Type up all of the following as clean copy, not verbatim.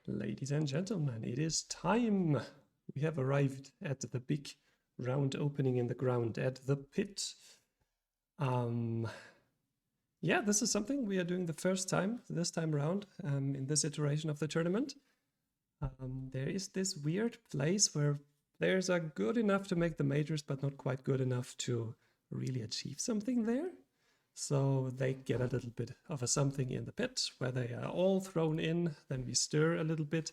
Ladies and gentlemen, it is time. We have arrived at the big round opening in the ground at the pit. Yeah, this is something we are doing the first time, this time around, in this iteration of the tournament. There is this weird place where players are good enough to make the majors, but not quite good enough to really achieve something there. So they get a little bit of a something in the pit where they are all thrown in, then we stir a little bit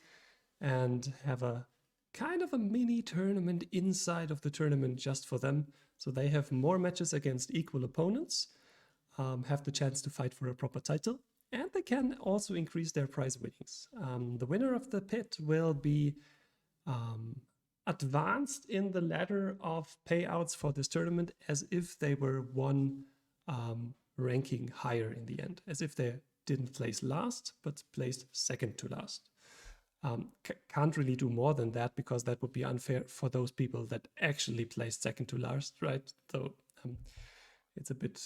and have a kind of a mini tournament inside of the tournament just for them. So they have more matches against equal opponents, have the chance to fight for a proper title, and they can also increase their prize winnings. The winner of the pit will be advanced in the ladder of payouts for this tournament as if they were one ranking higher in the end, as if they didn't place last, but placed second to last. Can't really do more than that because that would be unfair for those people that actually placed second to last, right? So it's a bit,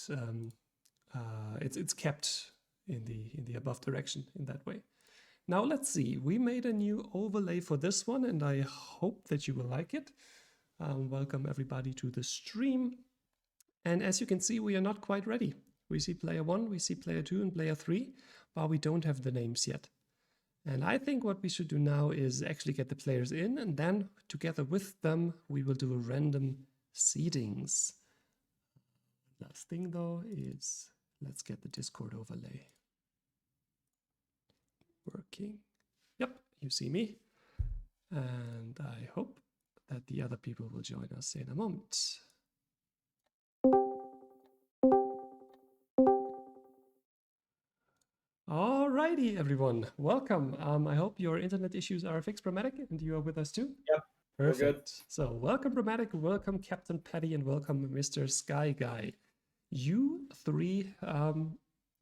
it's kept in the above direction in that way. Now let's see, we made a new overlay for this one and I hope that you will like it. Welcome everybody to the stream. And as you can see, we are not quite ready. We see player 1, we see player 2 and player 3, but we don't have the names yet. And I think what we should do now is actually get the players in, and then together with them, we will do a random seedings. Last thing though is, let's get the Discord overlay working. Yep, you see me. And I hope that the other people will join us in a moment. Alrighty, everyone, welcome. I hope your internet issues are fixed, Brahmatic, and you are with us too. Yep, perfect. We're good. So, welcome, Brahmatic, welcome, CptPaddy, and welcome, Mr. Sky Guy. You three,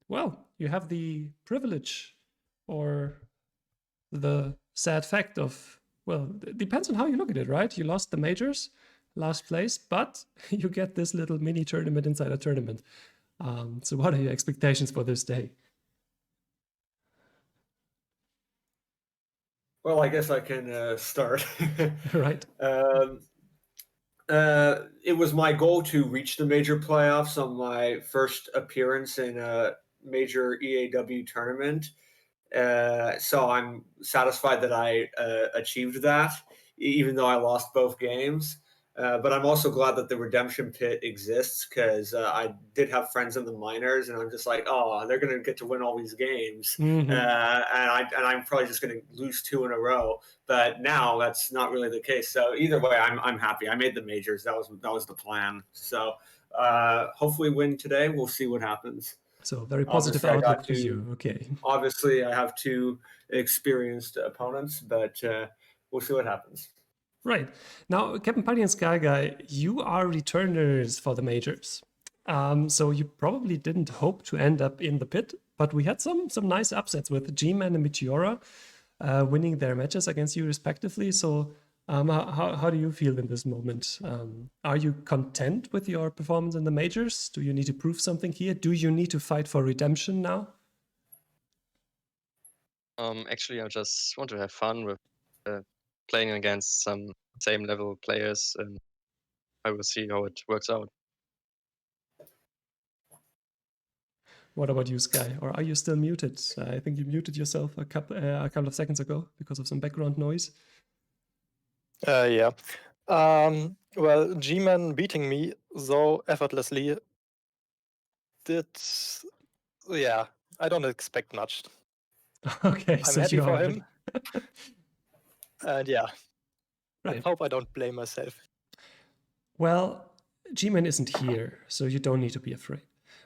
well, you have the privilege or the sad fact of, well, it depends on how you look at it, right? You lost the majors, last place, but you get this little mini tournament inside a tournament. So, what are your expectations for this day? Well, I guess I can start. Right. It was my goal to reach the major playoffs on my first appearance in a major EAW tournament. So I'm satisfied that I achieved that, even though I lost both games. But I'm also glad that the redemption pit exists because I did have friends in the minors, and I'm just like, oh, they're going to get to win all these games, and I'm probably just going to lose 2 in a row. But now that's not really the case. So either way, I'm happy. I made the majors. That was the plan. So hopefully win today. We'll see what happens. So very positive outlook for you. Okay. Obviously, I have 2 experienced opponents, but we'll see what happens. Right. Now, CptPaddy and Sky Guy, you are returners for the majors. So you probably didn't hope to end up in the pit, but we had some nice upsets with G-Man and Meteora winning their matches against you respectively. So how do you feel in this moment? Are you content with your performance in the majors? Do you need to prove something here? Do you need to fight for redemption now? Actually, I just want to have fun with playing against some same level players, and I will see how it works out. What about you, Sky? Or are you still muted? I think you muted yourself a couple of seconds ago because of some background noise. Yeah. Well, G-Man beating me so effortlessly yeah, I don't expect much. Okay, I'm happy for him. And yeah, right. I hope I don't blame myself. Well, G-Man isn't here, so you don't need to be afraid,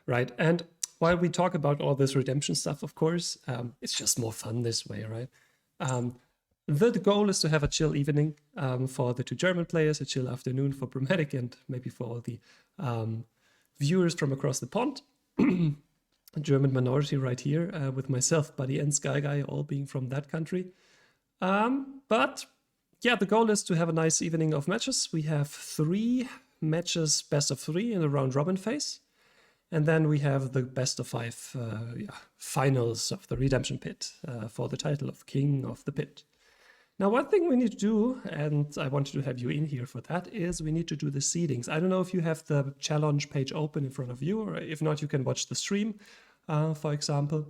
right? And while we talk about all this redemption stuff, of course, it's just more fun this way, right? The goal is to have a chill evening for the 2 German players, a chill afternoon for Brahmatic, and maybe for all the viewers from across the pond. A German minority right here, with myself, Buddy, and Sky Guy all being from that country. But yeah, the goal is to have a nice evening of matches. We have 3 matches, best of 3 in the round robin phase. And then we have the best of 5 finals of the Redemption Pit for the title of King of the Pit. Now, one thing we need to do, and I wanted to have you in here for that, is we need to do the seedings. I don't know if you have the challenge page open in front of you, or if not, you can watch the stream, for example,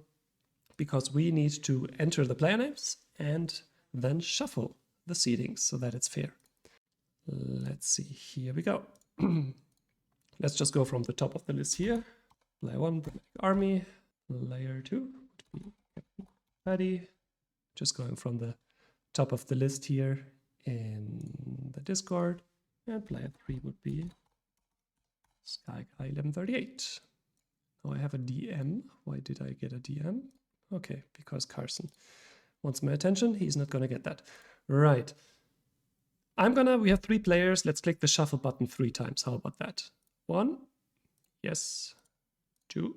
because we need to enter the player names and then shuffle the seedings so that it's fair. Let's see, here we go. Let's just go from the top of the list here. Layer 1, Brahmatic Army. Layer 2 would be CptPaddy. Just going from the top of the list here in the Discord. And player 3 would be SkyGuy1138. Now I have a DM. Why did I get a DM? Okay, because Carson wants my attention. He's not gonna get that. Right. We have 3 players. Let's click the shuffle button 3 times. How about that? 1, yes. 2,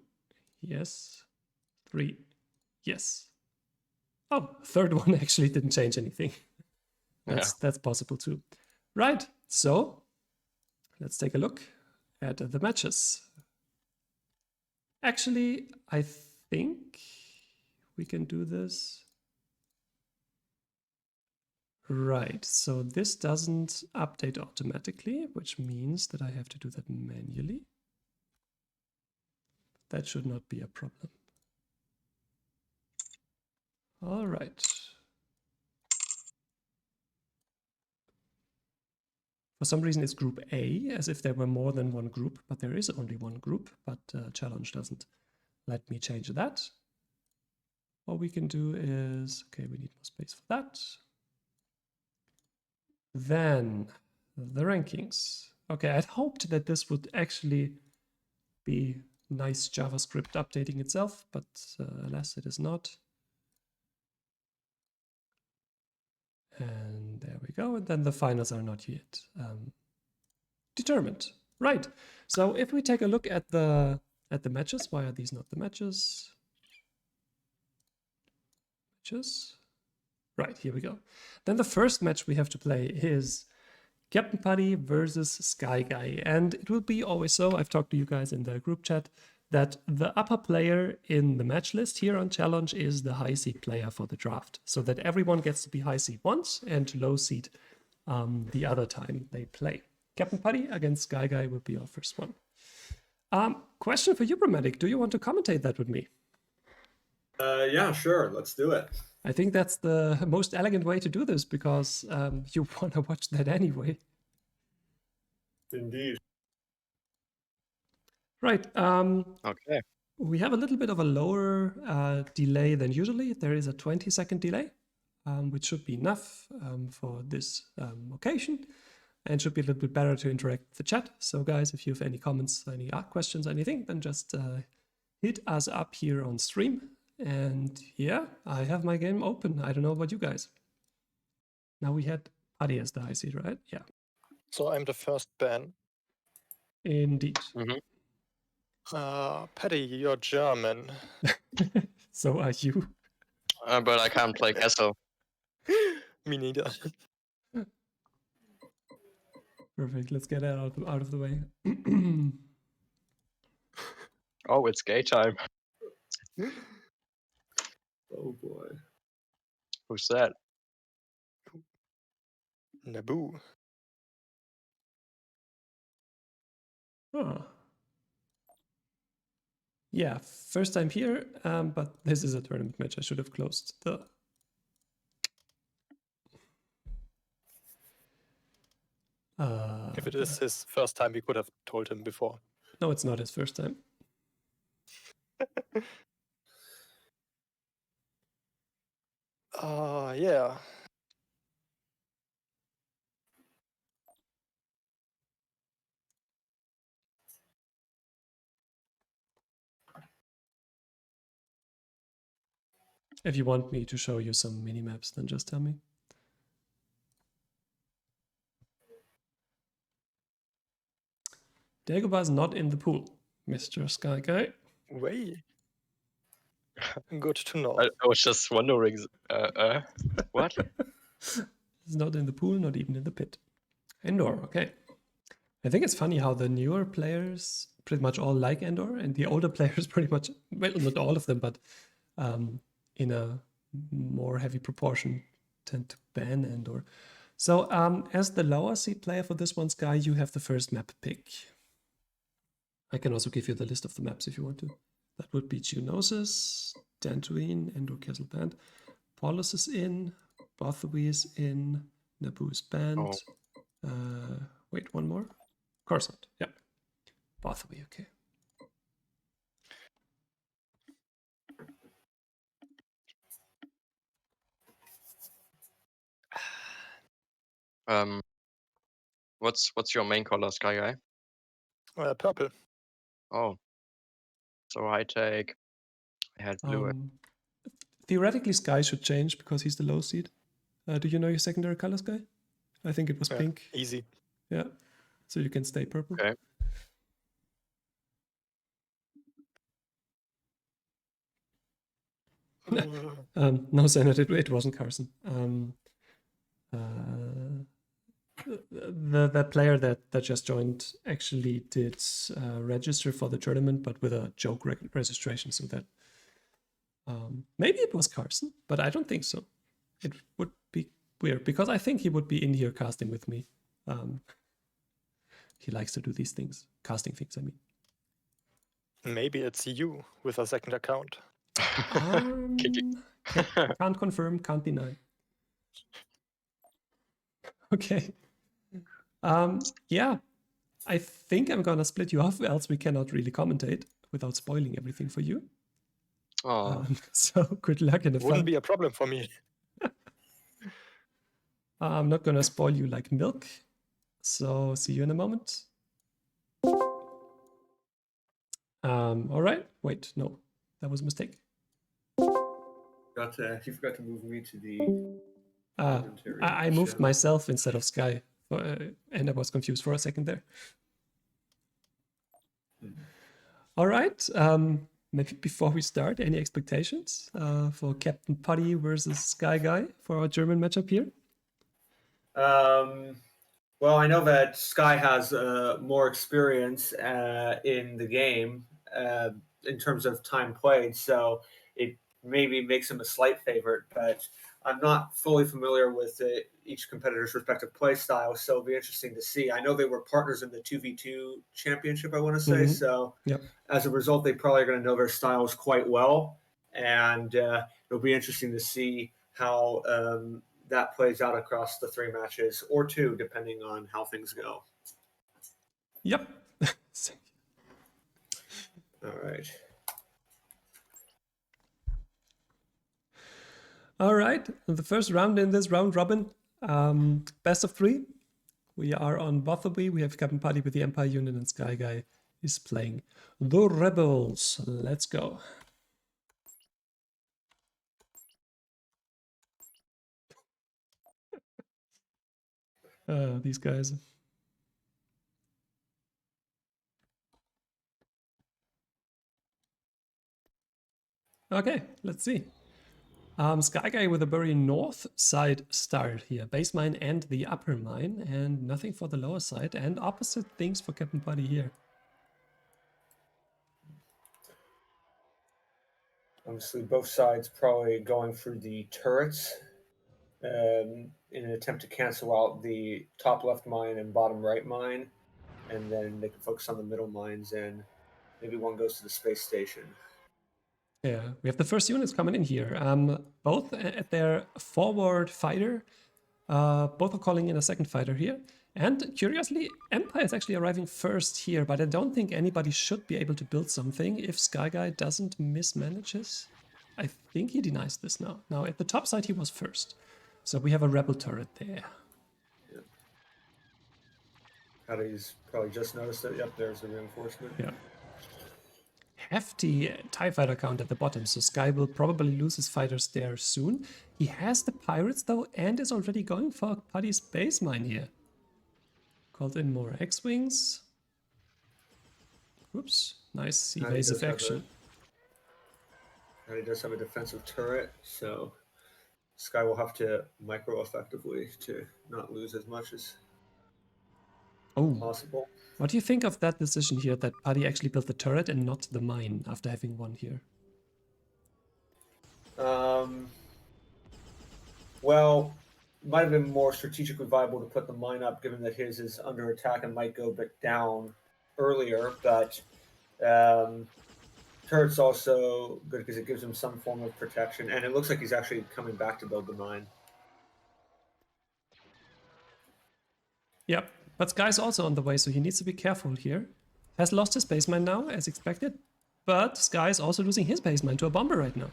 yes. 3, yes. Oh, third one actually didn't change anything. That's possible too. Right, so let's take a look at the matches. Actually, I think we can do this. Right, so this doesn't update automatically, which means that I have to do that manually. That should not be a problem. All right. For some reason, it's group A, as if there were more than one group, but there is only one group, but challenge doesn't let me change that. What we can do is, okay, we need more space for that. Then the rankings. Okay, I'd hoped that this would actually be nice JavaScript updating itself, but alas, it is not. And there we go. And then the finals are not yet determined. Right. So if we take a look at the matches, why are these not the matches? Right, here we go. Then the first match we have to play is CptPaddy versus SkyGuy. And it will be always so, I've talked to you guys in the group chat, that the upper player in the match list here on challenge is the high seed player for the draft. So that everyone gets to be high seed once and low seed the other time they play. CptPaddy against SkyGuy will be our first one. Question for you, Brahmatic. Do you want to commentate that with me? Yeah, sure. Let's do it. I think that's the most elegant way to do this because you want to watch that anyway. Indeed. Right. Okay. We have a little bit of a lower delay than usually. There is a 20-second delay, which should be enough for this occasion and should be a little bit better to interact with the chat. So guys, if you have any comments, any questions, anything, then just hit us up here on stream. And yeah, I have my game open. I don't know about you guys. Now we had Paddy as the high seed, right? Yeah. So I'm the first ban. Indeed. Paddy, you're German. So are you. But I can't play Castle. Me neither. Perfect. Let's get that out of the way. Oh, it's gay time. Oh boy. Who's that? Naboo. Oh. Yeah, first time here, but this is a tournament match. I should have closed the... If it is his first time, we could have told him before. No, it's not his first time. Yeah. If you want me to show you some mini-maps, then just tell me. Dagobah is not in the pool, Mr. SkyGuy. Way. Good to know. I was just wondering. What? It's not in the pool, not even in the pit. Indoor, okay. I think it's funny how the newer players pretty much all like Endor, and the older players pretty much, well, not all of them, but in a more heavy proportion tend to ban Endor. So as the lower seed player for this one, Sky, you have the first map pick. I can also give you the list of the maps if you want to. That would be Geonosis, Dantooine, Endor Castle banned, Paulus is in, Bothawi is in, Naboo is banned. Wait, one more? Coruscant, yeah. Bothawi, okay. What's your main color, Sky Guy? Purple. Oh, so I had blue. Theoretically, Sky should change because he's the low seed. Do you know your secondary color, Sky? I think it was pink. Easy. Yeah, so you can stay purple. Okay. No, Senate, it wasn't Carson. The player that just joined actually did register for the tournament, but with a joke registration, so that maybe it was Carson, but I don't think so. It would be weird because I think he would be in here casting with me. He likes to do these things, casting things, I mean. Maybe it's you with a second account. Can't confirm, can't deny. Okay. Yeah, I think I'm gonna split you off, else we cannot really commentate without spoiling everything for you. Oh, So good luck in the Wouldn't fun. be a problem for me. I'm not gonna spoil you like milk. So see you in a moment. All right. Wait, no, that was a mistake. You forgot to move me to the commentary. I moved myself instead of Sky, and I was confused for a second there. All right. Maybe before we start, any expectations for CptPaddy versus Sky Guy for our German matchup here? Well, I know that Sky has more experience in the game in terms of time played, so it maybe makes him a slight favorite, but I'm not fully familiar with each competitor's respective play style, so it'll be interesting to see. I know they were partners in the 2v2 championship, I want to say, so as a result, they probably are going to know their styles quite well, and it'll be interesting to see how that plays out across the 3 matches, or 2, depending on how things go. Yep. All right. All right. The first round in this round robin, best of 3. We are on Bothawi. We have CptPaddy with the Empire unit, and Sky Guy is playing the Rebels. Let's go. These guys. Okay, let's see. Sky Guy with a very north side start here. Base mine and the upper mine, and nothing for the lower side, and opposite things for CptPaddy here. Obviously, both sides probably going through the turrets in an attempt to cancel out the top left mine and bottom right mine, and then they can focus on the middle mines, and maybe one goes to the space station. Yeah, we have the first units coming in here. Both at their forward fighter. Both are calling in a second fighter here. And curiously, Empire is actually arriving first here, but I don't think anybody should be able to build something if Sky Guy doesn't mismanage his. I think he denies this now. Now, at the top side, he was first. So we have a rebel turret there. Yep. Paddy's probably just noticed it. Yep, there's the reinforcement. Yeah. Hefty TIE fighter count at the bottom, so Sky will probably lose his fighters there soon. He has the pirates though, and is already going for Paddy's base mine here. Called in more X-Wings. Whoops, nice evasive action. Paddy does have a defensive turret, so Sky will have to micro effectively to not lose as much as... Oh, possible. what do you think of that decision here that Paddy actually built the turret and not the mine after having one here? Well, might have been more strategically viable to put the mine up, given that his is under attack and might go bit down earlier. But turret's also good because it gives him some form of protection, and it looks like he's actually coming back to build the mine. Yep, but Sky's also on the way, so he needs to be careful here. Has lost his base mine now, as expected, but Sky is also losing his base mine to a bomber right now.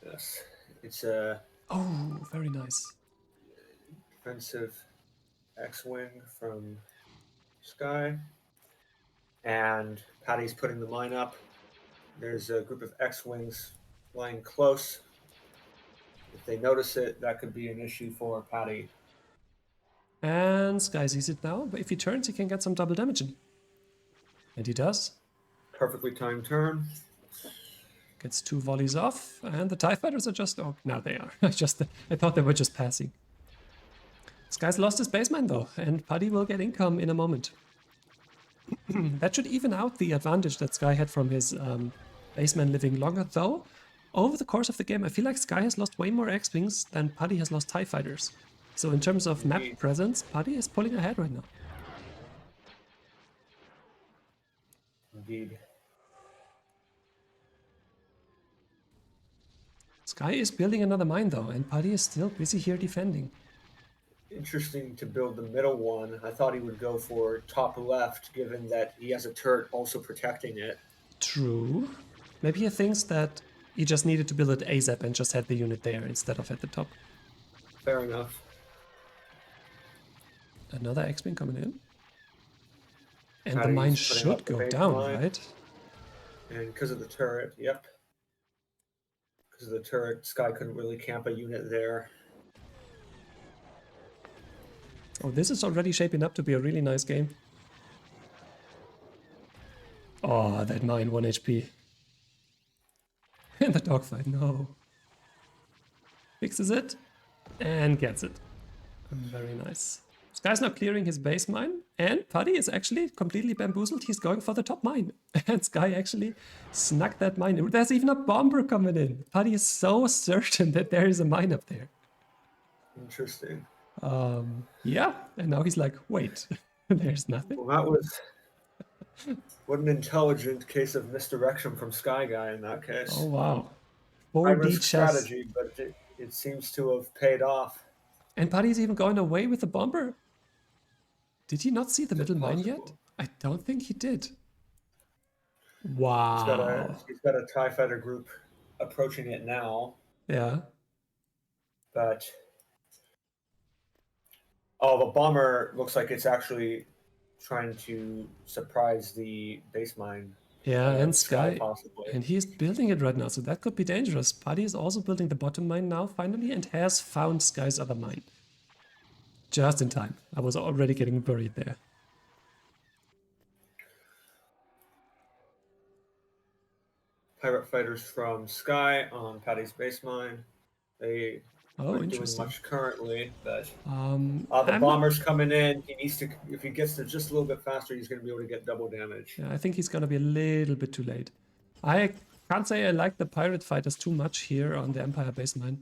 Yes, it's a Oh, very nice. defensive X-wing from Sky, and Paddy's putting the mine up. There's a group of X-wings lying close. If they notice it, that could be an issue for Paddy. And Sky sees it now, but if he turns, he can get some double damage in. And he does. Perfectly timed turn. Gets 2 volleys off, and the TIE fighters are just... Oh, now they are. I thought they were just passing. Sky's lost his base mine though, and Paddy will get income in a moment. That should even out the advantage that Sky had from his baseman living longer, though. Over the course of the game, I feel like Sky has lost way more X-Wings than Paddy has lost TIE Fighters. So in terms of map presence, Paddy is pulling ahead right now. Indeed. Sky is building another mine though, and Paddy is still busy here defending. Interesting to build the middle one. I thought he would go for top left, given that he has a turret also protecting it. True. Maybe he thinks that he just needed to build it ASAP and just had the unit there instead of at the top. Fair enough. Another X-Wing coming in. And the Paddy's mine putting should up the go base down, line. right? And because of the turret, yep. Because of the turret, Sky couldn't really camp a unit there. Oh, this is already shaping up to be a really nice game. Oh, that mine, 1 HP. And the dogfight, no. Fixes it and gets it. Very nice. Sky's now clearing his base mine, and Paddy is actually completely bamboozled. He's going for the top mine. And Sky actually snuck that mine in. There's even a bomber coming in. Paddy is so certain that there is a mine up there. Interesting. Yeah, and now he's like, wait, there's nothing. Well, that was... What an intelligent case of misdirection from Sky Guy in that case. Oh, wow. High 4D risk chess. strategy, but it seems to have paid off. And Paddy's even going away with the bomber. Did he not see the middle mine yet? possible? I don't think he did. Wow. He's got a TIE fighter group approaching it now, Yeah. but... Oh, the bomber looks like it's actually trying to surprise the base mine. Yeah, and Sky. possibly. And he's building it right now, so that could be dangerous. Paddy is also building the bottom mine now, finally, and has found Sky's other mine. Just in time. I was already getting buried there. Pirate fighters from Sky on Paddy's base mine. They Oh, aren't doing interesting. much currently, but the I'm bomber's coming in. He needs to, if he gets there just a little bit faster, he's going to be able to get double damage. Yeah, I think he's gonna be a little bit too late. I can't say I like the pirate fighters too much here on the Empire base mine.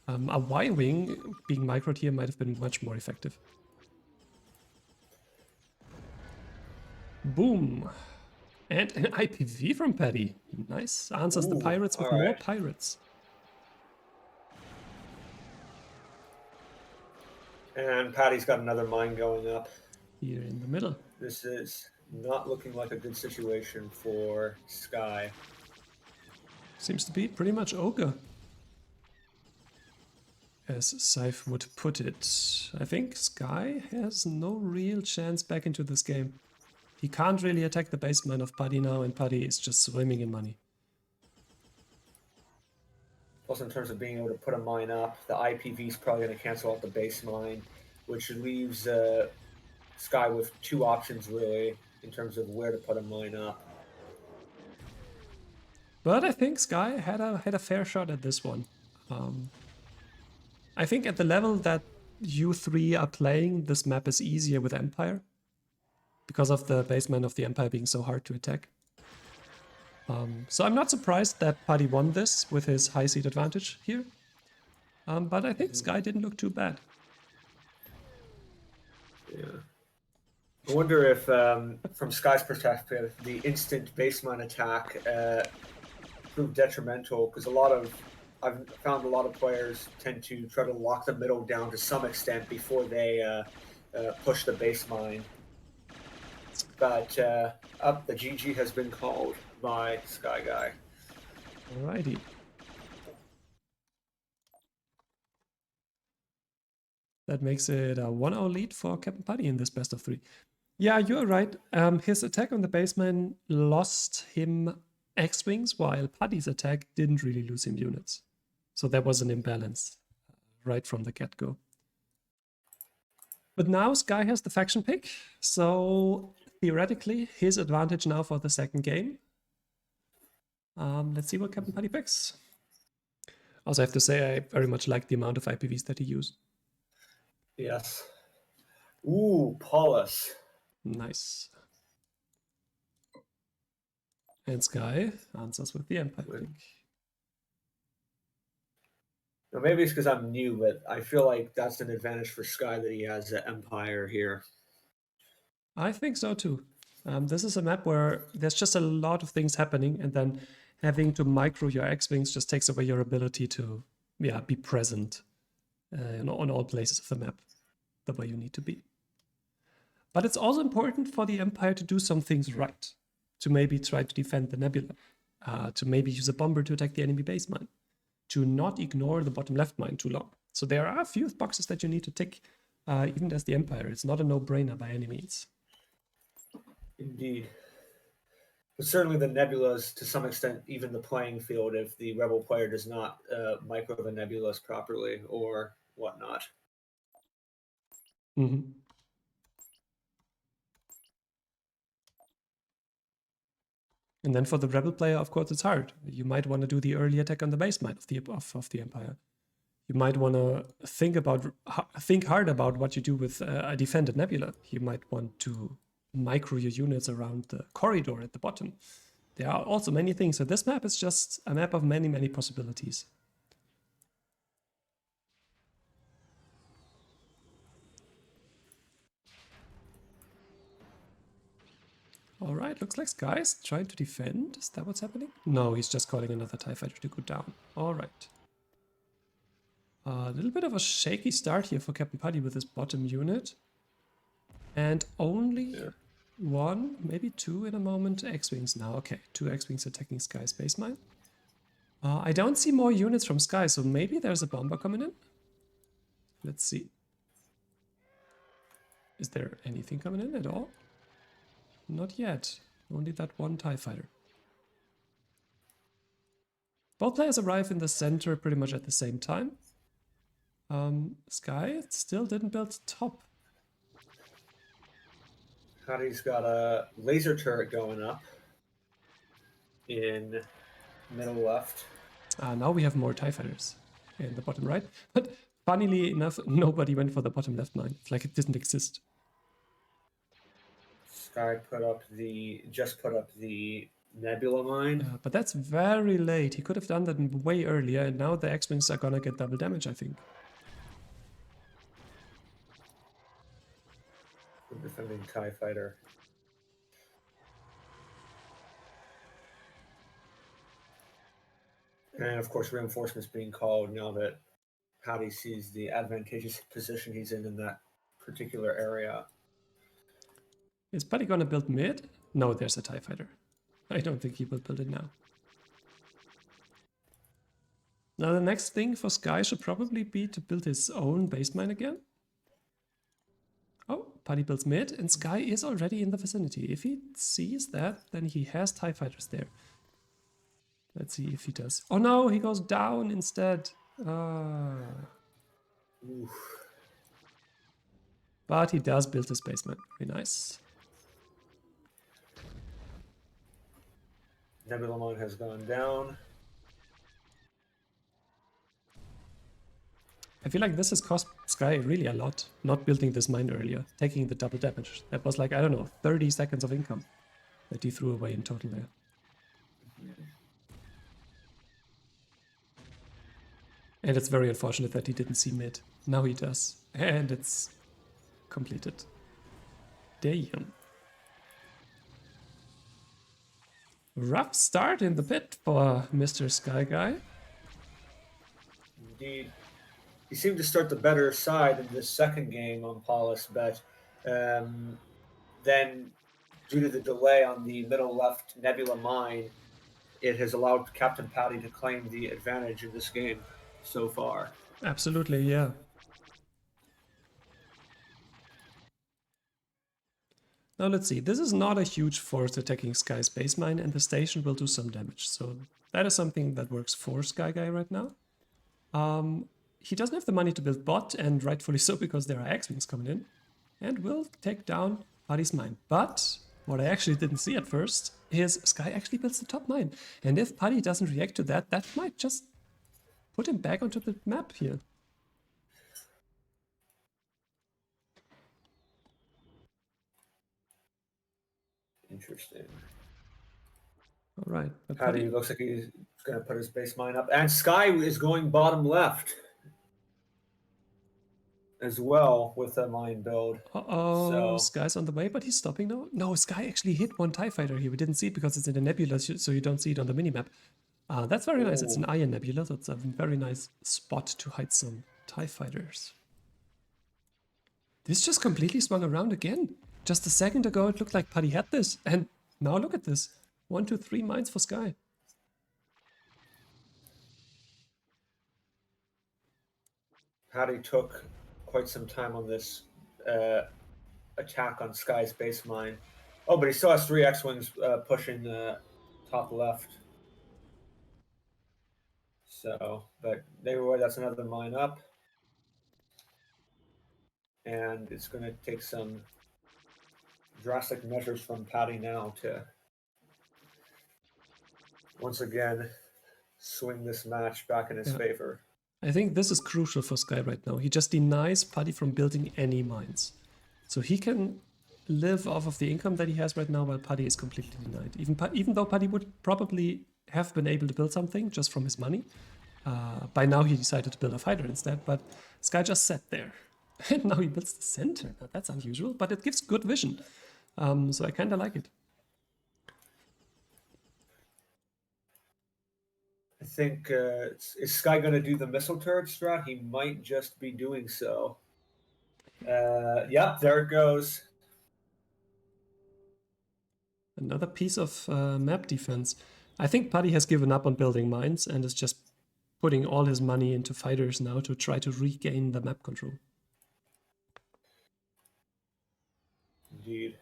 A Y-wing being microed here might have been much more effective. Boom! And an IPV from Paddy. Nice. Answers the Ooh, pirates with all more right. pirates. And Paddy's got another mine going up. Here in the middle. This is not looking like a good situation for Sky. Seems to be pretty much ogre. As Scythe would put it. I think Sky has no real chance back into this game. He can't really attack the base mine of Paddy now, and Paddy is just swimming in money. Plus, in terms of being able to put a mine up, the IPV is probably going to cancel out the base mine, which leaves Sky with two options, really, in terms of where to put a mine up. But I think Sky had a fair shot at this one. I think at the level that you three are playing, this map is easier with Empire because of the basement of the Empire being so hard to attack. So I'm not surprised that Paddy won this with his high seed advantage here. But I think Sky didn't look too bad. Yeah. I wonder if, from Sky's perspective, the instant baseline attack proved detrimental, because I've found a lot of players tend to try to lock the middle down to some extent before they push the base mine. But the GG has been called by Sky Guy. Alrighty. That makes it a 1-0 lead for CptPaddy in this best of 3. Yeah, you're right. His attack on the baseman lost him X-Wings, while Paddy's attack didn't really lose him units. So there was an imbalance right from the get-go. But now Sky has the faction pick, so theoretically his advantage now for the second game. Let's see what CptPaddy picks. Also, I have to say I very much like the amount of IPVs that he used. Yes. Ooh, Paulus. Nice. And Sky answers with the Empire pick. Now, maybe it's because I'm new, but I feel like that's an advantage for Sky that he has the Empire here. I think so too. This is a map where there's just a lot of things happening, and then having to micro your X-Wings just takes away your ability to be present on all places of the map the way you need to be. But it's also important for the Empire to do some things right, to maybe try to defend the Nebula, to maybe use a bomber to attack the enemy base mine, to not ignore the bottom left mine too long. So there are a few boxes that you need to tick, even as the Empire. It's not a no-brainer by any means. Indeed. But certainly the Nebulas, to some extent, even the playing field if the Rebel player does not micro the Nebulas properly or whatnot. Mm-hmm. And then for the Rebel player, of course, it's hard. You might want to do the early attack on the base mine of the Empire. You might want to think hard about what you do with a defended Nebula. You might want to micro your units around the corridor at the bottom. There are also many things. So this map is just a map of many, many possibilities. All right, looks like Sky's trying to defend. Is that what's happening? No, he's just calling another TIE fighter to go down. All right. A little bit of a shaky start here for CptPaddy with his bottom unit. And only one, maybe two in a moment, X-Wings now. Okay, 2 X-Wings attacking Sky's base mine. I don't see more units from Sky, so maybe there's a bomber coming in. Let's see. Is there anything coming in at all? Not yet. Only that one TIE fighter. Both players arrive in the center pretty much at the same time. Sky still didn't build top. Paddy's got a laser turret going up in middle left. Now we have more TIE fighters in the bottom right. But funnily enough, nobody went for the bottom left mine. It's like it didn't exist. Sky just put up the Nebula mine. But that's very late. He could have done that way earlier, and now the X-Wings are gonna get double damage, I think. Defending TIE fighter. And of course, reinforcements being called now that Paddy sees the advantageous position he's in that particular area. Is Paddy gonna build mid? No, there's a TIE fighter. I don't think he will build it now. Now the next thing for Sky should probably be to build his own base mine again. Oh, Paddy builds mid, and Sky is already in the vicinity. If he sees that, then he has TIE fighters there. Let's see if he does. Oh no, he goes down instead. Oof. But he does build his base mine. Very nice. Nebula mine has gone down. I feel like this has cost Sky really a lot, not building this mine earlier, taking the double damage. That was like, I don't know, 30 seconds of income that he threw away in total there. And it's very unfortunate that he didn't see mid. Now he does. And it's completed. Damn. Rough start in the pit for Mr. Sky Guy. Indeed. He seemed to start the better side in the second game on Paulus, but then due to the delay on the middle left Nebula mine, it has allowed CptPaddy to claim the advantage in this game so far. Absolutely, yeah. Now let's see. This is not a huge force attacking Sky's base mine, and the station will do some damage. So that is something that works for Sky Guy right now. He doesn't have the money to build bot, and rightfully so, because there are X-Wings coming in. And will take down Paddy's mine. But what I actually didn't see at first is Sky actually builds the top mine. And if Paddy doesn't react to that, that might just put him back onto the map here. Interesting. All right. Paddy looks like he's going to put his base mine up. And Sky is going bottom left as well with a mine build. Uh-oh, Sky's on the way, but he's stopping now. No, Sky actually hit one TIE fighter here. We didn't see it because it's in the nebula, so you don't see it on the minimap. That's very nice. It's an iron nebula, so it's a very nice spot to hide some TIE fighters. This just completely swung around again. Just a second ago, it looked like Paddy had this, and now look at this. 1, 2, 3 mines for Sky. Paddy took quite some time on this attack on Sky's base mine. Oh, but he still has 3 X-Wings pushing top left. So, but that's another mine up. And it's going to take some drastic measures from Paddy now to once again swing this match back in his favor. I think this is crucial for Sky right now. He just denies Paddy from building any mines. So he can live off of the income that he has right now while Paddy is completely denied. Even though Paddy would probably have been able to build something just from his money. By now he decided to build a fighter instead, but Sky just sat there. And now he builds the center. Now, that's unusual, but it gives good vision. So I kind of like it. I think, is Sky going to do the missile turret strat? He might just be doing so. Yep, there it goes. Another piece of map defense. I think Paddy has given up on building mines and is just putting all his money into fighters now to try to regain the map control. Indeed.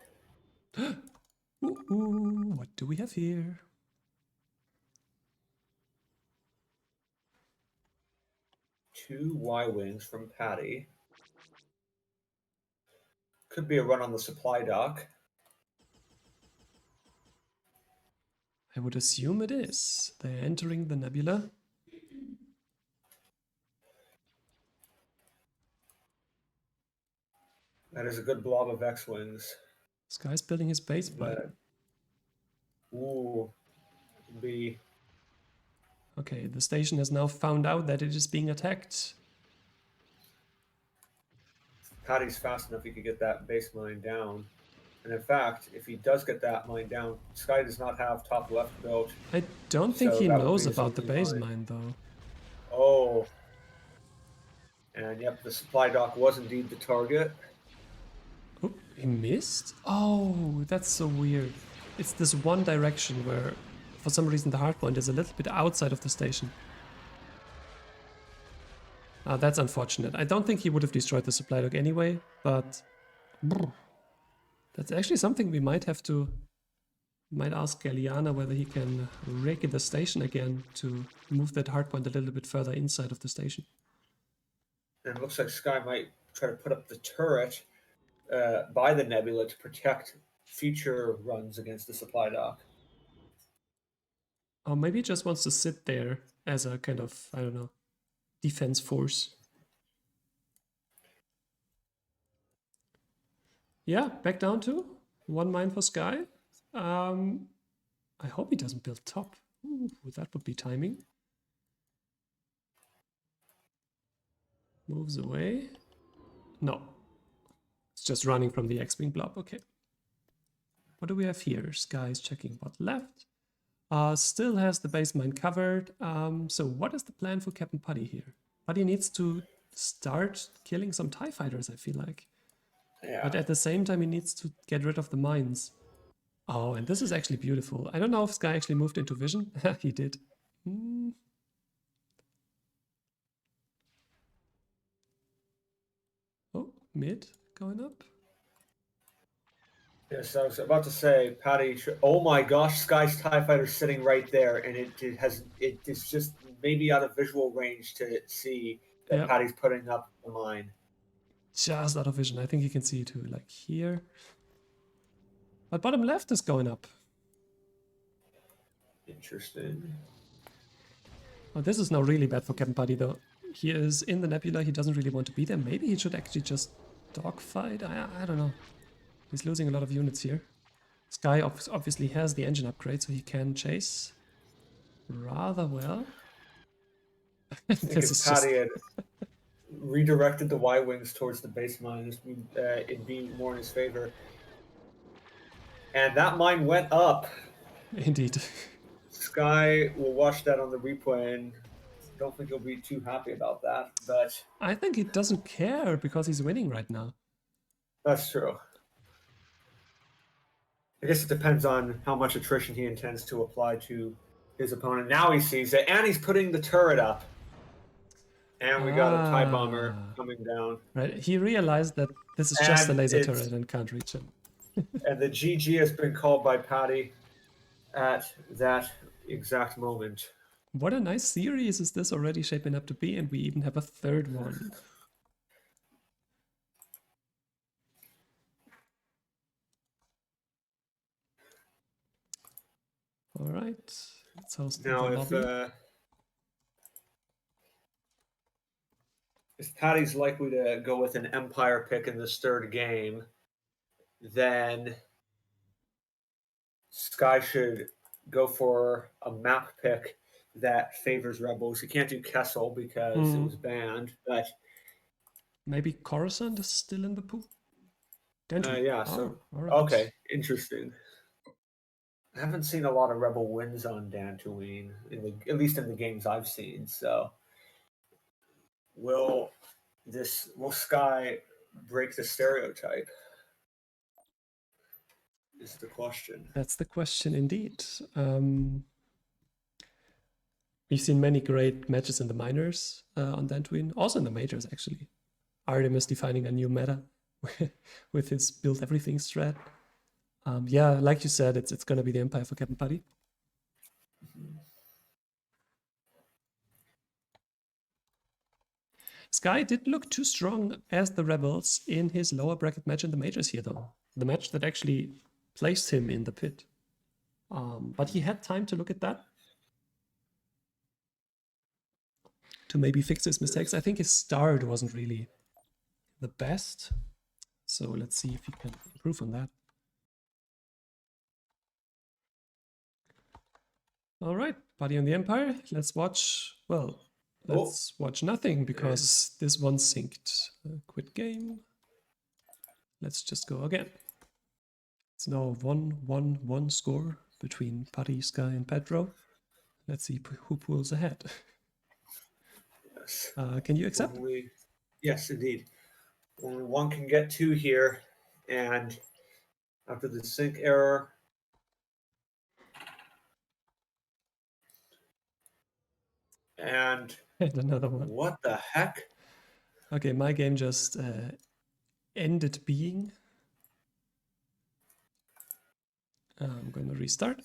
Ooh, what do we have here? Two Y-wings from Paddy. Could be a run on the supply dock. I would assume it is. They're entering the nebula. That is a good blob of X-wings. Sky's building his base, but... Ooh. B. Okay, the station has now found out that it is being attacked. Paddy's fast enough he could get that base mine down. And in fact, if he does get that mine down, Sky does not have top left built. I don't think So he that would knows be about the something base mine. mine, though. Oh. And yep, the supply dock was indeed the target. Oh, he missed? Oh, that's so weird. It's this one direction where, for some reason, the hardpoint is a little bit outside of the station. That's unfortunate. I don't think he would have destroyed the supply dock anyway, but... That's actually something we might have to... Might ask Galliana whether he can rig the station again to move that hardpoint a little bit further inside of the station. And it looks like Sky might try to put up the turret by the nebula to protect future runs against the supply dock. Or maybe he just wants to sit there as a kind of, I don't know, defense force. Yeah, back down to 1 mine for Sky. I hope he doesn't build top. Ooh, that would be timing. Moves away. No. It's just running from the X-Wing blob. Okay. What do we have here? Sky is checking what left. Still has the base mine covered. So what is the plan for CptPaddy here? Paddy needs to start killing some TIE fighters, I feel like. Yeah. But at the same time, he needs to get rid of the mines. Oh, and this is actually beautiful. I don't know if Sky actually moved into vision. He did. Oh, mid going up. Yes, I was about to say, Paddy. Oh my gosh, Sky's TIE Fighter sitting right there, and it is just maybe out of visual range to see that Yeah. Paddy's putting up the mine. Just out of vision. I think you can see it too, like here. But bottom left is going up. Interesting. Oh, this is now really bad for CptPaddy though. He is in the nebula. He doesn't really want to be there. Maybe he should actually just dogfight. I don't know. He's losing a lot of units here. Sky obviously has the engine upgrade, so he can chase rather well. I think if Paddy had redirected the Y-Wings towards the base mine, it'd be more in his favor. And that mine went up. Indeed. Sky will watch that on the replay and don't think he'll be too happy about that, but I think he doesn't care because he's winning right now. that's true. I guess it depends on how much attrition he intends to apply to his opponent. Now he sees it, and he's putting the turret up. And we got a TIE bomber coming down. Right, he realized that this is just a laser turret and can't reach him. And the GG has been called by Paddy at that exact moment. What a nice series is this already shaping up to be, and we even have a third one. All right, let's host now the lobby. If Paddy's likely to go with an Empire pick in this third game, then Sky should go for a map pick that favors Rebels. He can't do Kessel because it was banned, but maybe Coruscant is still in the pool. yeah. So right. Okay, interesting. I haven't seen a lot of Rebel wins on Dantooine, at least in the games I've seen. So, will Sky break the stereotype? Is the question. That's the question indeed. We've seen many great matches in the minors on Dantooine, also in the majors actually. Artemis defining a new meta with his build everything strat. Yeah, like you said, it's gonna be the Empire for CptPaddy. Sky did look too strong as the Rebels in his lower bracket match in the majors here though. The match that actually placed him in the pit. But he had time to look at that. To maybe fix his mistakes. I think his start wasn't really the best. So let's see if he can improve on that. All right, Paddy on the Empire. Let's watch, well, let's watch nothing because this one synced. Quit game. Let's just go again. It's now 1-1-1 score between Paddy, Sky, and Pedro. Let's see who pulls ahead. Yes. Can you accept? Yes, indeed. Only one can get two here, and after the sync error, and another one. What the heck? Okay, my game just ended being. I'm going to restart.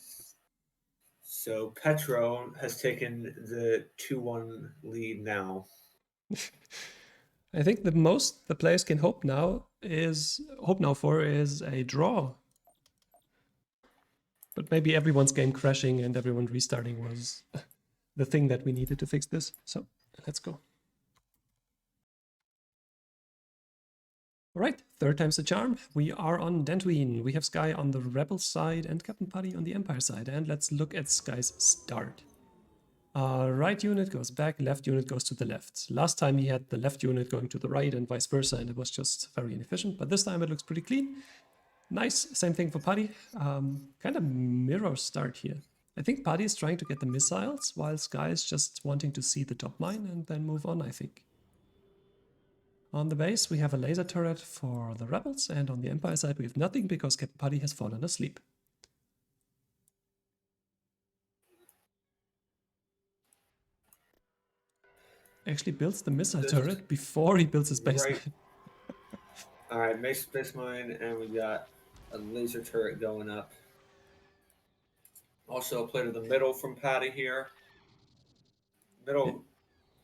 So Petro has taken the 2-1 lead now. I think the most the players can hope now for is a draw. But maybe everyone's game crashing and everyone restarting was the thing that we needed to fix this. So let's go. All right, third time's the charm. We are on Dantooine. We have Sky on the Rebel side and CptPaddy on the Empire side. And let's look at Sky's start. Right unit goes back, left unit goes to the left. Last time he had the left unit going to the right and vice versa, and it was just very inefficient. But this time it looks pretty clean. Nice, same thing for Paddy. Kind of mirror start here. I think Paddy is trying to get the missiles, while Sky is just wanting to see the top mine and then move on, I think. On the base, we have a laser turret for the rebels, and on the Empire side, we have nothing because CptPaddy has fallen asleep. Actually builds the missile turret before he builds his base Right. mine. All right, base mine, and we got a laser turret going up. Also a play to the middle from Paddy here. Middle,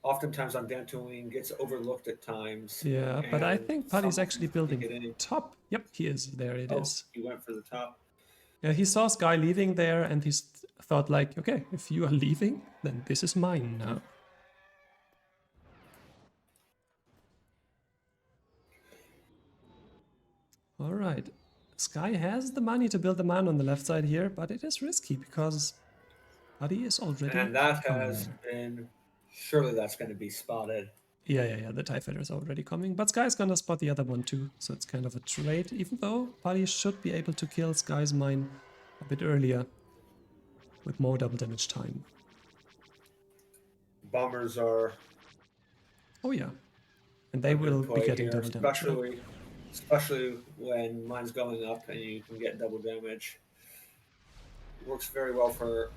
oftentimes on Dantooine, gets overlooked at times. Yeah, but I and think Paddy's someone actually can sneak building it in. top. Yep, he is. There it is. He went for the top. Yeah, he saw Sky leaving there and he thought like, okay, if you are leaving, then this is mine now. All right. Sky has the money to build a man on the left side here, but it is risky because Paddy is already And that coming has there. been, surely that's going to be spotted. Yeah, the TIE fighter is already coming, but Sky's gonna spot the other one too, so it's kind of a trade, even though Paddy should be able to kill Sky's mine a bit earlier with more double damage time. Bombers are Oh yeah, and they a good will be play getting here, double damage now. especially when mine's going up and you can get double damage. Works very well for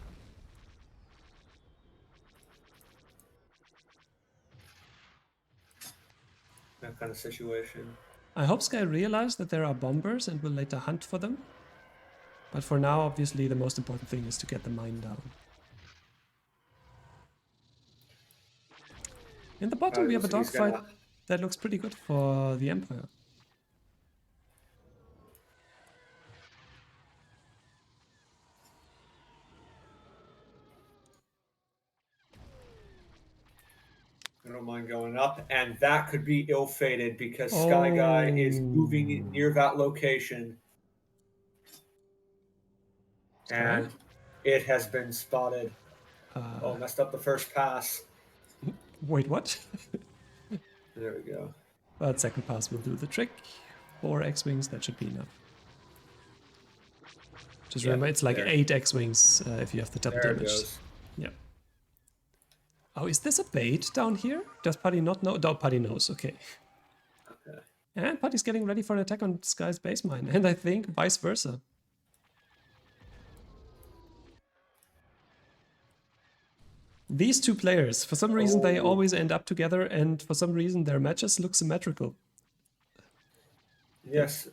that kind of situation. I hope Sky realized that there are bombers and will later hunt for them. But for now, obviously, the most important thing is to get the mine down. In the bottom, we have a dogfight that looks pretty good for the Empire. I don't mind going up, and that could be ill-fated because Sky Guy is moving near that location. And it has been spotted. Messed up the first pass. Wait, what? There we go. But second pass will do the trick. 4 X-Wings, that should be enough. Just remember, it's like 8 X-Wings if you have the double damage. Goes. Yeah. Oh, is this a bait down here? Does Paddy not know? No, Paddy knows, okay. And Paddy's getting ready for an attack on Sky's base mine, and I think vice versa. These two players, for some reason, they always end up together, and for some reason, their matches look symmetrical. Yes.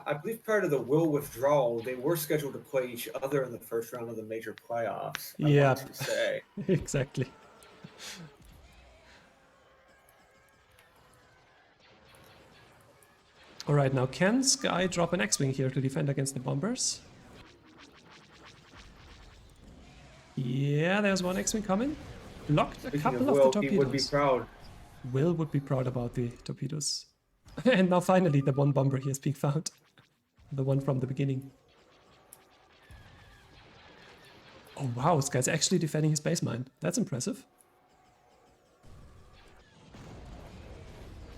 I believe prior to the will withdrawal, they were scheduled to play each other in the first round of the major playoffs. I want to say. Exactly. All right, now can Sky drop an X-Wing here to defend against the bombers? Yeah, there's one X-Wing coming. Blocked a couple of the torpedoes. He would be proud. Will would be proud about the torpedoes. And now finally the one bomber here is being found. The one from the beginning. Oh wow, this guy's actually defending his base mine. That's impressive.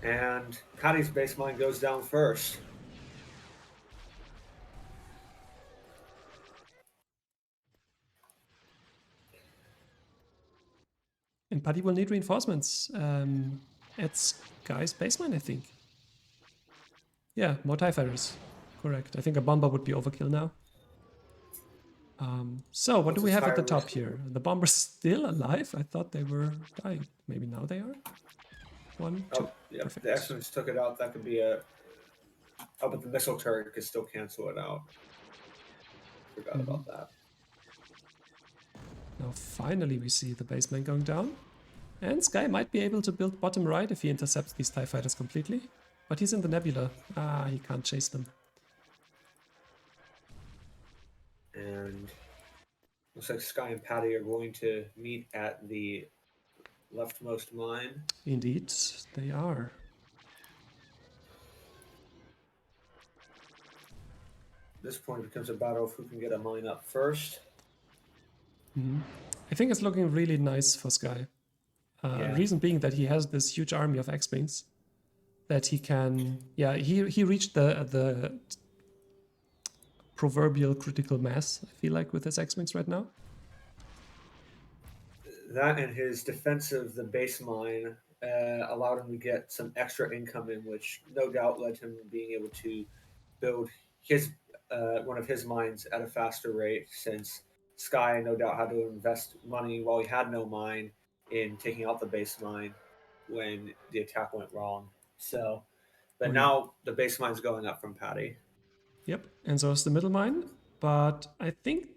And Paddy's base mine goes down first. And Paddy will need reinforcements at Sky's base mine, I think. Yeah, more TIE fighters. Correct. I think a bomber would be overkill now. So, what do we have at the top here? The bomber's still alive? I thought they were dying. Maybe now they are? 1, 2. Yeah, Perfect. the X-Wings took it out. That could be a... Oh, but the missile turret could still cancel it out. Forgot about that. Now finally we see the baseman going down. And Sky might be able to build bottom right if he intercepts these TIE fighters completely. But he's in the nebula. Ah, he can't chase them. And looks like Sky and Paddy are going to meet at the leftmost mine. Indeed, they are. this point it becomes a battle of who can get a mine up first. I think it's looking really nice for Sky. Yeah. Reason being that he has this huge army of X-Wings that he can... Yeah, he reached the proverbial critical mass, I feel like, with his X-Wings right now. That and his defense of the base mine allowed him to get some extra income in, which no doubt led him being able to build his one of his mines at a faster rate, since Sky no doubt had to invest money while he had no mine in taking out the base mine when the attack went wrong. So, but now the base mine's going up from Paddy. Yep, and so is the middle mine, but I think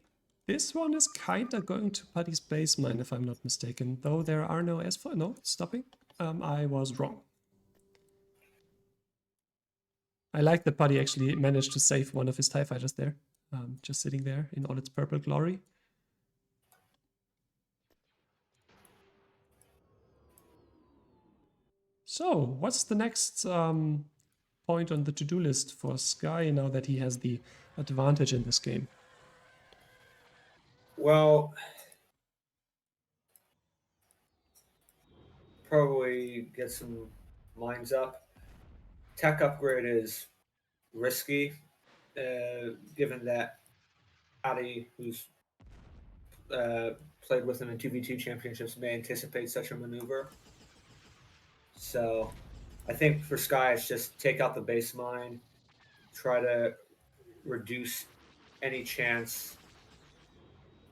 this one is kind of going to Paddy's base mine, if I'm not mistaken, though there are no S4. No, stopping. I was wrong. I like that Paddy actually managed to save one of his TIE fighters there, just sitting there in all its purple glory. So, what's the next point on the to-do list for Sky now that he has the advantage in this game? Well, probably get some mines up. Tech upgrade is risky, given that Paddy, who's played with him in 2v2 championships, may anticipate such a maneuver. So I think for Sky, it's just take out the base mine, try to reduce any chance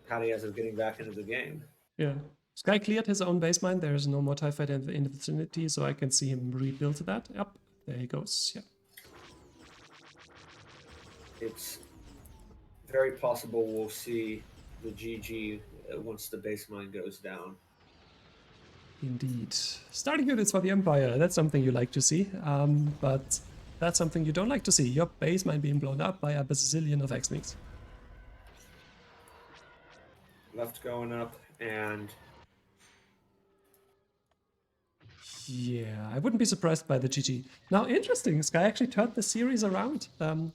Paddy has of getting back into the game. Yeah. Sky cleared his own base mine. There's no more TIE fighter in the vicinity, so I can see him rebuild that. Yep, there he goes. Yeah. It's very possible we'll see the GG once the base mine goes down. Indeed. Starting units for the Empire. That's something you like to see, but that's something you don't like to see. Your base mine being blown up by a bazillion of X-Wings. Left going up, and yeah, I wouldn't be surprised by the GG. Now, interesting, Sky actually turned the series around. The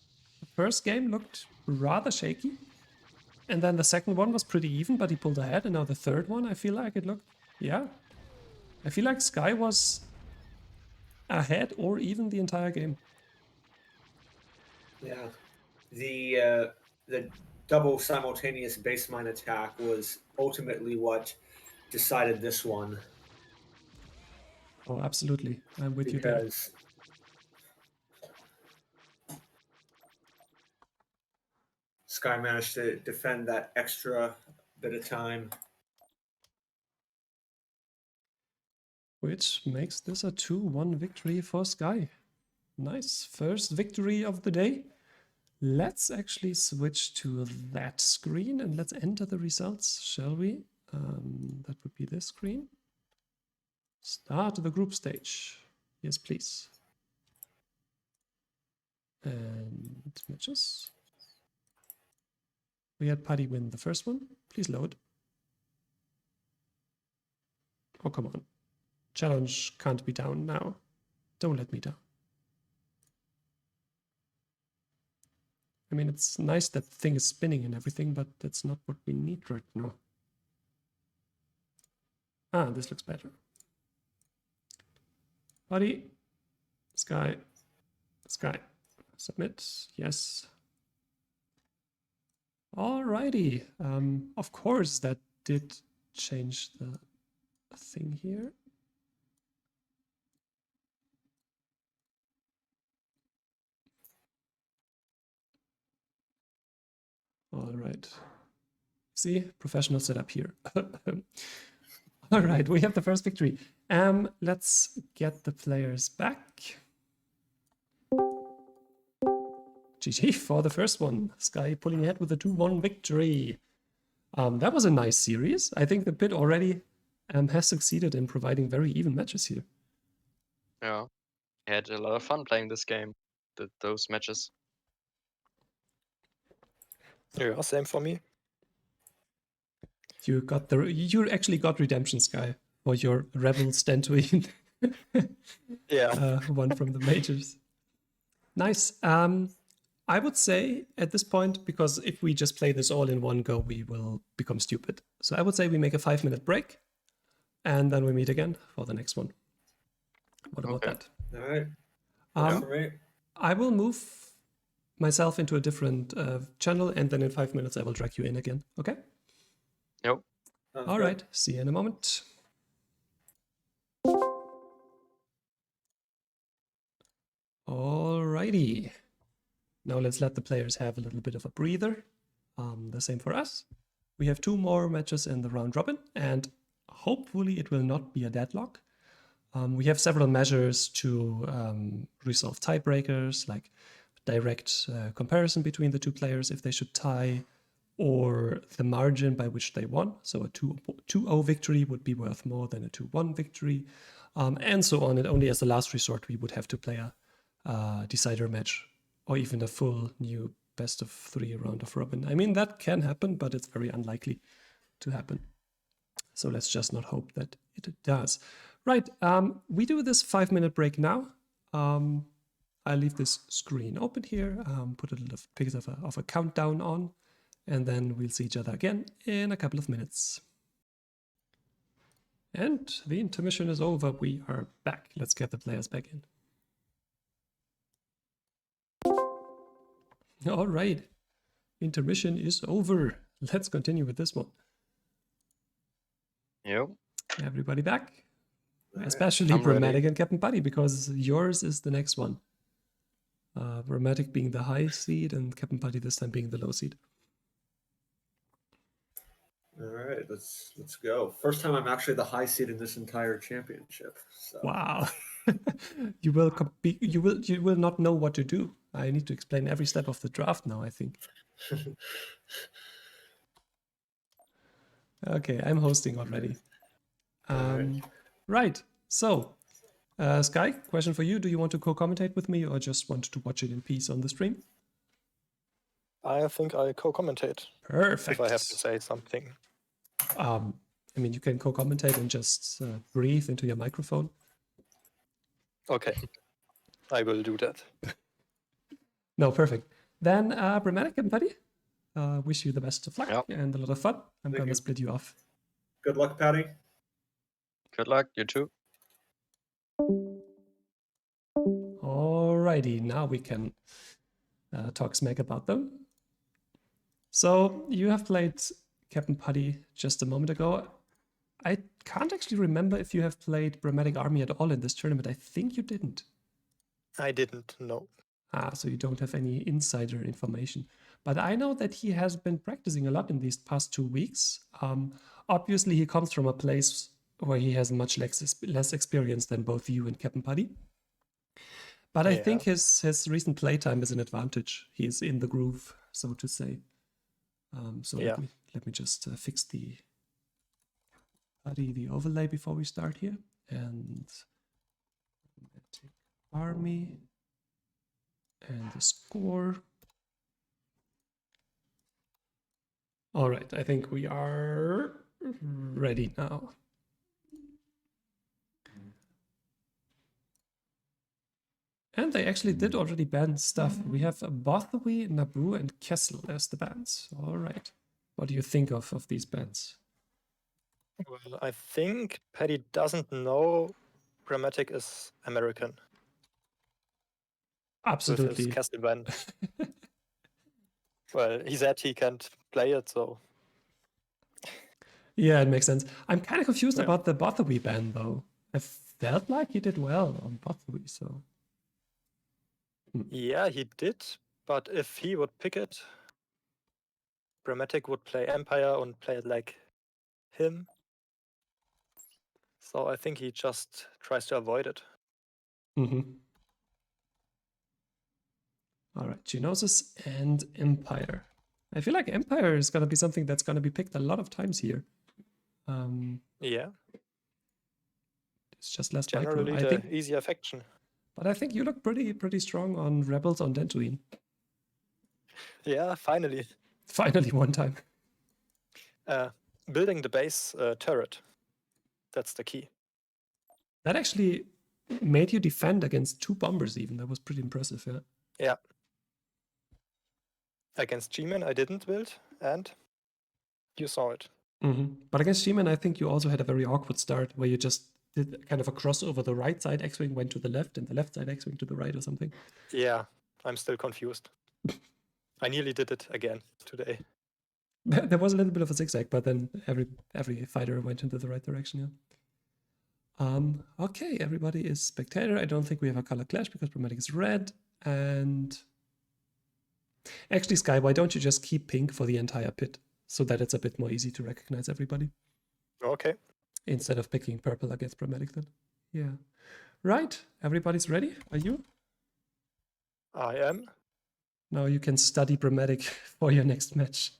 first game looked rather shaky, and then the second one was pretty even, but he pulled ahead, and now the third one, I feel like it looked, yeah. I feel like Sky was ahead or even the entire game. yeah, the double simultaneous base mine attack was ultimately what decided this one. Oh, absolutely. I'm with you there. Because Sky managed to defend that extra bit of time. Which makes this a 2-1 victory for Sky. Nice. First victory of the day. Let's actually switch to that screen and let's enter the results, shall we? That would be this screen. Start the group stage. Yes, please. And matches. We had Paddy win the first one. Please load. Oh, come on. Challenge can't be down now. Don't let me down. I mean, it's nice that the thing is spinning and everything, but that's not what we need right now. Ah, this looks better. Paddy, Sky, Sky, submit, yes. Alrighty, of course that did change the thing here. All right. See, professional setup here. All right, we have the first victory. Let's get the players back. GG for the first one. Sky pulling ahead with a 2-1 victory. That was a nice series. I think the pit already has succeeded in providing very even matches here. Yeah, I had a lot of fun playing this game, those matches. Yeah, same for me. You actually got redemption, Sky, for your Rebel Stantuin. Yeah. One from the majors. Nice. I would say at this point, because if we just play this all in one go, we will become stupid. So I would say we make a 5-minute break and then we meet again for the next one. What about Okay. that? All right. Um, For me. I will move myself into a different channel and then in 5 minutes I will drag you in again. Okay? Yep. Sounds All good. right. See you in a moment. Alrighty. Now let's let the players have a little bit of a breather. The same for us. We have 2 more matches in the round robin, and hopefully it will not be a deadlock. We have several measures to resolve tiebreakers, like direct comparison between the 2 players if they should tie, or the margin by which they won. So a 2-0 victory would be worth more than a 2-1 victory, and so on. And only as a last resort, we would have to play a decider match or even a full new best of 3 round of robin. I mean, that can happen, but it's very unlikely to happen. So let's just not hope that it does. Right, we do this 5-minute break now. I'll leave this screen open here, put a little picture of a countdown on, and then we'll see each other again in a couple of minutes. And the intermission is over. We are back. Let's get the players back in. All right, intermission is over. Let's continue with this one. Yep. Everybody back? All right. Especially I'm ready. Brahmatic and CptPaddy, because yours is the next one. Brahmatic being the high seed and CptPaddy this time being the low seed. All right, let's go. First time I'm actually the high seed in this entire championship. So. Wow. You will compete. You will not know what to do. I need to explain every step of the draft now, I think. Okay, I'm hosting already. Right. So, Sky, question for you. Do you want to co-commentate with me or just want to watch it in peace on the stream? I think I co-commentate Perfect. if I have to say something. I mean, you can co-commentate and just breathe into your microphone. Okay, I will do that. No, perfect. Then, Brahmatic and Paddy, wish you the best of luck Yep. and a lot of fun. I'm Thank going to you. split you off. Good luck, Patty. Good luck, you too. Alrighty, now we can talk smack about them. So, you have played CptPaddy just a moment ago. I can't actually remember if you have played Brahmatic Army at all in this tournament. I think you didn't. I didn't know. So you don't have any insider information. But I know that he has been practicing a lot in these past 2 weeks. Obviously, he comes from a place where he has much less experience than both you and CptPaddy. But I think his recent playtime is an advantage. He is in the groove, so to say. Let me just fix the overlay before we start here. And Army. And the score. All right, I think we are ready now. And they actually did already ban stuff. We have Bothawi, Naboo, and Kessel as the bans. All right. What do you think of these bans? Well, I think Paddy doesn't know Brahmatic is American. Absolutely. With his castle ban. Well, he said he can't play it, so... Yeah, it makes sense. I'm kind of confused about the Bothawi ban, though. I felt like he did well on Bothawi, so... Yeah, he did, but if he would pick it, Brahmatic would play Empire and play it like him. So I think he just tries to avoid it. All right, Genosis and Empire. I feel like Empire is going to be something that's going to be picked a lot of times here. Yeah. It's just less Generally micro. the easier faction. But I think you look pretty strong on Rebels on Dantooine. Yeah, finally. Finally, one time. Building the base turret. That's the key. That actually made you defend against 2 bombers even. That was pretty impressive, yeah. Yeah. Against G-Man, I didn't build, and you saw it. But against G-Man, I think you also had a very awkward start where you just did kind of a crossover. The right side X-Wing went to the left and the left side X-Wing to the right or something. Yeah, I'm still confused. I nearly did it again today. There was a little bit of a zigzag, but then every fighter went into the right direction, yeah. Okay, everybody is spectator. I don't think we have a color clash because Brahmatic is red. And actually, Sky, why don't you just keep pink for the entire pit so that it's a bit more easy to recognize everybody Okay. instead of picking purple against Brahmatic then? Yeah. Right, everybody's ready? Are you? I am. Now you can study Brahmatic for your next match.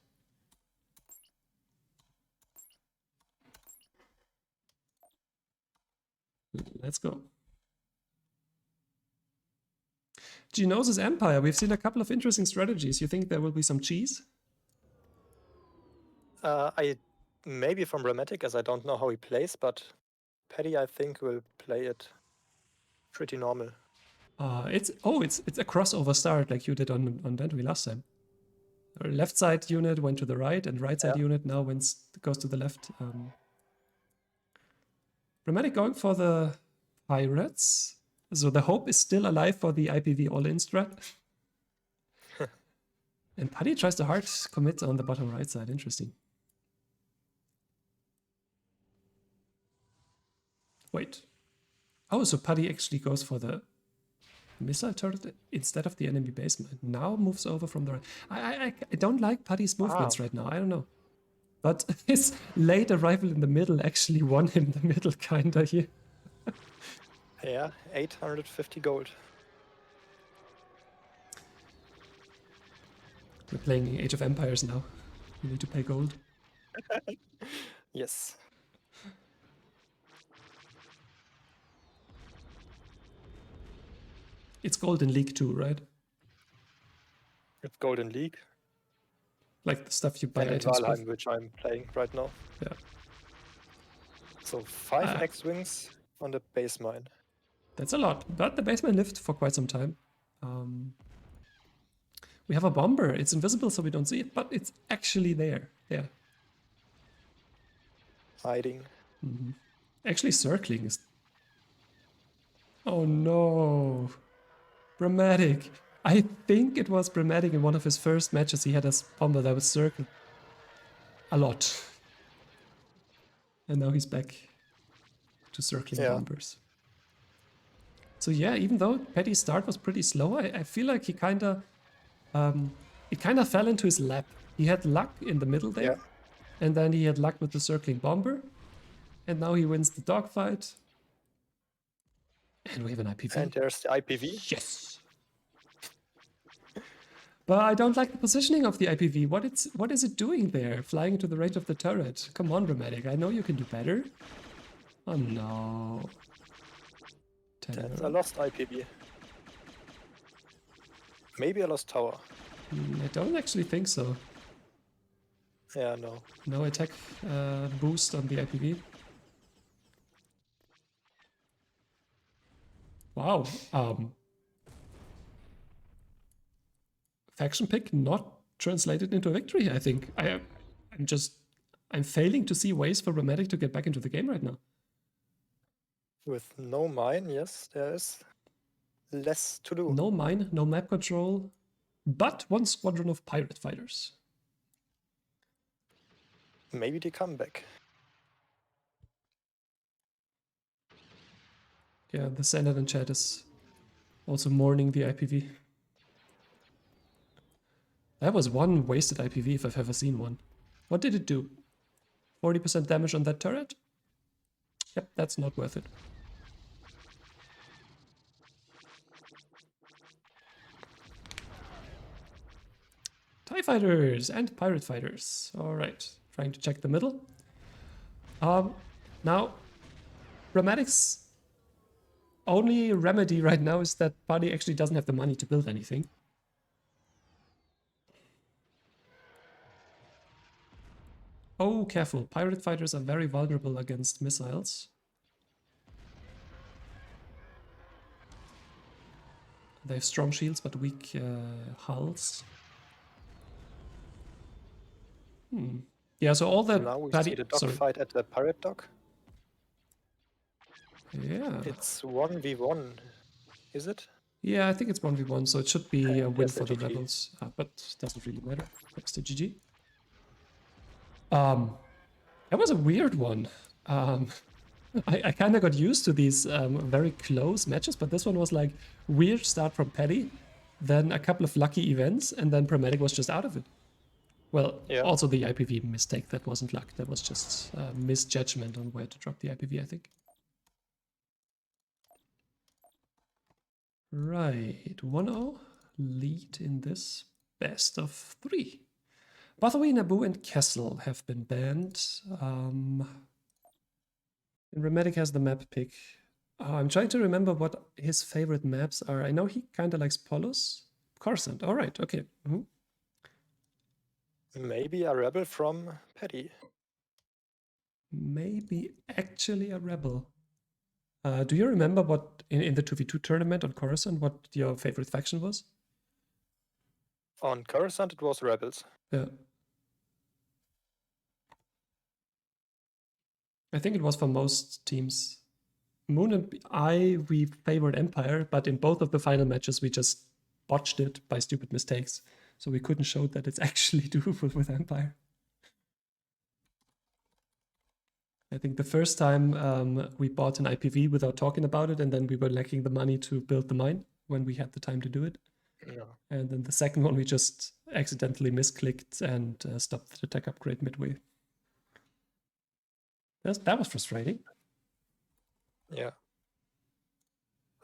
Let's go. Genosis Empire. We've seen a couple of interesting strategies. You think there will be some cheese? I maybe from Brahmatic, as I don't know how he plays, but Paddy, I think, will play it pretty normal. It's a crossover start like you did on Dentry last time. Our left side unit went to the right, and right side unit now goes to the left. Brahmatic going for the pirates. So the hope is still alive for the IPV all-in strat. And Paddy tries to hard commit on the bottom right side. Interesting. Wait. Oh, so Paddy actually goes for the missile turret instead of the enemy basement. Now moves over from the right. I don't like Paddy's movements right now. I don't know. But his late arrival in the middle actually won him the middle kinda here. Yeah, 850 gold. We're playing Age of Empires now. You need to pay gold. Yes. It's gold in League 2, right? It's Golden League. Like the stuff you buy And in items Valheim, with. which I'm playing right now. Yeah. So 5 X-Wings on the base mine. That's a lot, but the basement lived for quite some time. We have a bomber. It's invisible, so we don't see it, but it's actually there. Yeah. Hiding. Actually circling is... Oh no. Brahmatic. I think it was Brahmatic in one of his first matches. He had a bomber that was circled a lot. And now he's back to circling bombers. So yeah, even though Paddy's start was pretty slow, I feel like he kind of... it kind of fell into his lap. He had luck in the middle there. And then he had luck with the circling bomber. And now he wins the dogfight. And we have an IPV. And there's the IPV. Yes! But I don't like the positioning of the IPV. What is it doing there? Flying into the range of the turret. Come on, Brahmatic. I know you can do better. Oh no. That's a lost IPV. Maybe a lost tower. I don't actually think so. Yeah, no. No attack boost on the IPV. Wow. Faction pick not translated into victory, I think. I'm failing to see ways for Brahmatic to get back into the game right now. With no mine, yes, there is less to do. No mine, no map control, but one squadron of pirate fighters. Maybe they come back. Yeah, the Senate in chat is also mourning the IPV. That was one wasted IPV if I've ever seen one. What did it do? 40% damage on that turret? Yep, that's not worth it. TIE fighters and pirate fighters. All right, trying to check the middle. Now, Brahmatic's only remedy right now is that Paddy actually doesn't have the money to build anything. Oh, careful. Pirate fighters are very vulnerable against missiles. They have strong shields but weak hulls. Yeah, so all the Now we Paddy, see the sorry. dogfight at the pirate dock. Yeah. It's 1v1, is it? Yeah, I think it's 1v1, so it should be a win Yes, for a the GG. Rebels, but doesn't really matter. Thanks to GG. That was a weird one. I kind of got used to these very close matches, but this one was like weird start from Paddy, then a couple of lucky events, and then Brahmatic was just out of it. Well, Yeah. also the IPV mistake, that wasn't luck, that was just misjudgment on where to drop the IPV, I think. Right, 1-0 lead in this best of 3. Bathory, Naboo, and Kessel have been banned. And Brahmatic has the map pick. I'm trying to remember what his favorite maps are. I know he kind of likes Polos. Coruscant, all right, okay. Maybe a rebel from Paddy. Maybe actually a rebel. Do you remember what, in the 2v2 tournament on Coruscant, what your favorite faction was? On Coruscant, it was rebels. Yeah. I think it was for most teams. Moon and we favored Empire, but in both of the final matches, we just botched it by stupid mistakes. So we couldn't show that it's actually doable with Empire. I think the first time we bought an IPV without talking about it, and then we were lacking the money to build the mine when we had the time to do it. Yeah. And then the second one, we just accidentally misclicked and stopped the tech upgrade midway. That was frustrating. Yeah.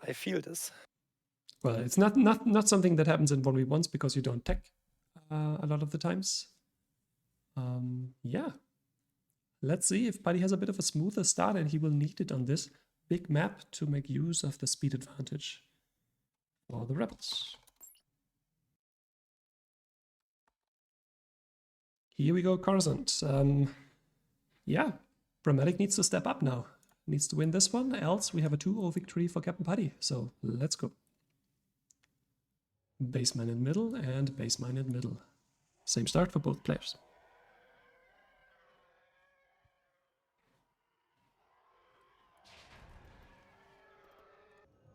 I feel this. Well, it's not something that happens in 1v1s because you don't tech a lot of the times. Yeah. Let's see if Paddy has a bit of a smoother start, and he will need it on this big map to make use of the speed advantage for the Rebels. Here we go, Coruscant. Yeah, Brahmatic needs to step up now. Needs to win this one, else we have a 2-0 victory for Captain Paddy. So let's go. Baseman in middle and baseman in middle. Same start for both players.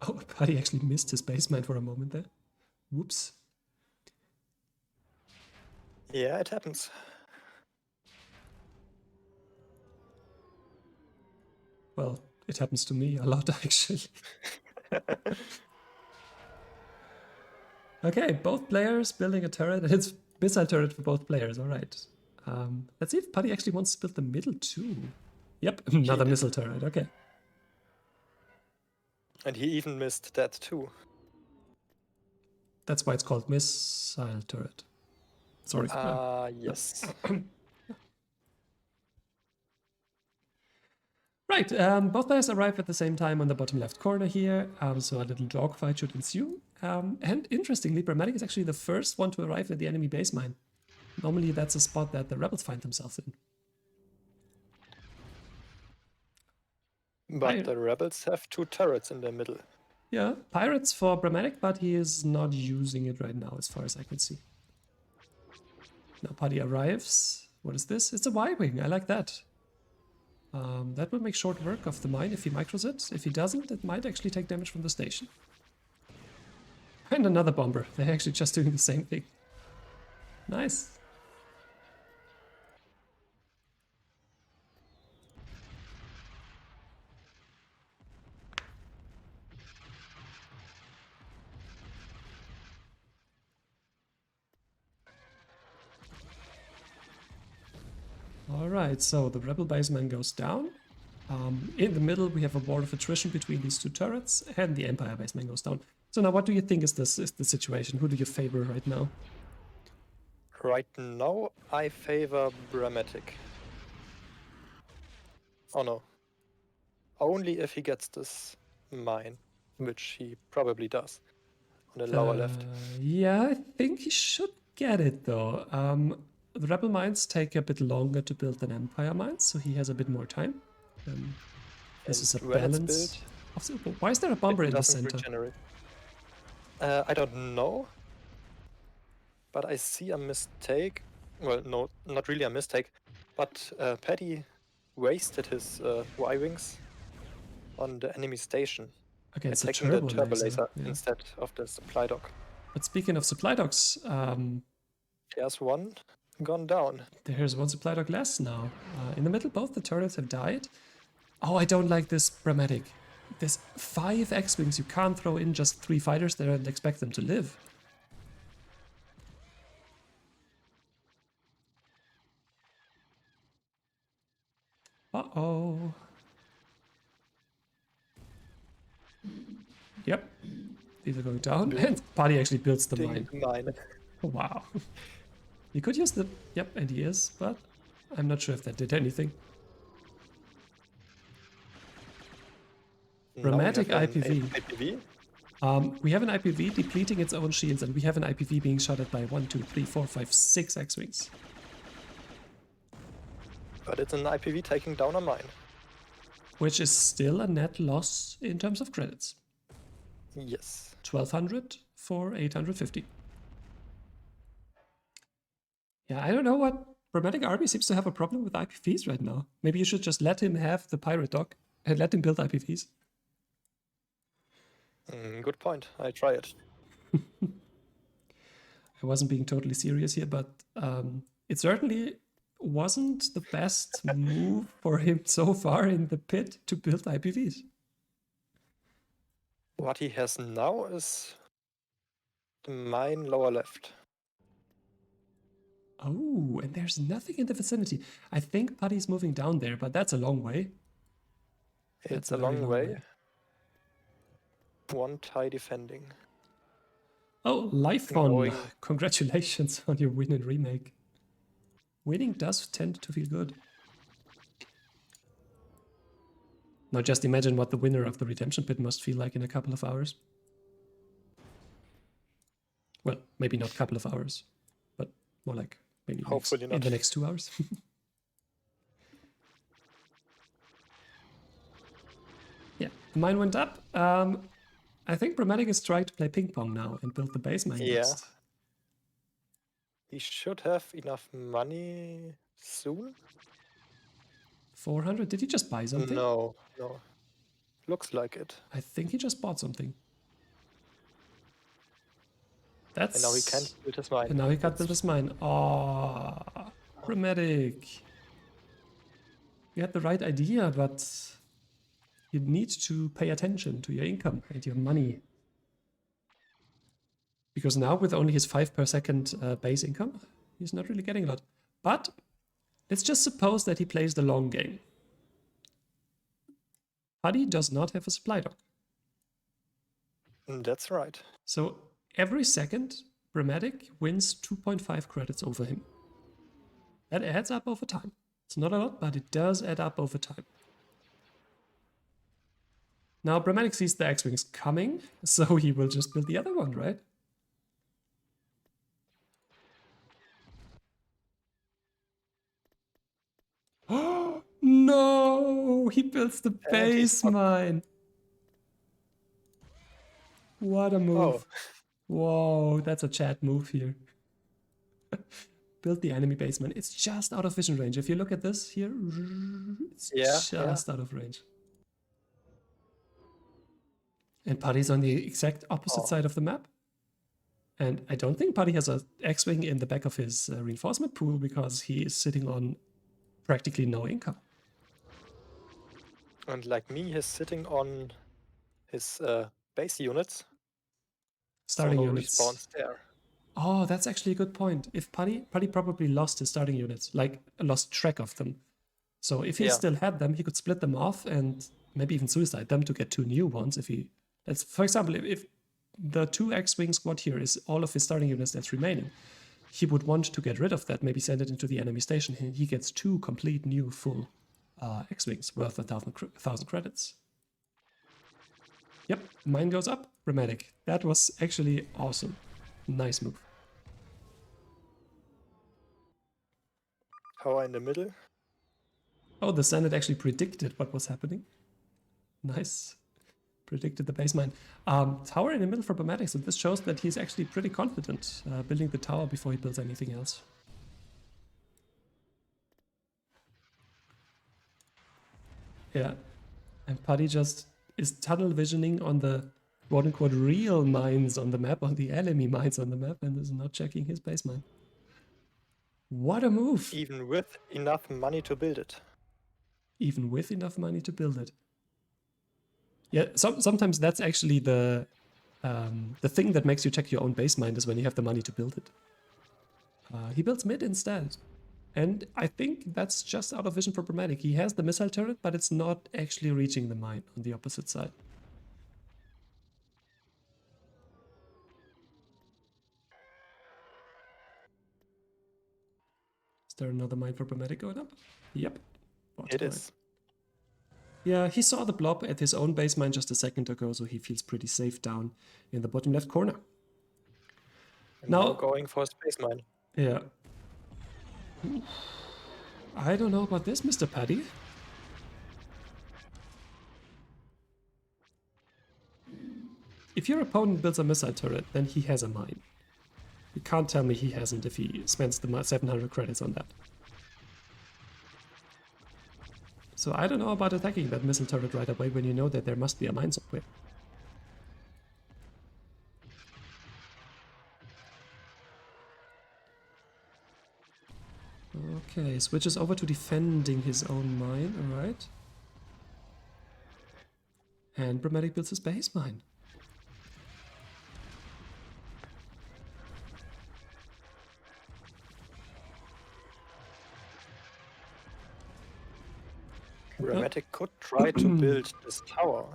Oh, Paddy actually missed his baseman for a moment there. Whoops. Yeah, it happens. Well, it happens to me a lot, actually. Okay, both players building a turret, and it's missile turret for both players. All right. Let's see if Paddy actually wants to build the middle too. Yep, another missile turret. Okay. And he even missed that too. That's why it's called missile turret. Sorry. Yes. Right, both players arrive at the same time on the bottom left corner here, so a little dogfight should ensue. And interestingly, Brahmatic is actually the first one to arrive at the enemy base mine. Normally that's a spot that the rebels find themselves in. But the rebels have 2 turrets in the middle. Yeah, pirates for Brahmatic, but he is not using it right now as far as I can see. Now Paddy arrives. What is this? It's a Y-wing, I like that. That will make short work of the mine if he micros it. If he doesn't, it might actually take damage from the station. And another bomber. They're actually just doing the same thing. Nice. Alright, so the rebel baseman goes down. In the middle we have a war of attrition between these 2 turrets, and the Empire baseman goes down. So now what do you think is the situation? Who do you favor right now? Right now, I favor Brahmatic. Oh no. Only if he gets this mine, which he probably does. On the lower left. Yeah, I think he should get it though. The rebel mines take a bit longer to build than Empire mines, so he has a bit more time. This is a balance. Why is there a bomber in the center? Regenerate. I don't know. But I see a mistake well, no, not really a mistake, but Paddy wasted his Y-wings on the enemy station, Against the attacking the turbo turbo laser. laser Yeah. instead of the supply dock. But speaking of supply docks, There's one gone down. there's one supply dock less now. In the middle, both the turrets have died. Oh, I don't like this Brahmatic. There's 5 X-Wings. You can't throw in just 3 fighters there and expect them to live. Uh-oh. Yep. These are going down. And Paddy actually builds the mine. Mine. Wow. You could use the... Yep, and he is, but I'm not sure if that did anything. Brahmatic Now we have an IPV. IPV. We have an IPV depleting its own shields, and we have an IPV being shot at by 1, 2, 3, 4, 5, 6 X-Wings. But it's an IPV taking down a mine. Which is still a net loss in terms of credits. Yes. 1200 for 850. Yeah, I don't know what... Brahmatic Army seems to have a problem with IPVs right now. Maybe you should just let him have the pirate dock and let him build IPVs. Good point. I try it. I wasn't being totally serious here, but it certainly wasn't the best move for him so far in the pit to build IPVs. What he has now is the mine lower left. Oh, and there's nothing in the vicinity. I think Paddy's moving down there, but that's a long way. It's That's a very long way. One tie defending. Oh, Life Fun. Going- Congratulations on your win and remake. Winning does tend to feel good. Now just imagine what the winner of the redemption pit must feel like in a couple of hours. Well, maybe not a couple of hours, but more like maybe Hopefully in not. the next 2 hours. Yeah, mine went up. I think Brahmatic is trying to play ping pong now and build the base mine Yeah. next. He should have enough money soon. 400? Did he just buy something? No. Looks like it. I think he just bought something. That's... And now he can't build his mine. And now he can't build his mine. Oh, Brahmatic. You had the right idea, but you need to pay attention to your income and your money. Because now with only his 5 per second base income, he's not really getting a lot. But let's just suppose that he plays the long game. Paddy does not have a supply dock. That's right. So every second, Brahmatic wins 2.5 credits over him. That adds up over time. It's not a lot, but it does add up over time. Now Brahmatic sees the X-Wings coming, so he will just build the other one, right? Oh no! He builds the base mine. What a move! Whoa, that's a chat move here. Build the enemy base mine. It's just out of vision range. If you look at this here, it's just out of range. And Paddy's on the exact opposite side of the map. And I don't think Paddy has an X-Wing in the back of his reinforcement pool because he is sitting on practically no income. And like me, he's sitting on his base units. Starting so no units. respawns there. Oh, that's actually a good point. If Paddy probably lost his starting units, like lost track of them. So if he still had them, he could split them off and maybe even suicide them to get 2 new ones. If he, that's for example, if the 2 X-Wing squad here is all of his starting units that's remaining, he would want to get rid of that, maybe send it into the enemy station, and he gets 2 complete new full X-Wings worth 1,000 credits. Yep, mine goes up. Brahmatic. That was actually awesome. Nice move. Power in the middle. Oh, the Senate actually predicted what was happening. Nice. Predicted the base mine. Tower in the middle for Brahmatic, so this shows that he's actually pretty confident building the tower before he builds anything else. Yeah. And Paddy just is tunnel visioning on the quote-unquote real mines on the map, on the enemy mines on the map, and is not checking his base mine. What a move! Even with enough money to build it. Even with enough money to build it. Yeah, sometimes that's actually the thing that makes you check your own base mine is when you have the money to build it. He builds mid instead. And I think that's just out of vision for Brahmatic. He has the missile turret, but it's not actually reaching the mine on the opposite side. Is there another mine for Brahmatic going up? Yep. It is. Yeah, he saw the blob at his own base mine just a second ago, so he feels pretty safe down in the bottom left corner. And Now- now going for a space mine. Yeah. I don't know about this, Mr. Paddy. If your opponent builds a missile turret, then he has a mine. You can't tell me he hasn't if he spends the 700 credits on that. So I don't know about attacking that missile turret right away when you know that there must be a mine somewhere. Okay, switches over to defending his own mine, alright. And Brahmatic builds his base mine. Brahmatic could try to build this tower.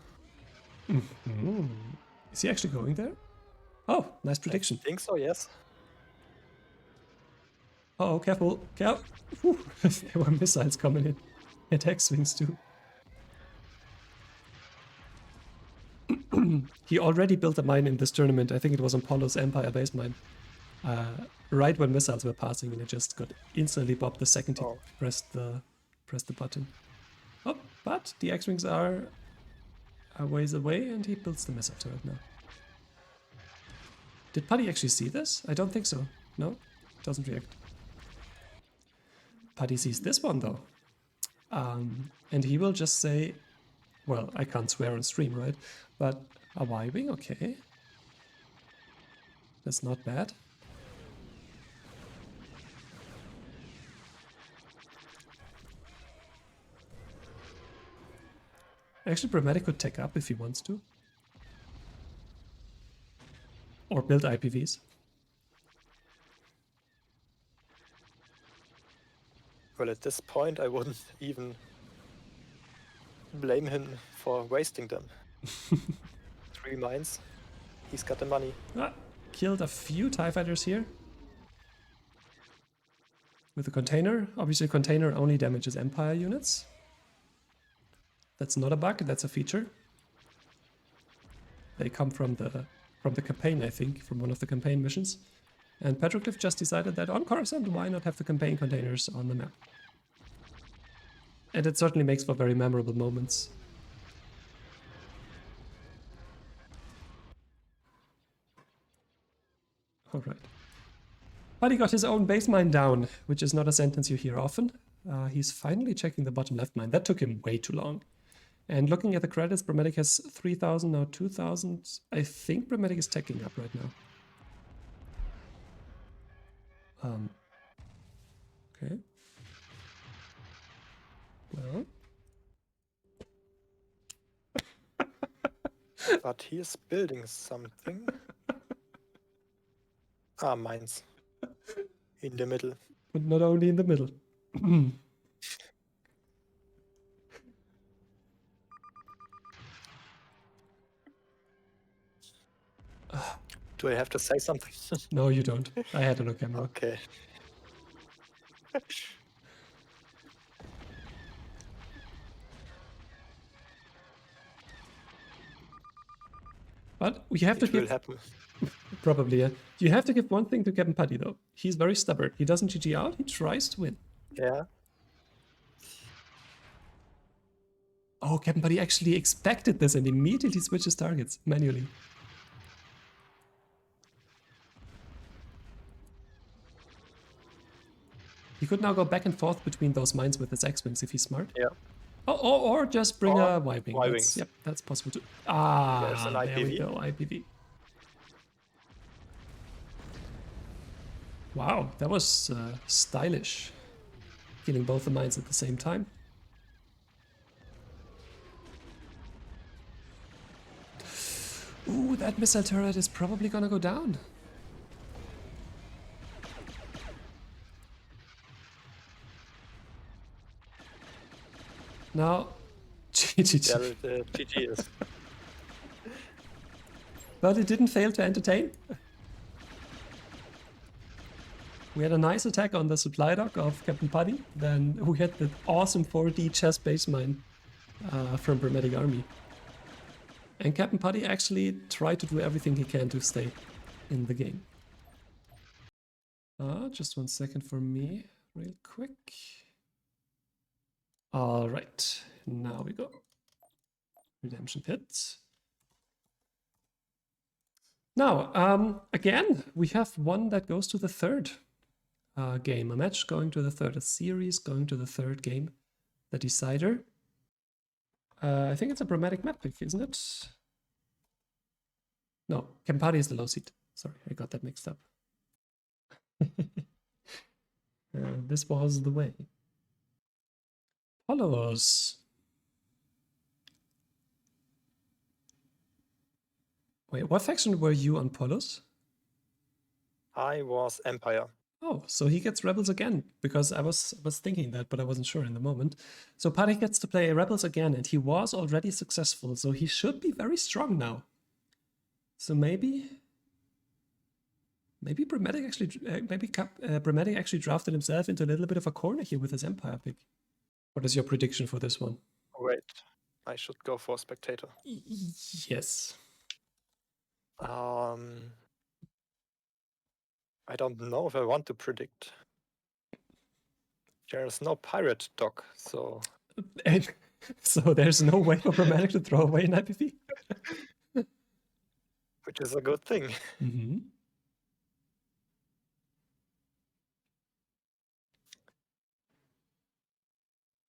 Is he actually going there? Oh, nice prediction. I think so, yes. Oh, careful, careful. There were missiles coming in. Attack swings too. He already built a mine in this tournament. I think it was on Paulo's Empire base mine. Right when missiles were passing, and it just got instantly bobbed the second he pressed the button. Oh, but the X-Wings are a ways away, and he builds the missile turret now. Did Paddy actually see this? I don't think so. No? Doesn't react. Paddy sees this one, though. And he will just say, well, I can't swear on stream, right? But a Y-Wing, okay. That's not bad. Actually, Brahmatic could take up if he wants to. Or build IPVs. Well, at this point, I wouldn't even blame him for wasting them. 3 mines. He's got the money. Killed a few TIE fighters here. With the container. Obviously, container only damages Empire units. That's not a bug, that's a feature. They come from the campaign, I think, from one of the campaign missions. And Petroglyph just decided that on Coruscant, why not have the campaign containers on the map? And it certainly makes for very memorable moments. Alright. But he got his own base mine down, which is not a sentence you hear often. He's finally checking the bottom left mine. That took him way too long. And looking at the credits, Brahmatic has 3,000, now 2,000. I think Brahmatic is teching up right now. Okay. Well. But he is building something. Mines. In the middle. But not only in the middle. Do I have to say something? No, you don't. I had it on camera. Okay. But we have to It will give... happen. Probably, yeah. You have to give one thing to Captain Paddy, though. He's very stubborn. He doesn't GG out, he tries to win. Yeah. Oh, Captain Paddy actually expected this and immediately switches targets manually. He could now go back and forth between those mines with his X-Wings if he's smart. Yeah. Or just bring Or a Y-Wing. Y-Wings. Yep, that's possible too. There's an There we IPV. go, IPV. Wow, that was stylish. Killing both the mines at the same time. Ooh, that missile turret is probably gonna go down. Now, GG. Yeah, the GG is. But it didn't fail to entertain. We had a nice attack on the supply dock of CptPaddy. Then we had the awesome 4D chest base mine from Brahmatic army. And CptPaddy actually tried to do everything he can to stay in the game. Just 1 second for me, real quick. All right, now we go. Redemption Pit. Now, again, we have one that goes to the third game. A match going to the third, a series going to the third game. The decider. I think it's a Brahmatic map pick, isn't it? No, CptPaddy is the low seed. Sorry, I got that mixed up. This was the way. Polos. Wait, what faction were you on Polos? I was Empire. Oh, so he gets Rebels again, because I was thinking that, but I wasn't sure in the moment. So Paddy gets to play Rebels again, and he was already successful, so he should be very strong now. So maybe Brahmatic actually drafted himself into a little bit of a corner here with his Empire pick. What is your prediction for this one? Wait, I should go for Spectator. Yes. I don't know if I want to predict. There's no pirate dock, so And so there's no way for Brahmatic to throw away an IPV. which is a good thing. Mm-hmm.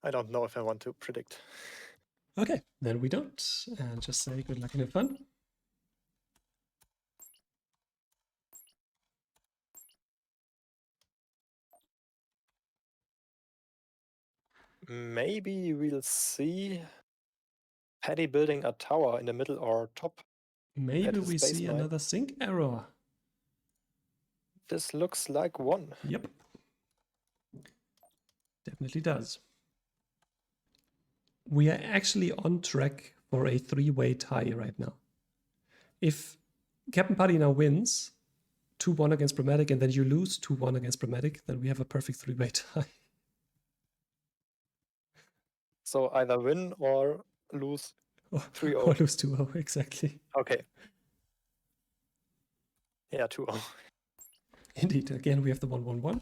I don't know if I want to predict. Okay, then we don't. And just say good luck and have fun. Maybe we'll see Paddy building a tower in the middle or top. Maybe At the we space see mine. another sync error. This looks like one. Yep. Definitely does. We are actually on track for a 3-way tie right now. If CptPaddy now wins 2-1 against Brahmatic and then you lose 2-1 against Brahmatic, then we have a perfect 3-way tie. So either win or lose. Or 3-0. lose 2-0, exactly. Okay. Yeah, 2-0. Indeed, again we have the 1-1-1.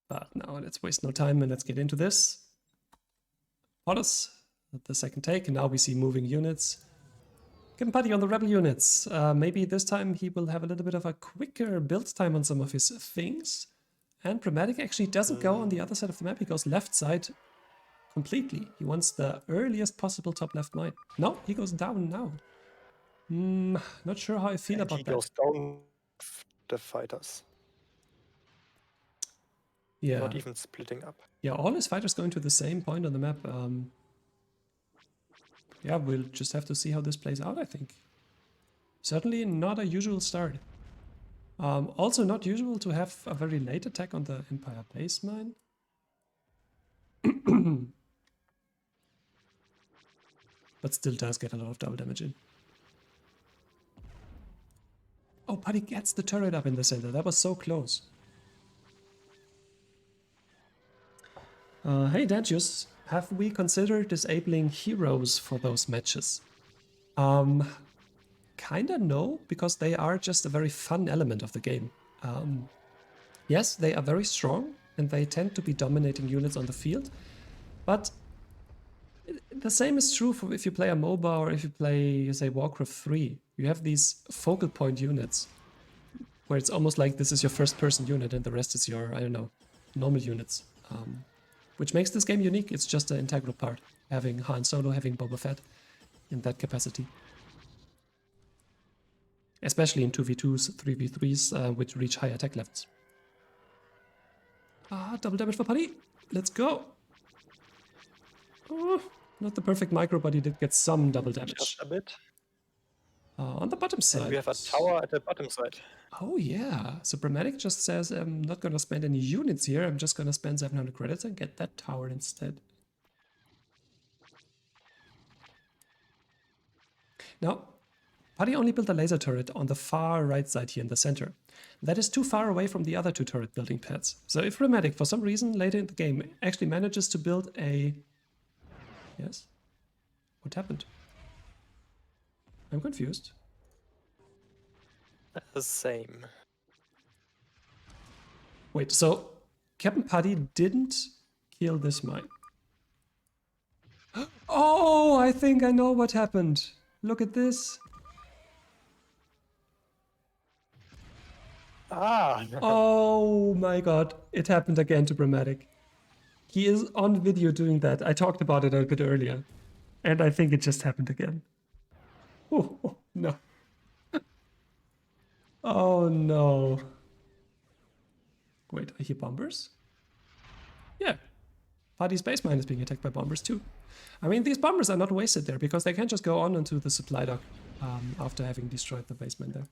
But now let's waste no time and let's get into this. Polos, the second take, and now we see moving units. CptPaddy on the rebel units. Maybe this time he will have a little bit of a quicker build time on some of his things. And Brahmatic actually doesn't go on the other side of the map, he goes left side completely. He wants the earliest possible top left mine. No, he goes down now. Not sure how I feel And about he that. goes down the fighters. Yeah. Not even splitting up. Yeah, all his fighters going to the same point on the map. Yeah, we'll just have to see how this plays out, I think. Certainly not a usual start. Also not usual to have a very late attack on the Empire base mine. But still does get a lot of double damage in. Oh, Paddy gets the turret up in the center. That was so close. Hey, Dantius, have we considered disabling heroes for those matches? Kinda no, because they are just a very fun element of the game. Yes, they are very strong, and they tend to be dominating units on the field, but the same is true for if you play a MOBA or if you play, say, Warcraft 3. You have these focal point units, where it's almost like this is your first-person unit and the rest is your, I don't know, normal units. which makes this game unique. It's just an integral part, having Han Solo, having Boba Fett in that capacity. Especially in 2v2s, 3v3s, which reach high attack levels. Double damage for Paddy. Let's go. Oh, not the perfect micro, but he did get some double damage. Just a bit. On the bottom side. And we have a tower at the bottom side. Oh yeah, so Brahmatic just says, I'm not gonna spend any units here, I'm just gonna spend 700 credits and get that tower instead. Now, Paddy only built a laser turret on the far right side here in the center. That is too far away from the other two turret building pads. So if Brahmatic, for some reason later in the game, actually manages to build a... Yes? What happened? I'm confused. The same. Wait, so CptPaddy didn't kill this mine. Oh, I think I know what happened. Look at this. Oh my god, it happened again to Brahmatic. He is on video doing that. I talked about it a bit earlier. And I think it just happened again. Oh no. Oh no. Wait, are here bombers? Yeah. Paddy's base mine is being attacked by bombers too. I mean, these bombers are not wasted there because they can just go on into the supply dock after having destroyed the base mine there.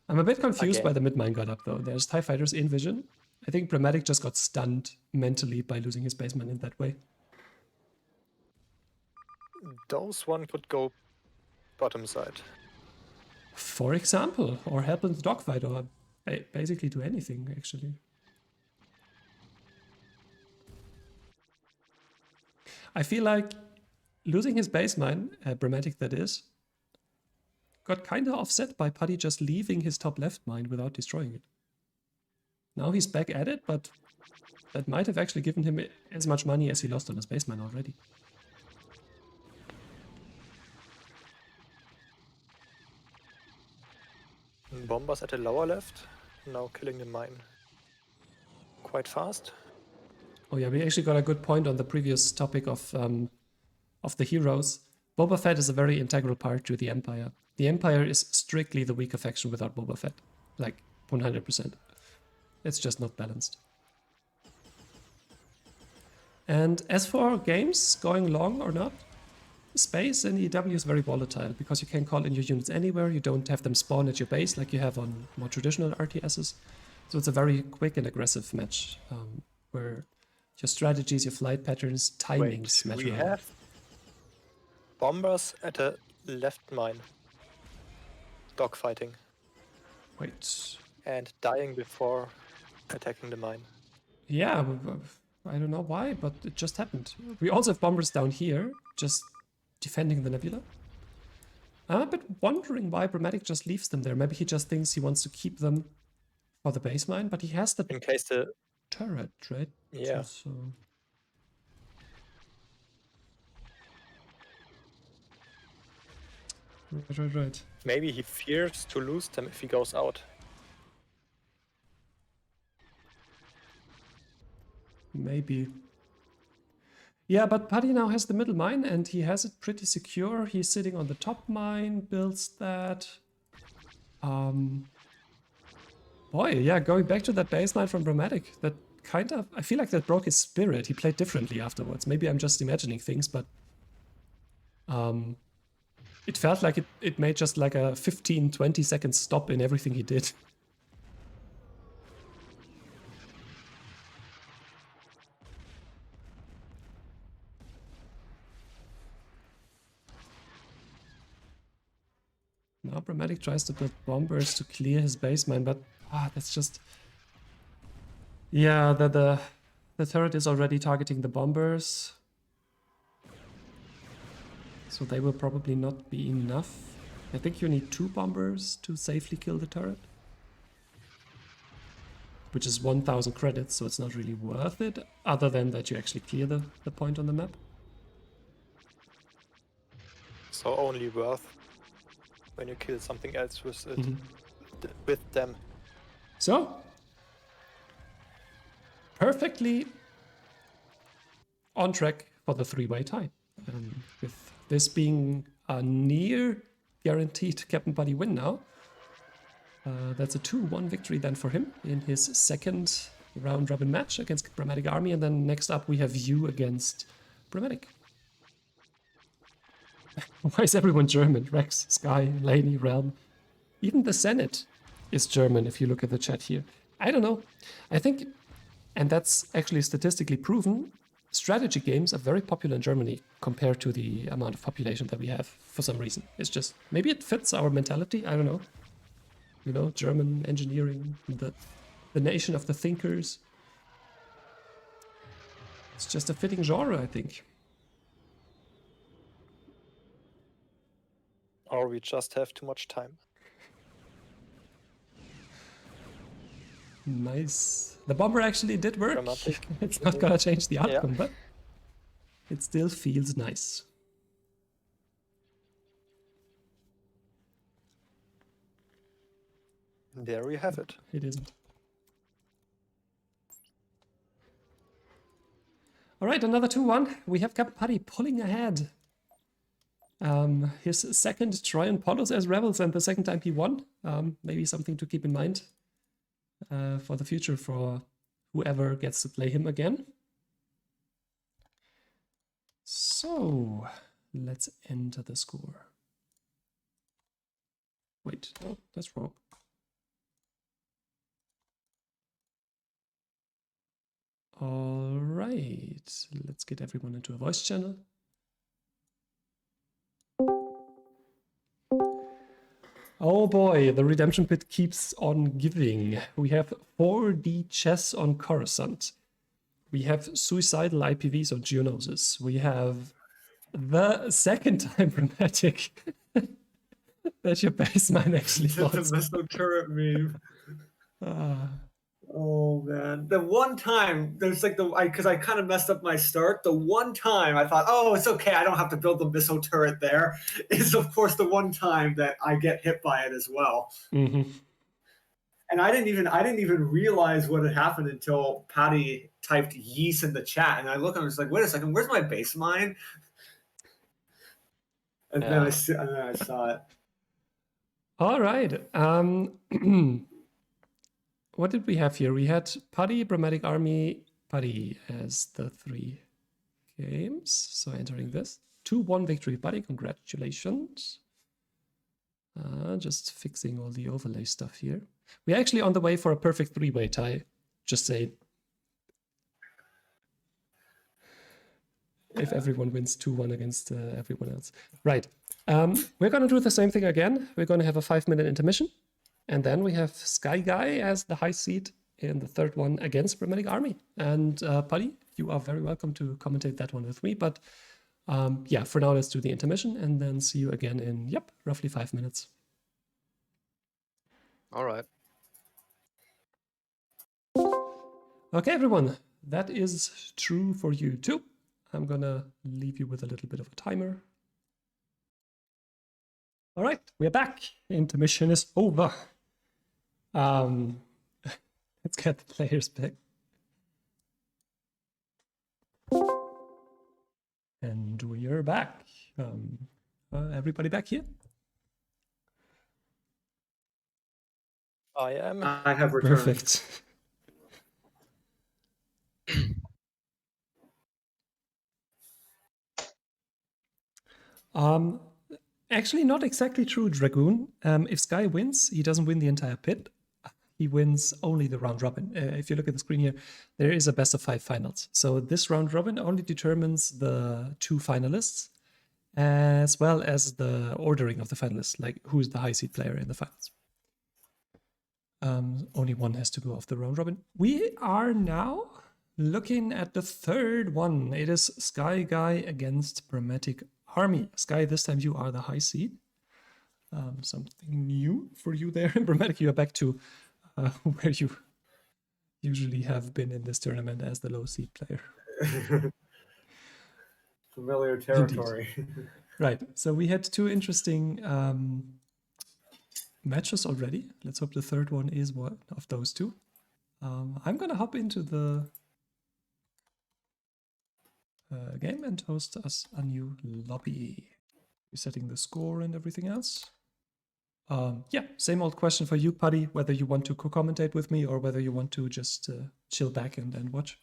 I'm a bit confused by the mid mine got up though. There's TIE fighters in vision. I think Brahmatic just got stunned mentally by losing his base mine in that way. Those one could go bottom side. For example, or help in the dogfight, or basically do anything actually. I feel like losing his base mine, Brahmatic that is, got kinda offset by Paddy just leaving his top left mine without destroying it. Now he's back at it, but that might have actually given him as much money as he lost on his base mine already. Bombers at the lower left, now killing the mine quite fast. Oh yeah, we actually got a good point on the previous topic of the heroes. Boba Fett is a very integral part to the Empire. The Empire is strictly the weaker faction without Boba Fett. Like, 100%. It's just not balanced. And as for games going long or not, space in EW is very volatile because you can call in your units anywhere. You don't have them spawn at your base like you have on more traditional RTSs. So it's a very quick and aggressive match where your strategies, your flight patterns, timings matter. We have bombers at the left mine. Dogfighting. Wait. And dying before attacking the mine. Yeah, I don't know why, but it just happened. We also have bombers down here, just defending the nebula. I'm a bit wondering why Brahmatic just leaves them there. Maybe he just thinks he wants to keep them for the base mine, but he has the in case the turret, right? Yeah. So... Right. Maybe he fears to lose them if he goes out. Maybe. Yeah, but Paddy now has the middle mine and he has it pretty secure. He's sitting on the top mine, builds that. Boy, yeah, going back to that base mine from Brahmatic, that kind of, I feel like that broke his spirit. He played differently afterwards. Maybe I'm just imagining things, but it felt like it made just like a 15-20 second stop in everything he did. Now Brahmatic tries to build bombers to clear his base mine, but that's just... Yeah, the turret is already targeting the bombers. So they will probably not be enough. I think you need 2 bombers to safely kill the turret. Which is 1000 credits, so it's not really worth it, other than that you actually clear the point on the map. So only worth when you kill something else with it, with them. So, perfectly on track for the three-way tie. With this being a near guaranteed CptPaddy win now. That's a 2-1 victory then for him in his second round-robin match against Brahmatic Army. And then next up we have you against Brahmatic. Why is everyone German? Rex, Sky, Lany, Realm. Even the Senate is German if you look at the chat here. I don't know. I think, and that's actually statistically proven, strategy games are very popular in Germany compared to the amount of population that we have for some reason. It's just, maybe it fits our mentality, I don't know. You know, German engineering, the nation of the thinkers. It's just a fitting genre, I think. Or we just have too much time. Nice. The bomber actually did work. Dramatic. It's not gonna change the outcome, but it still feels nice. There we have it. It isn't. All right, another 2-1. We have CptPaddy pulling ahead. His second try on Polos as Rebels and the second time he won. Maybe something to keep in mind for the future for whoever gets to play him again. So, let's enter the score. Wait, no, that's wrong. All right, let's get everyone into a voice channel. Oh boy, the redemption pit keeps on giving. We have 4D chess on Coruscant. We have suicidal IPVs on Geonosis. We have the second time Brahmatic that your baseman actually It's lost. a missile turret meme. Oh man, the one time there's like because I kind of messed up my start. The one time I thought, oh, it's okay, I don't have to build the missile turret there, is of course the one time that I get hit by it as well. Mm-hmm. And I didn't even realize what had happened until Paddy typed "yeast" in the chat, and I look and I was like, wait a second, where's my base mine? And then I saw it. All right. What did we have here? We had Paddy, Brahmatic Army, Paddy as the 3 games. So entering this. 2-1 victory, Paddy. Congratulations. Just fixing all the overlay stuff here. We're actually on the way for a perfect 3-way tie. Just saying. If everyone wins 2-1 against everyone else. Right. We're going to do the same thing again. We're going to have a 5-minute intermission. And then we have Sky Guy as the high seed in the third one against Brahmatic Army. And Paddy, you are very welcome to commentate that one with me. But yeah, for now, let's do the intermission and then see you again in, roughly 5 minutes. All right. Okay, everyone, that is true for you too. I'm going to leave you with a little bit of a timer. All right, we're back. Intermission is over. Let's get the players back. And we are back. Everybody back here? I am. I have returned. Perfect. Actually, not exactly true, Dragoon. If Sky wins, he doesn't win the entire pit. He wins only the round robin. If you look at the screen here, there is a best of 5 finals. So this round robin only determines the 2 finalists, as well as the ordering of the finalists, like who's the high seed player in the finals. Only one has to go off the round robin. We are now looking at the third one. It is Sky Guy against Brahmatic Army. Sky, this time you are the high seed. Something new for you there. Brahmatic, you are back to where you usually have been in this tournament as the low seed player. Familiar territory. Right, so we had 2 interesting matches already. Let's hope the third one is one of those 2. I'm gonna hop into the game and host us a new lobby. You're setting the score and everything else. Yeah, same old question for you, Paddy, whether you want to co-commentate with me or whether you want to just chill back and watch.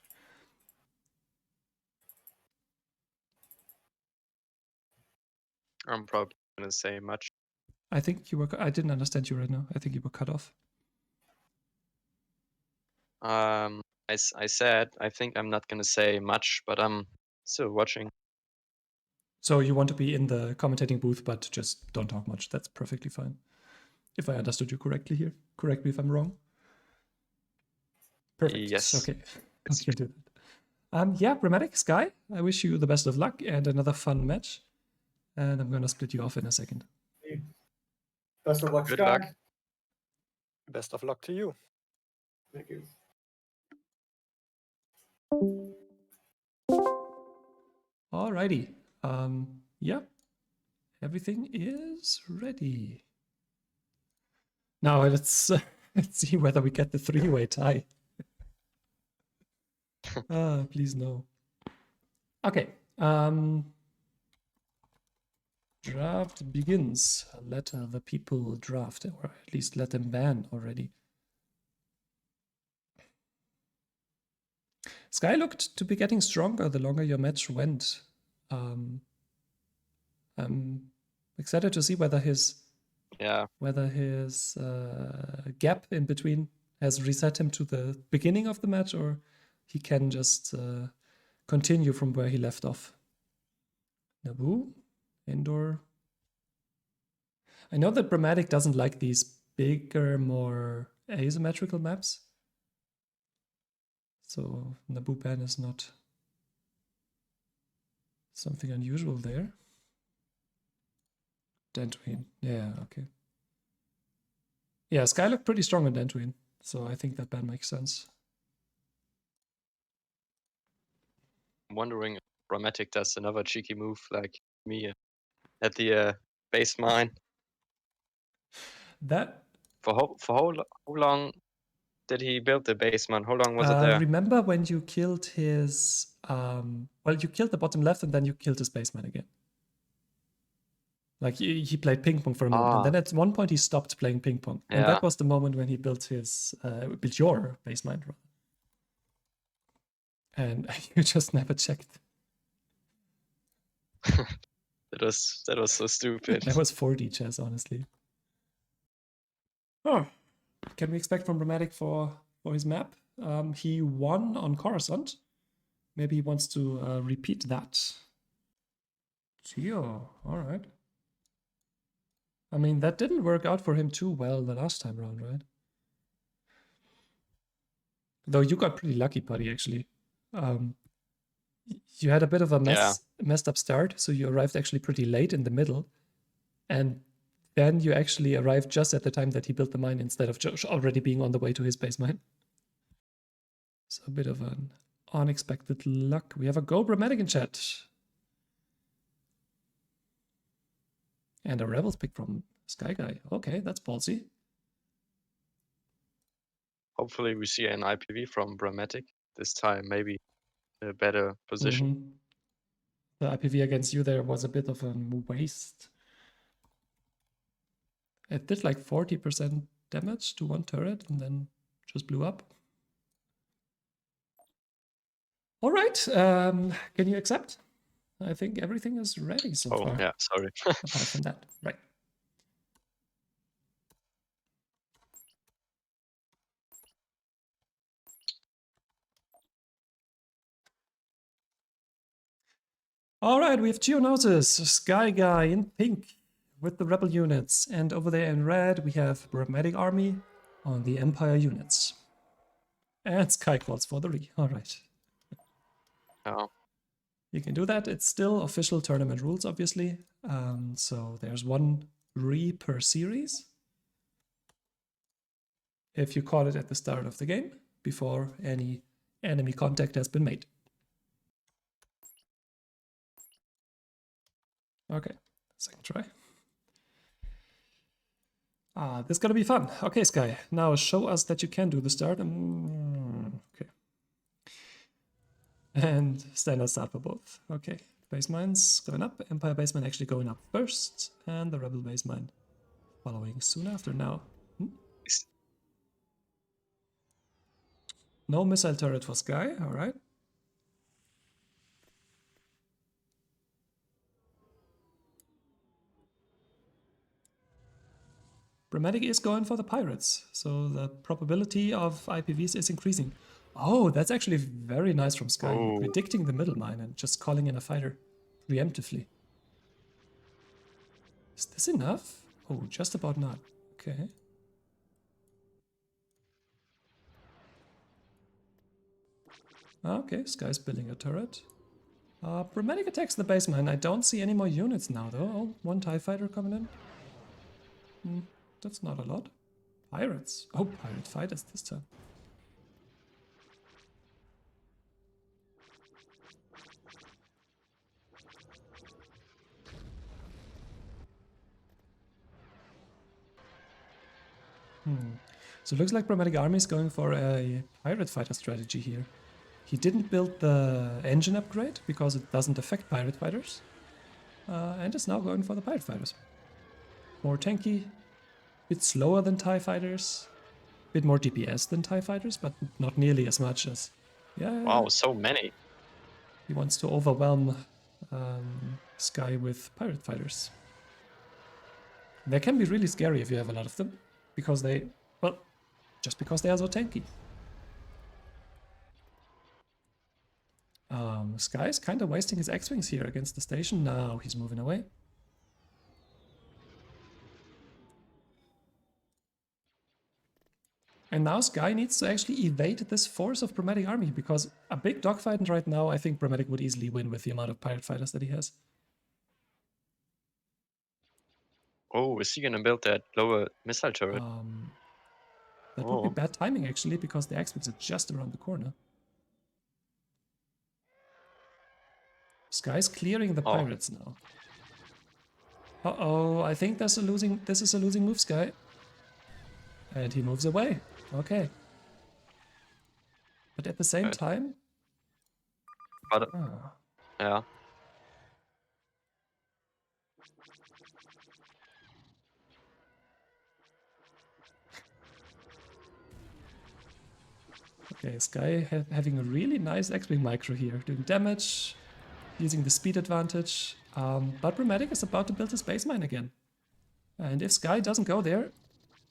I'm probably gonna say much. I think you were. I didn't understand you right now. I think you were cut off. I said I think I'm not gonna say much, but I'm still watching. So you want to be in the commentating booth, but just don't talk much. That's perfectly fine. If I understood you correctly here. Correct me if I'm wrong. Perfect. Yes. Okay. Okay, do that. Yeah, Brahmatic, Sky, I wish you the best of luck and another fun match. And I'm gonna split you off in a second. Best of luck, Good Sky. luck. Best of luck to you. Thank you. Alrighty. Yeah. Everything is ready. Now let's let's see whether we get the three-way tie. Please no. Okay. Draft begins. Let the people draft, or at least let them ban already. Sky looked to be getting stronger the longer your match went. I'm excited to see whether his gap in between has reset him to the beginning of the match, or he can just continue from where he left off. Naboo, indoor. I know that Brahmatic doesn't like these bigger, more asymmetrical maps. So Naboo ban is not something unusual there. Dantooine, yeah, okay. Yeah, Sky looked pretty strong on Dantooine, so I think that ban makes sense. I'm wondering if Brahmatic does another cheeky move like me at the base mine. That For how long did he build the base mine? How long was it there? remember when you killed his well, you killed the bottom left and then you killed his baseman again. Like he played ping pong for a moment, and then at one point he stopped playing ping pong, and that was the moment when he built his built your base mine, and you just never checked. That was so stupid. That was 4D chess, honestly. Oh, can we expect from Brahmatic for his map? He won on Coruscant. Maybe he wants to repeat that. Geo, all right. I mean, that didn't work out for him too well the last time around, right? Though you got pretty lucky, Paddy, actually. You had a bit of a messed up start, so you arrived actually pretty late in the middle. And then you actually arrived just at the time that he built the mine instead of already being on the way to his base mine. So a bit of an unexpected luck. We have a Go Brahmatic in chat. And a Rebels pick from Sky Guy. Okay, that's ballsy. Hopefully we see an IPV from Brahmatic this time, maybe a better position. The IPV against you there was a bit of a waste. It did like 40% damage to one turret and then just blew up. All right, can you accept? I think everything is ready so far. Oh, yeah, sorry. Apart from that, right. All right, we have Geonosis, Sky Guy in pink with the rebel units. And over there in red, we have Brahmatic army on the Empire units. And Sky calls for the re. All right. Oh. You can do that. It's still official tournament rules, obviously. So there's one re per series. If you call it at the start of the game, before any enemy contact has been made. Okay, second try. This is gonna be fun. Okay, Sky, now show us that you can do the start. Okay. And standard start for both. Okay, base mines going up, Empire base mine actually going up first, and the Rebel base mine following soon after now. No missile turret for Sky, alright. Brahmatic is going for the pirates, so the probability of IPVs is increasing. Oh, that's actually very nice from Sky, Oh. predicting the middle mine and just calling in a fighter preemptively. Is this enough? Oh, just about not. Okay. Okay, Sky's building a turret. Brahmatic attacks the base mine. I don't see any more units now, though. Oh, one TIE fighter coming in. That's not a lot. Pirates. Oh, pirate fighters this time. So it looks like Brahmatic Army is going for a pirate fighter strategy here. He didn't build the engine upgrade because it doesn't affect pirate fighters. And is now going for the pirate fighters. More tanky, bit slower than TIE fighters, bit more DPS than TIE fighters, but not nearly as much as... Yeah. Wow, so many. He wants to overwhelm Sky with pirate fighters. They can be really scary if you have a lot of them, because they, well, just because they are so tanky. Sky's kind of wasting his X-Wings here against the station. Now he's moving away. And now Sky needs to actually evade this force of Brahmatic Army, because a big dogfight right now, I think Brahmatic would easily win with the amount of pirate fighters that he has. Oh, is he gonna build that lower missile turret? That would be bad timing, actually, because the X-Wings are just around the corner. Sky's clearing the pirates now. Uh-oh, I think this is a losing move, Sky. And he moves away. Okay. But at the same time... But, yeah. Okay, Sky having a really nice X-Wing micro here, doing damage, using the speed advantage. But Brahmatic is about to build his base mine again. And if Sky doesn't go there,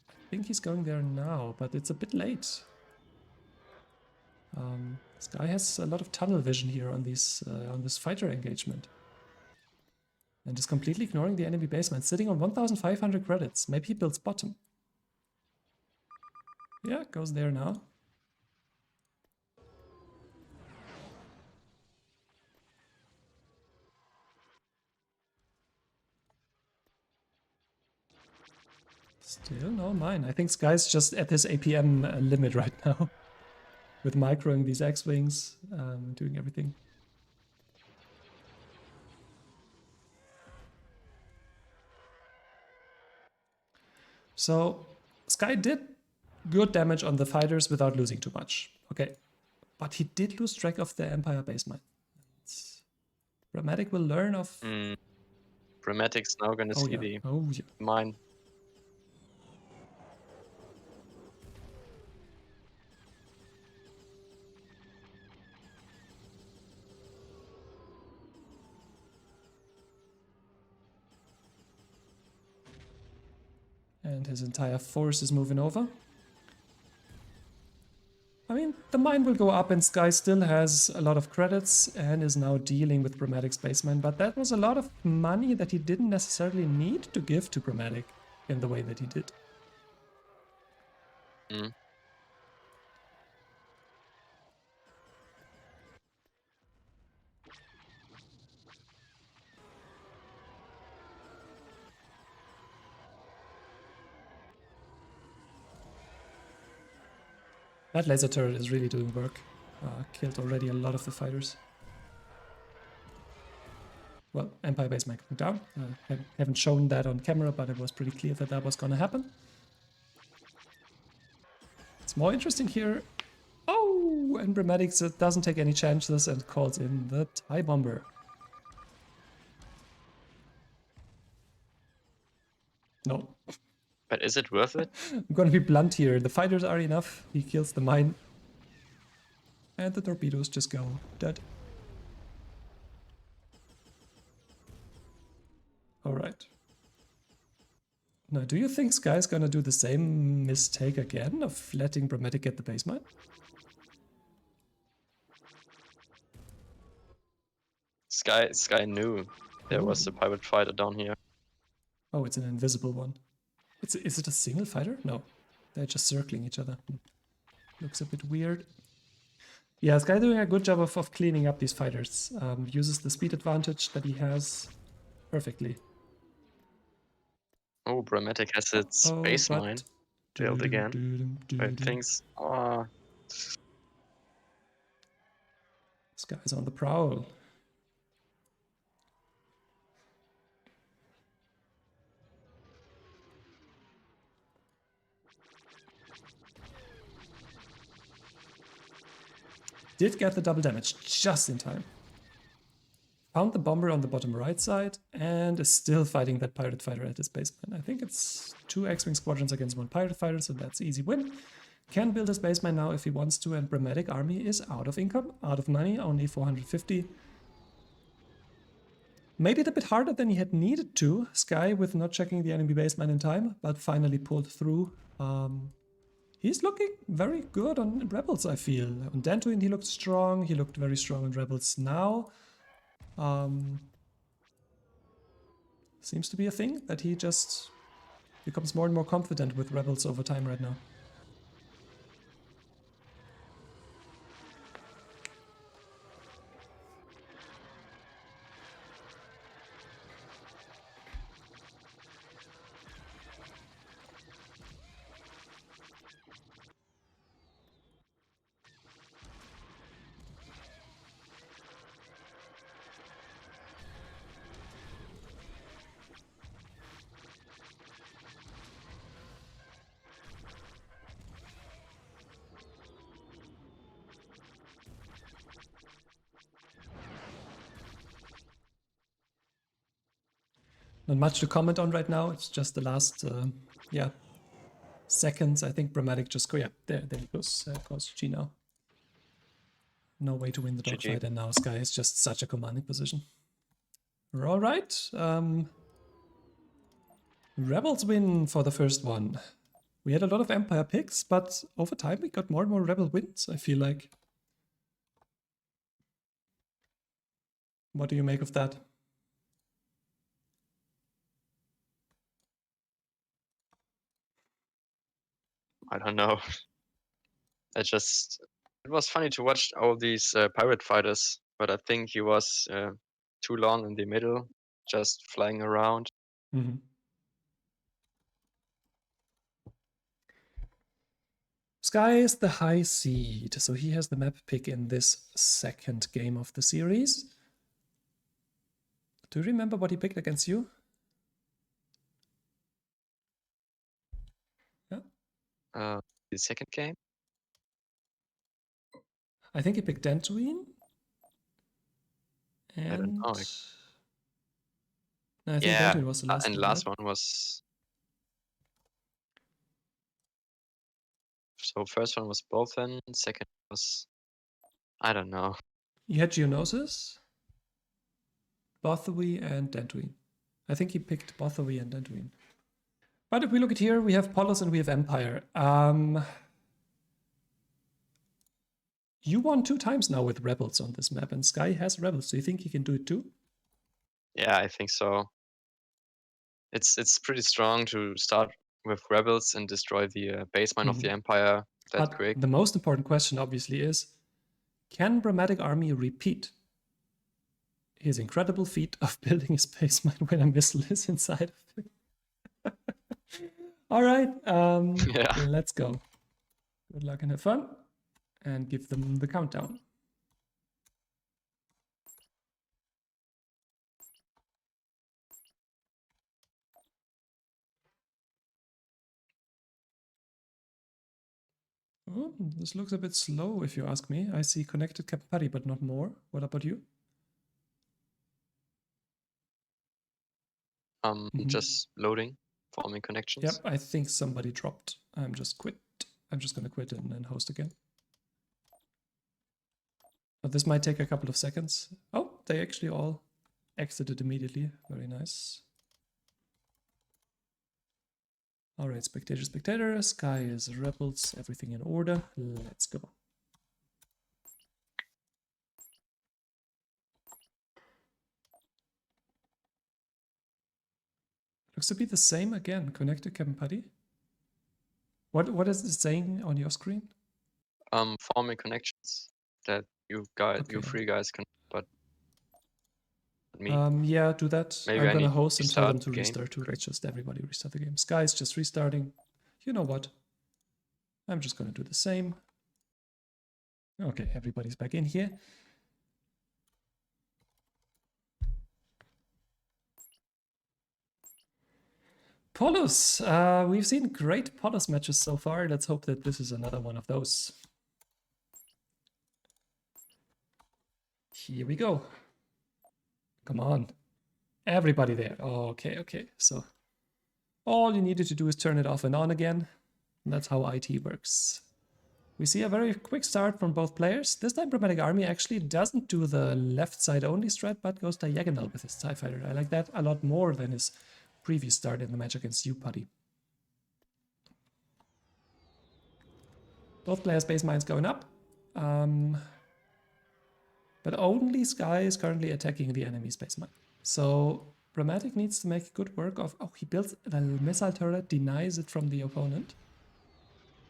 I think he's going there now, but it's a bit late. Sky has a lot of tunnel vision here on these on this fighter engagement. And is completely ignoring the enemy base mine, sitting on 1,500 credits. Maybe he builds bottom. Yeah, goes there now. Still no mine. I think Sky's just at his APM limit right now. With microing these X-Wings, doing everything. So, Sky did good damage on the fighters without losing too much. Okay, but he did lose track of the Empire base mine. Brahmatic will learn of... Brahmatic's now gonna see the mine. And his entire force is moving over. I mean, the mine will go up and Sky still has a lot of credits and is now dealing with Brahmatic's base mine, but that was a lot of money that he didn't necessarily need to give to Brahmatic in the way that he did. That laser turret is really doing work. Killed already a lot of the fighters. Well, Empire base mine coming down. Haven't shown that on camera, but it was pretty clear that that was gonna happen. It's more interesting here Oh, and Brahmatic doesn't take any chances and calls in the TIE Bomber. No. But is it worth it? I'm gonna be blunt here. The fighters are enough. He kills the mine. And the torpedoes just go dead. Alright. Now, do you think Sky's gonna do the same mistake again of letting Brahmatic get the base mine? Sky knew there was a pirate fighter down here. Oh, it's an invisible one. Is it a single fighter? No. They're just circling each other. Looks a bit weird. Yeah, Sky doing a good job of cleaning up these fighters. Uses the speed advantage that he has perfectly. Oh, Brahmatic has its base mine built again. But things are... Sky's on the prowl. Did get the double damage just in time. Found the bomber on the bottom right side and is still fighting that pirate fighter at his baseline. I think it's 2 X-Wing squadrons against 1 pirate fighter, so that's easy win. Can build his baseline now if he wants to, and Brahmatic army is out of income, out of money, only 450. Made it a bit harder than he had needed to, Sky, with not checking the enemy baseline in time, but finally pulled through. He's looking very good on Rebels, I feel. On Dantooine he looked strong, he looked very strong on Rebels now. Seems to be a thing that he just becomes more and more confident with Rebels over time right now. Not much to comment on right now. It's just the last, seconds. I think Brahmatic just go. Yeah, there he goes. Goes G now. No way to win the dogfight, and now Sky is just such a commanding position. We're all right. Rebels win for the first one. We had a lot of Empire picks, but over time we got more and more Rebel wins, I feel like. What do you make of that? I don't know. It was funny to watch all these pirate fighters, but I think he was too long in the middle, just flying around. Mm-hmm. Sky is the high seed, so he has the map pick in this second game of the series. Do you remember what he picked against you? Yeah. The second game? I think he picked Dantooine. And I don't know. No, I think Dantooine was the last and one. Last right? one was... So first one was Bothan, second was... I don't know. You had Geonosis, Bothawi, and Dantooine. I think he picked Bothawi and Dantooine. But if we look at here, we have Polos and we have Empire. You won 2 times now with Rebels on this map, and Sky has Rebels. Do you think he can do it too? Yeah, I think so. It's pretty strong to start with Rebels and destroy the baseline of the Empire that quick. The most important question, obviously, is can Brahmatic army repeat his incredible feat of building his base mine when a missile is inside of it? All right, let's go. Good luck and have fun, and give them the countdown. Oh, this looks a bit slow, if you ask me. I see connected CptPaddy, but not more. What about you? Just loading, forming connections. Yep, I think somebody dropped. I'm just gonna quit and host again. But this might take a couple of seconds. Oh, they actually all exited immediately. Very nice. All right, spectator. Sky is rebels. Everything in order. Let's go. Looks to be the same again. Connected CptPaddy. What is it saying on your screen? Forming connections that you Okay. three guys can, but me. Yeah, do that. Maybe I'm I gonna need to host and tell them restart to the game. restart too. Let's just everybody restart the game. Sky's just restarting. You know what? I'm just gonna do the same. Okay, everybody's back in here. Polos. We've seen great Polos matches so far. Let's hope that this is another one of those. Here we go. Come on. Everybody there. Okay, okay. So all you needed to do is turn it off and on again. And that's how IT works. We see a very quick start from both players. This time Brahmatic Army actually doesn't do the left side only strat, but goes diagonal with his TIE Fighter. I like that a lot more than his previous start in the match against you, Paddy. Both players' base mines going up. But only Sky is currently attacking the enemy's base mine. So Brahmatic needs to make good work of... Oh, he builds a missile turret, denies it from the opponent.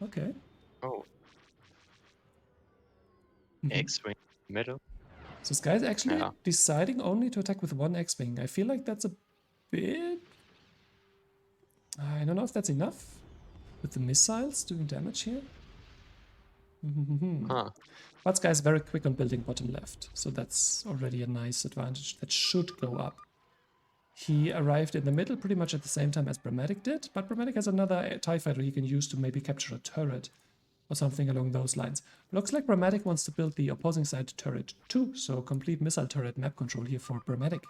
Okay. Oh. X-wing middle. So Sky is actually Yeah. deciding only to attack with one X-wing. I feel like that's a bit... I don't know if that's enough. With the missiles doing damage here. Huh. But Sky is very quick on building bottom left. So that's already a nice advantage that should go up. He arrived in the middle pretty much at the same time as Brahmatic did. But Brahmatic has another TIE Fighter he can use to maybe capture a turret. Or something along those lines. Looks like Brahmatic wants to build the opposing side turret too, so complete missile turret map control here for Brahmatic.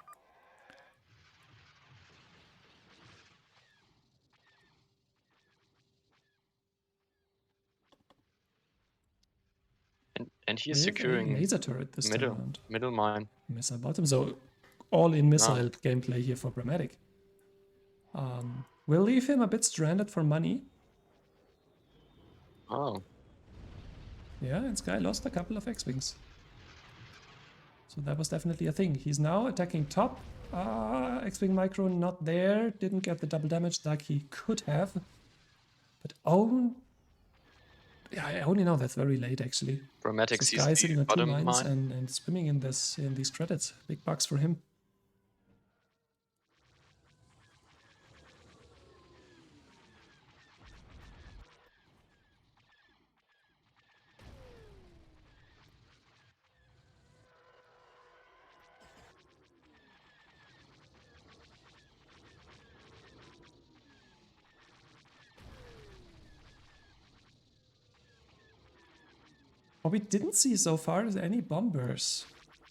And he's securing laser turret this time around. middle mine. Missile bottom, so all in missile gameplay here for Brahmatic. We'll leave him a bit stranded for money. Oh. Yeah, and Sky lost a couple of X-Wings. So that was definitely a thing. He's now attacking top. X-Wing Micro not there. Didn't get the double damage like he could have. But yeah, I only know that's very late actually. Brahmatic So sees Sky sitting the on 2 bottom mines mine. and swimming in these credits. Big bucks for him. What we didn't see so far is any bombers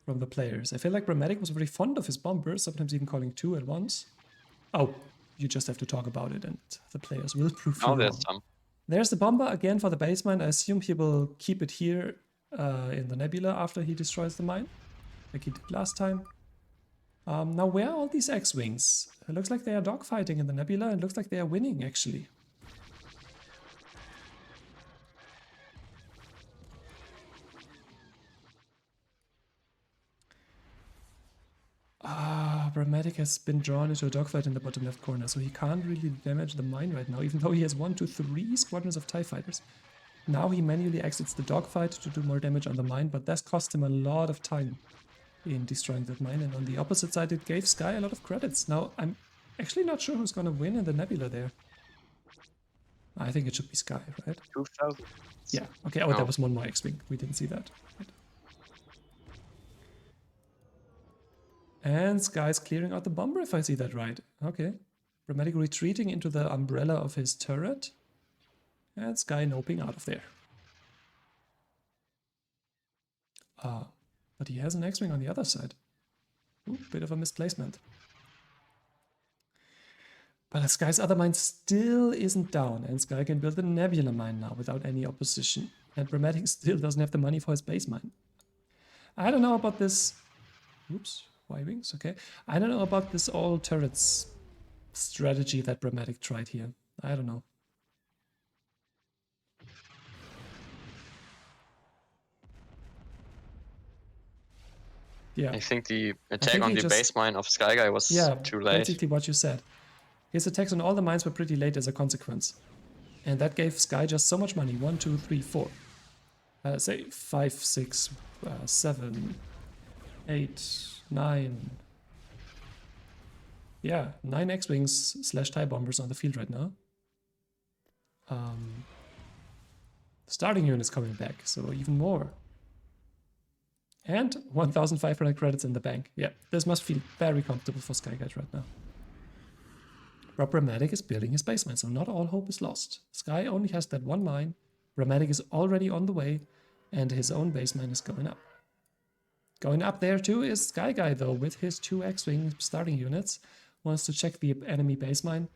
from the players. I feel like Brahmatic was very fond of his bombers, sometimes even calling 2 at once. Oh, you just have to talk about it and the players will prove you Oh, wrong. there's some. There's the bomber again for the base mine. I assume he will keep it here in the nebula after he destroys the mine, like he did last time. Now, where are all these X-Wings? It looks like they are dogfighting in the nebula and looks like they are winning, actually. Brahmatic has been drawn into a dogfight in the bottom left corner, so he can't really damage the mine right now, even though he has 1, 2, 3 squadrons of TIE fighters. Now he manually exits the dogfight to do more damage on the mine, but that's cost him a lot of time in destroying that mine, and on the opposite side it gave Sky a lot of credits. Now, I'm actually not sure who's gonna win in the nebula there. I think it should be Sky, right? 2000. Yeah, okay, oh, No. that was one more X-Wing. We didn't see that. Right. And Sky's clearing out the bomber, if I see that right. Okay. Brahmatic retreating into the umbrella of his turret. And Sky noping out of there. But he has an X-Wing on the other side. Ooh, bit of a misplacement. But Sky's other mine still isn't down, and Sky can build a Nebula mine now without any opposition. And Brahmatic still doesn't have the money for his base mine. I don't know about this... Oops, Y-Wings, okay. I don't know about this all turrets strategy that Brahmatic tried here. I don't know. Yeah. I think the attack on the just, base mine of Sky Guy was too late. Basically what you said. His attacks on all the mines were pretty late as a consequence. And that gave Sky just so much money. 1, 2, 3, 4. Say 5, 6, 7, 8, 9. Yeah, 9 X-Wings / TIE bombers on the field right now. Starting units coming back, so even more. And 1,500 credits in the bank. Yeah, this must feel very comfortable for Skyguide right now. But Brahmatic is building his base mine, so not all hope is lost. Sky only has that one mine. Brahmatic is already on the way, and his own base mine is going up. Going up there too is Sky Guy, though, with his 2 X-Wing starting units. Wants to check the enemy base mine,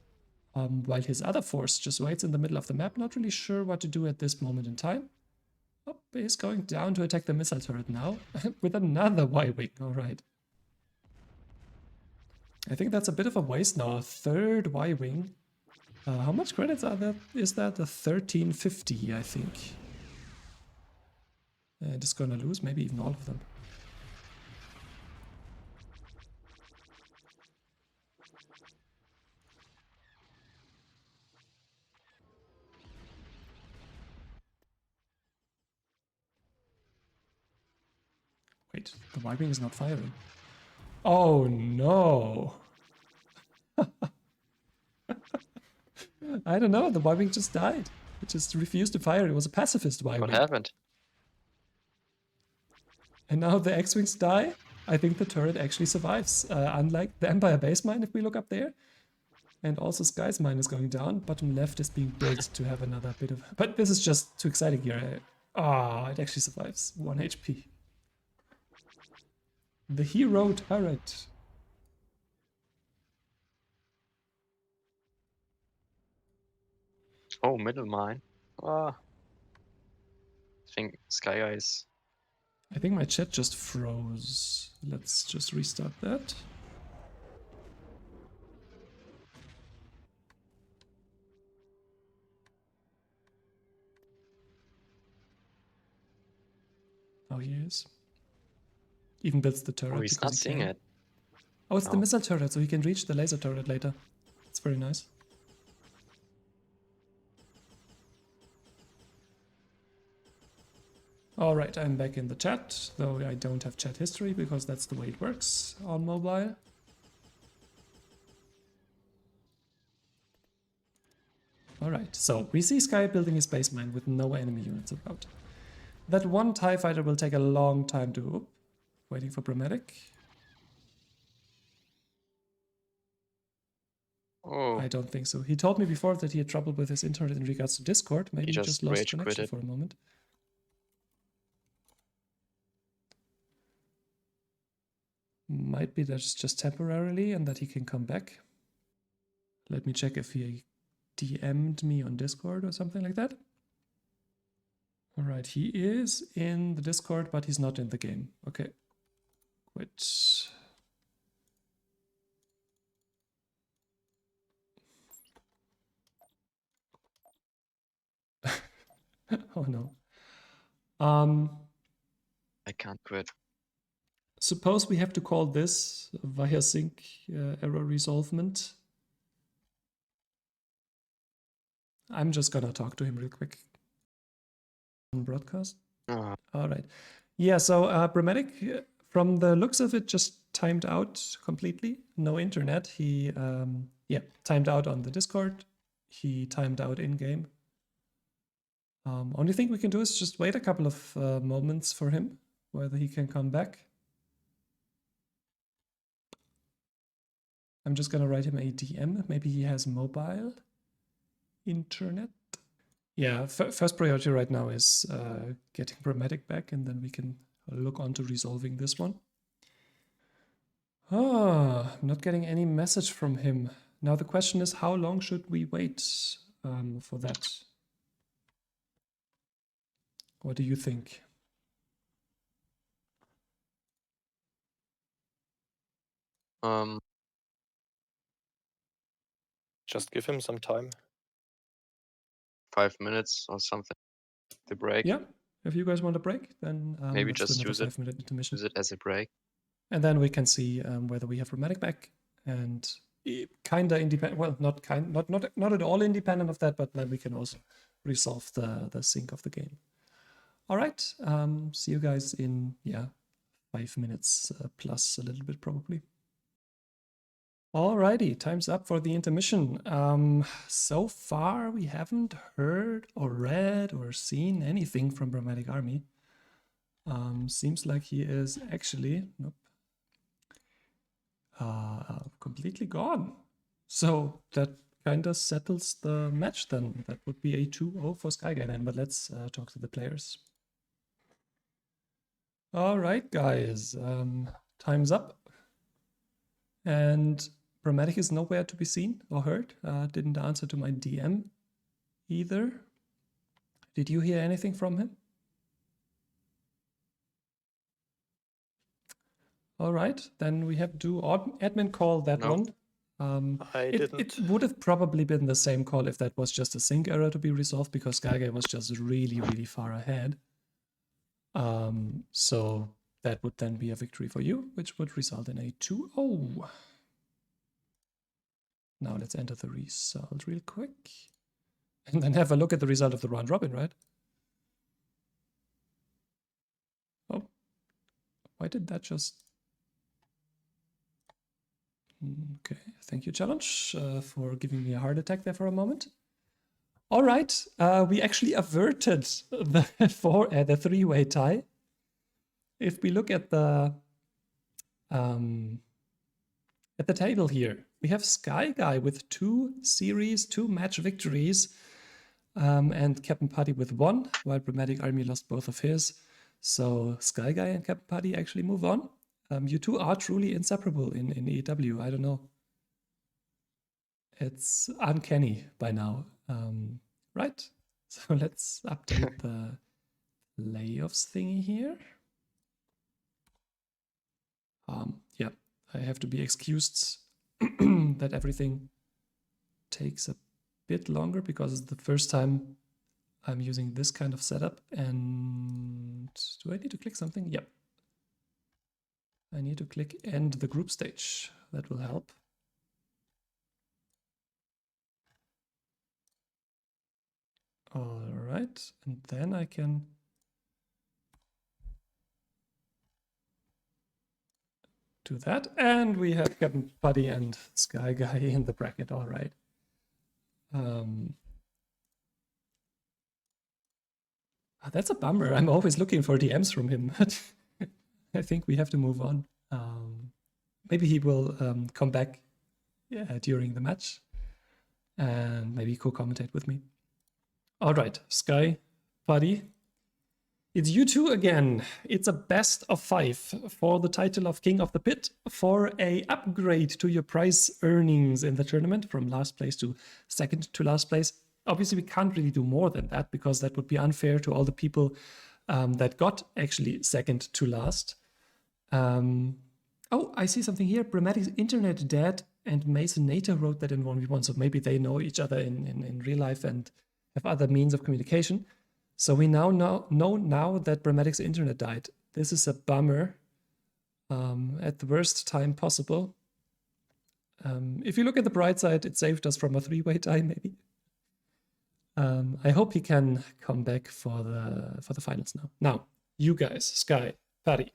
while his other force just waits in the middle of the map, not really sure what to do at this moment in time. Oh, he's going down to attack the missile turret now, with another Y-Wing, alright. I think that's a bit of a waste now, a 3rd Y-Wing. How much credits are that? Is that the 1350, I think. Just gonna lose, maybe even all of them. Wait, the Y-Wing is not firing. Oh no! I don't know, the Y-Wing just died. It just refused to fire, it was a pacifist Y-Wing. What happened? And now the X-Wings die? I think the turret actually survives. Unlike the Empire base mine, if we look up there. And also Sky's mine is going down. Bottom left is being built to have another bit of... But this is just too exciting here. Ah, it actually survives. 1 HP. The hero turret. Oh, middle mine. I think Sky Guy is... I think my chat just froze. Let's just restart that. Oh, he is. Even builds the turret. Oh, he's not seeing it. Oh, it's the missile turret, so he can reach the laser turret later. It's very nice. Alright, I'm back in the chat, though I don't have chat history because that's the way it works on mobile. Alright, so we see Sky building his base mine with no enemy units about. That one TIE fighter will take a long time to... Waiting for Brahmatic. Oh. I don't think so. He told me before that he had trouble with his internet in regards to Discord. Maybe he just lost connection for a moment. Might be that's just temporarily and that he can come back. Let me check if he DM'd me on Discord or something like that. Alright, he is in the Discord, but he's not in the game. Okay. Quit. Oh no. I can't quit. Suppose we have to call this via sync error resolvement. I'm just gonna talk to him real quick. On broadcast. All right. Yeah, so Brahmatic, from the looks of it, just timed out completely. No internet. He, timed out on the Discord. He timed out in-game. Only thing we can do is just wait a couple of moments for him, whether he can come back. I'm just gonna write him a DM. Maybe he has mobile internet. Yeah, first priority right now is getting Brahmatic back, and then we can look on to resolving this one. Ah, I'm not getting any message from him. Now the question is, how long should we wait for that? What do you think? Um, Just give him some time. 5 minutes or something. The break. Yeah, if you guys want a break, then Maybe let's do just another use it. 5-minute intermission. Use it as a break. And then we can see whether we have Brahmatic back and kind of independent. Well, not at all independent of that, but then we can also resolve the sync of the game. All right. See you guys in 5 minutes plus a little bit probably. Alrighty, time's up for the intermission. So far we haven't heard or read or seen anything from Brahmatic Army. Seems like he is actually completely gone. So that kind of settles the match then. That would be a 2-0 for Skyguy then, but let's talk to the players. All right, guys, time's up. And Brahmatic is nowhere to be seen or heard. Didn't answer to my DM either. Did you hear anything from him? All right, then we have to do admin call that No. one. I didn't. It would have probably been the same call if that was just a sync error to be resolved, because Skyguy was just really, really far ahead. So that would then be a victory for you, which would result in a 2-0. Now let's enter the result real quick. And then have a look at the result of the round robin, right? Oh, why did that just... Okay, thank you, Challenge, for giving me a heart attack there for a moment. All right, we actually averted the three-way tie. If we look at the table here, we have Skyguy with 2 series, 2 match victories, and CptPaddy with 1, while Brahmatic Army lost both of his. So Skyguy and CptPaddy actually move on. You two are truly inseparable in AEW. I don't know. It's uncanny by now. Right? So let's update the layoffs thingy here. Yeah, I have to be excused that everything takes a bit longer because it's the first time I'm using this kind of setup. And do I need to click something? Yep. I need to click end the group stage. That will help. All right, and then I can do that. And we have CptPaddy and Skyguy in the bracket. All right. That's a bummer. I'm always looking for DMs from him. I think we have to move on. Maybe he will come back during the match and maybe co-commentate with me. All right, CptPaddy. It's you two again. It's a best of 5 for the title of King of the Pit, for a upgrade to your prize earnings in the tournament from last place to second to last place. Obviously, we can't really do more than that because that would be unfair to all the people that got actually second to last. Oh, I see something here. Brahmatic's internet dad and Mason Nato wrote that in 1v1, so maybe they know each other in real life and have other means of communication. So we now know that Brahmatic's internet died. This is a bummer at the worst time possible. If you look at the bright side, it saved us from a 3-way tie, maybe. I hope he can come back for the finals now. Now, you guys, CptPaddy.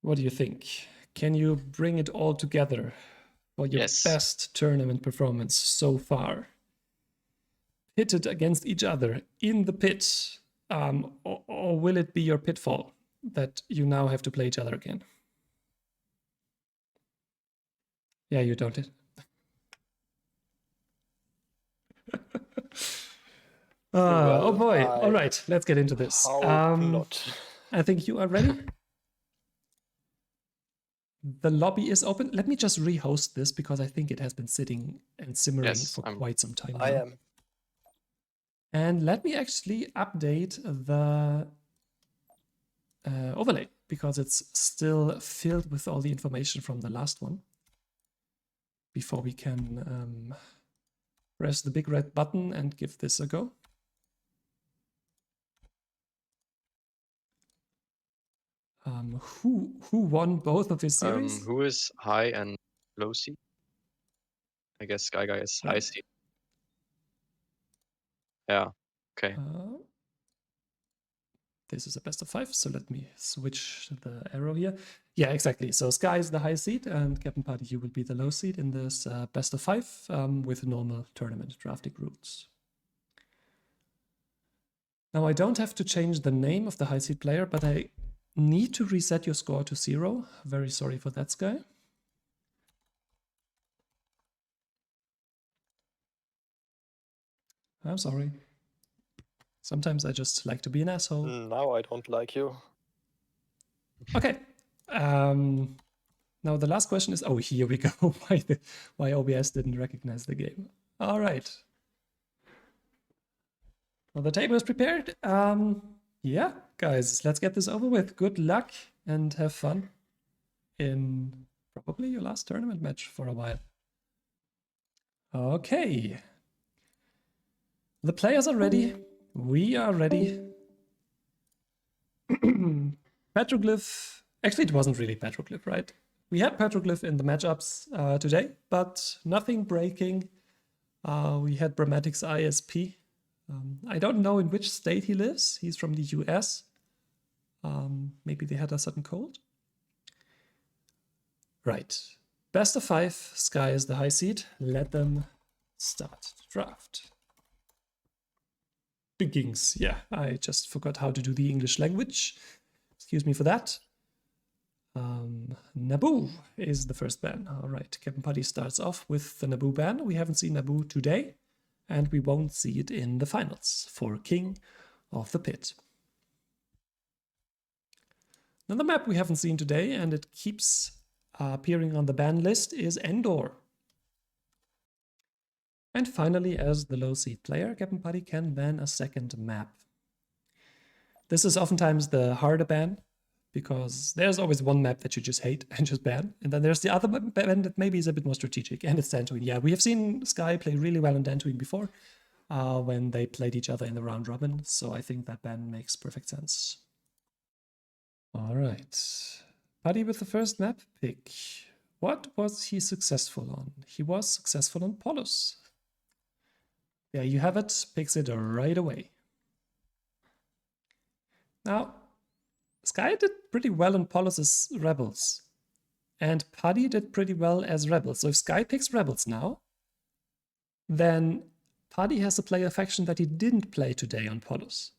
What do you think? Can you bring it all together for your best tournament performance so far? Pitted against each other in the pit, or will it be your pitfall that you now have to play each other again? Yeah, you don't. Well, Oh boy. I All right, let's get into this. hope not. I think you are ready. The lobby is open. Let me just rehost this because I think it has been sitting and simmering Yes, for quite some time now. I am. And let me actually update the overlay because it's still filled with all the information from the last one before we can press the big red button and give this a go. Who won both of his series? Who is high and low seed? I guess Sky Guy is high Right. seed. Yeah. Okay. This is a best of 5, so let me switch the arrow here. Yeah, exactly. So Sky is the high seed, and CptPaddy, you will be the low seed in this best of 5 with normal tournament drafting rules. Now, I don't have to change the name of the high seed player, but I need to reset your score to 0. Very sorry for that, Sky. I'm sorry. Sometimes I just like to be an asshole. Now I don't like you. Okay. Now the last question is, oh, here we go. Why OBS didn't recognize the game. All right. Well, the table is prepared. Yeah, guys, let's get this over with. Good luck and have fun in probably your last tournament match for a while. Okay. The players are ready. We are ready. Petroglyph. Actually, it wasn't really Petroglyph, right? We had Petroglyph in the matchups today, but nothing breaking. We had Brahmatic's ISP. I don't know in which state he lives. He's from the US. Maybe they had a sudden cold. Right. Best of 5. Sky is the high seed. Let them start the draft. Begins. Yeah, I just forgot how to do the English language. Excuse me for that. Naboo is the first ban. All right, CptPaddy starts off with the Naboo ban. We haven't seen Naboo today, and we won't see it in the finals for King of the Pit. Another map we haven't seen today, and it keeps appearing on the ban list, is Endor. And finally, as the low seed player, CptPaddy can ban a second map. This is oftentimes the harder ban, because there's always one map that you just hate and just ban. And then there's the other ban that maybe is a bit more strategic, and it's Dantooine. Yeah, we have seen Sky play really well in Dantooine before, when they played each other in the round robin, so I think that ban makes perfect sense. All right. Paddy with the first map pick. What was he successful on? He was successful on Polus. There you have it, picks it right away. Now, Sky did pretty well on Polus's Rebels, and Paddy did pretty well as Rebels. So if Sky picks Rebels now, then Paddy has to play a faction that he didn't play today on Polus.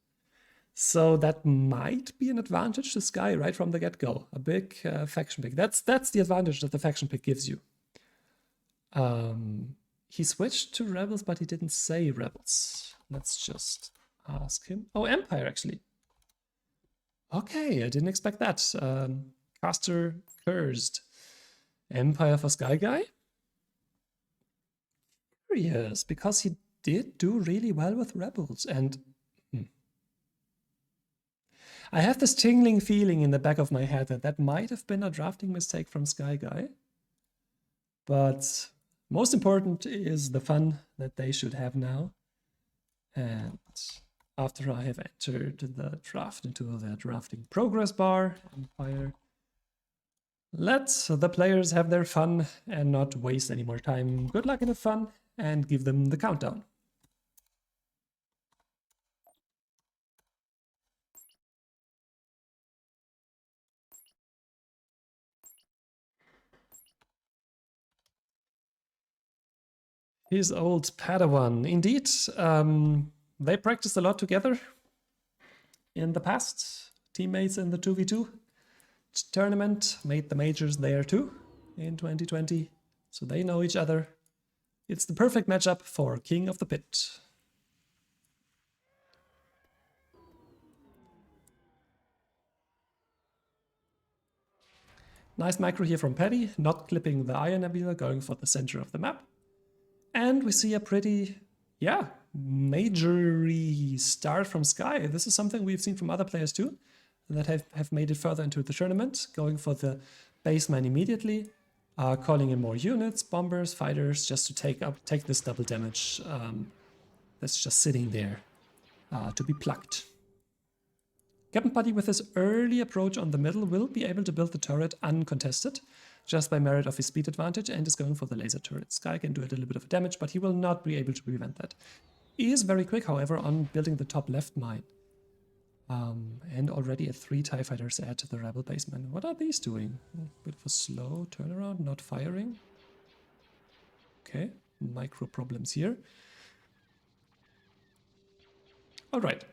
So that might be an advantage to Sky right from the get-go. A big faction pick. That's the advantage that the faction pick gives you. He switched to Rebels, but he didn't say Rebels. Let's just ask him. Oh, Empire, actually. Okay, I didn't expect that. Caster Cursed. Empire for Sky Guy? Curious, because he did do really well with Rebels, and I have this tingling feeling in the back of my head that that might have been a drafting mistake from Sky Guy. But most important is the fun that they should have now. And after I have entered the draft into the drafting progress bar, Empire, let the players have their fun and not waste any more time. Good luck in the fun, and give them the countdown. His old Padawan. Indeed, they practiced a lot together in the past. Teammates in the 2v2 tournament, made the majors there too in 2020. So they know each other. It's the perfect matchup for King of the Pit. Nice micro here from Paddy, not clipping the Iron Nebula, going for the center of the map. And we see a pretty, yeah, majory start from Sky. This is something we've seen from other players too, that have made it further into the tournament, going for the base mine immediately, calling in more units, bombers, fighters, just to take this double damage that's just sitting there to be plucked. CptPaddy with his early approach on the middle will be able to build the turret uncontested, just by merit of his speed advantage, and is going for the laser turret. Sky can do it a little bit of damage, but he will not be able to prevent that. He is very quick, however, on building the top left mine. And already at 3 TIE fighters add to the rebel basement. What are these doing? A bit of a slow turnaround, not firing. Okay, micro problems here. Alright.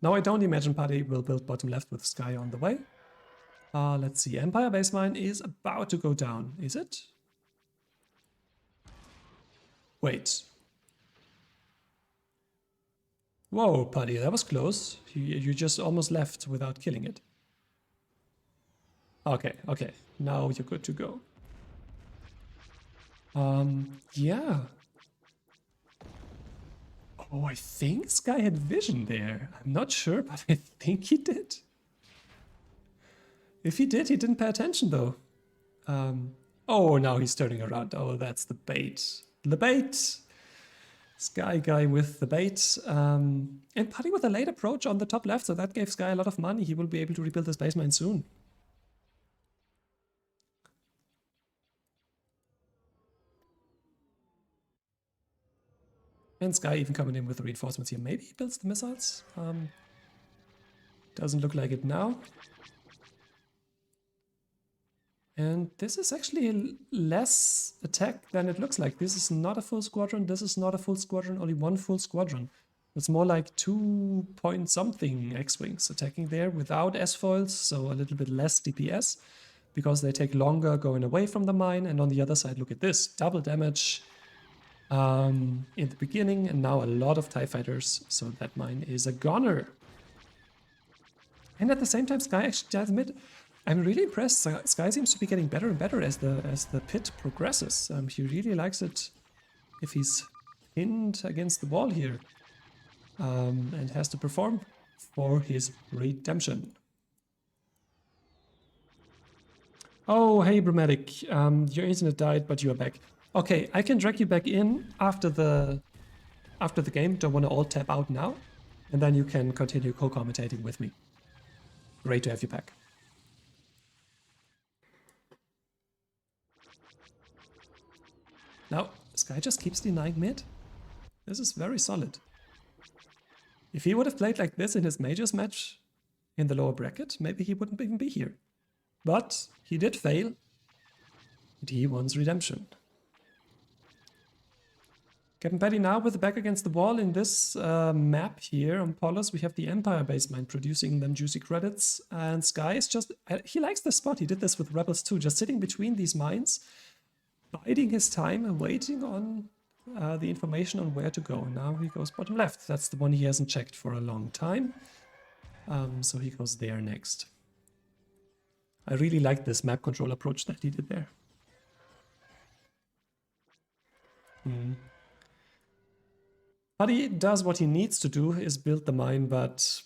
Now I don't imagine Paddy will build bottom left with Sky on the way. Let's see, Empire base mine is about to go down, is it? Wait. Whoa, Paddy, that was close. You just almost left without killing it. Okay, now you're good to go. Yeah. Oh, I think Sky had vision there. I'm not sure, but I think he did. If he did, he didn't pay attention though. Oh, now he's turning around. Oh, that's the bait. The bait! Sky guy with the bait. And Paddy with a late approach on the top left, so that gave Sky a lot of money. He will be able to rebuild his base mine soon. And Sky even coming in with the reinforcements here. Maybe he builds the missiles. Doesn't look like it now. And this is actually less attack than it looks like. This is not a full squadron. This is not a full squadron. Only 1 full squadron. It's more like 2 point something X-Wings attacking there without S-foils. So a little bit less DPS because they take longer going away from the mine. And on the other side, look at this. Double damage in the beginning. And now a lot of TIE fighters. So that mine is a goner. And at the same time, Sky actually does admit, I'm really impressed. Sky seems to be getting better and better as the pit progresses. He really likes it if he's pinned against the wall here and has to perform for his redemption. Oh, hey Brahmatic, your internet died, but you are back. Okay, I can drag you back in after the game. Don't want to all tap out now, and then you can continue co-commentating with me. Great to have you back. Now, Sky just keeps denying mid. This is very solid. If he would have played like this in his majors match in the lower bracket, maybe he wouldn't even be here. But he did fail, and he wants redemption. CptPaddy now with the back against the wall in this map here on Polos. We have the Empire base mine producing them juicy credits, and Sky is just, he likes this spot. He did this with Rebels too, just sitting between these mines, biding his time and waiting on the information on where to go. Now he goes bottom left. That's the one he hasn't checked for a long time. So he goes there next. I really like this map control approach that he did there. Paddy does what he needs to do, is build the mine, but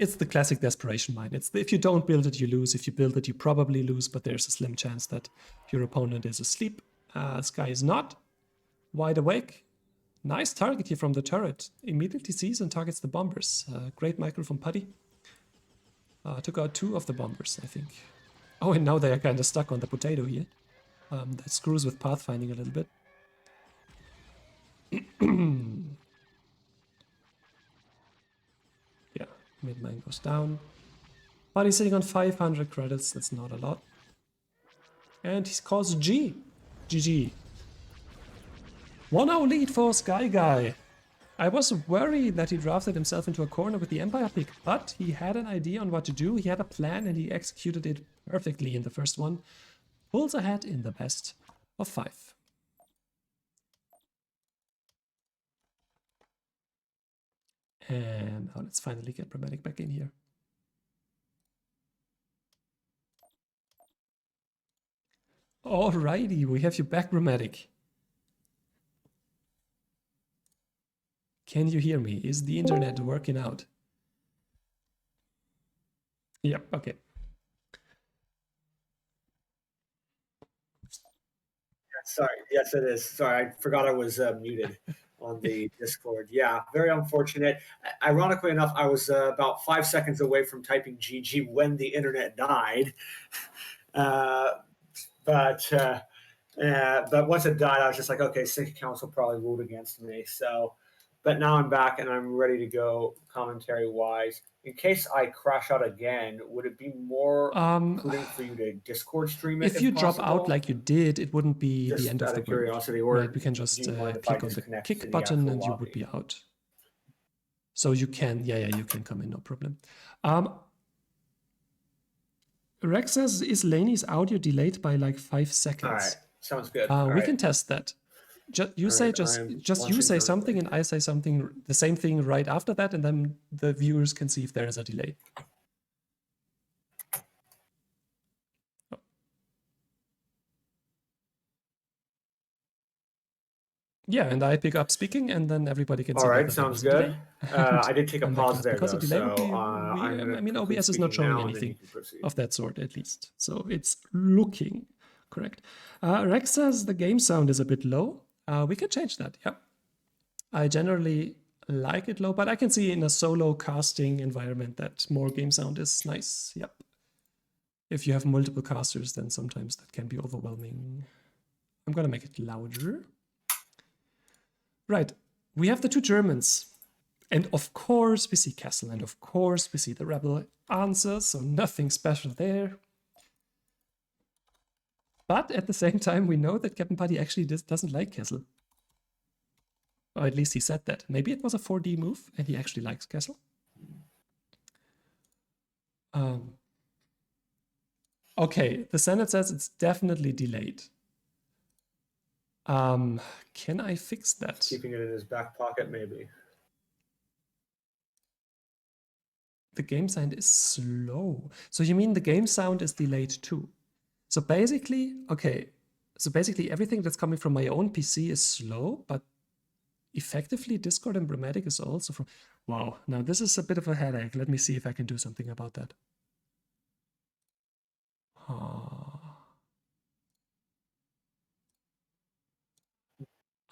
it's the classic desperation mine. It's if you don't build it, you lose. If you build it, you probably lose, but there's a slim chance that your opponent is asleep. Sky is not. Wide awake. Nice target here from the turret. Immediately sees and targets the bombers. Great micro from Paddy. Took out 2 of the bombers, I think. Oh, and now they are kind of stuck on the potato here. That screws with pathfinding a little bit. Yeah, mid mine goes down. Paddy's sitting on 500 credits, that's not a lot. And he scores G. GG. 1-0 lead for Sky Guy. I was worried that he drafted himself into a corner with the Empire pick, but he had an idea on what to do, he had a plan, and he executed it perfectly in the first one. Pulls ahead in the best of 5. And now let's finally get Brahmatic back in here. Alrighty, we have you back, Brahmatic. Can you hear me? Is the internet working out? Yep, okay. Sorry. Yes, it is. Sorry, I forgot I was muted on the Discord. Yeah, very unfortunate. Ironically enough, I was about 5 seconds away from typing GG when the internet died. But once it died, I was just like, okay, sync accounts will probably ruled against me. So, but now I'm back and I'm ready to go commentary wise. In case I crash out again, would it be more prudent for you to Discord stream it? If you drop possible? out like you did, it wouldn't be Just the end of out the of world. curiosity, or Right, we can just do you mind if I click on the disconnect to kick the button actual and you would lobby? be out. So you can, yeah, you can come in, no problem. Rex says, is Lany's audio delayed by like 5 seconds? All right, sounds good. We can test that. You say something and I say something, the same thing right after that, and then the viewers can see if there is a delay. Yeah, and I pick up speaking, and then everybody can see. All right, sounds good. I did take a pause there, because though. a delay would be, I mean, OBS is not showing anything of that sort, at least. So it's looking correct. Rex says the game sound is a bit low. We can change that, yeah. I generally like it low, but I can see in a solo casting environment that more game sound is nice, yep. If you have multiple casters, then sometimes that can be overwhelming. I'm gonna make it louder. Right, we have the two Germans. And of course we see Castle, and of course we see the rebel answer, so nothing special there. But at the same time, we know that CptPaddy actually doesn't like Castle. Or at least he said that. Maybe it was a 4D move, and he actually likes Castle. Okay, the Senate says it's definitely delayed. Can I fix that? Keeping it in his back pocket, maybe. The game sound is slow. So you mean the game sound is delayed too? So basically, okay. So basically everything that's coming from my own PC is slow, but effectively Discord and Brahmatic is also from... Wow, now this is a bit of a headache. Let me see if I can do something about that.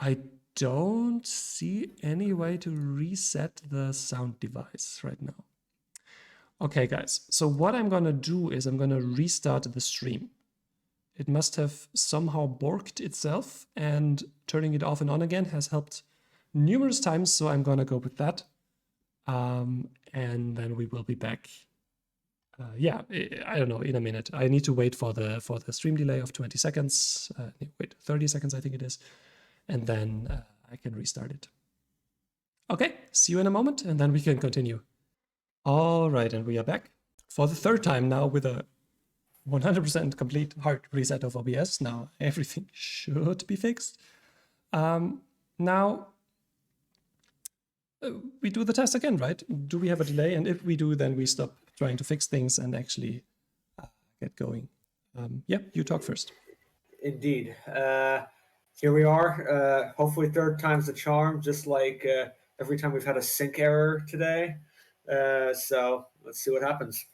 I don't see any way to reset the sound device right now. Okay, guys, so what I'm gonna do is I'm gonna restart the stream. It must have somehow borked itself, and turning it off and on again has helped numerous times, so I'm gonna go with that. And then we will be back. Yeah, I don't know, in a minute. I need to wait for the stream delay of 20 seconds. Wait, 30 seconds I think it is. And then I can restart it. Okay, see you in a moment, and then we can continue. All right, and we are back for the third time now with a 100% complete hard reset of OBS. Now everything should be fixed. Now we do the test again, right? Do we have a delay? And if we do, then we stop trying to fix things and actually get going. Yeah, you talk first. Indeed. Here we are. Hopefully third time's the charm, just like every time we've had a sync error today. So let's see what happens.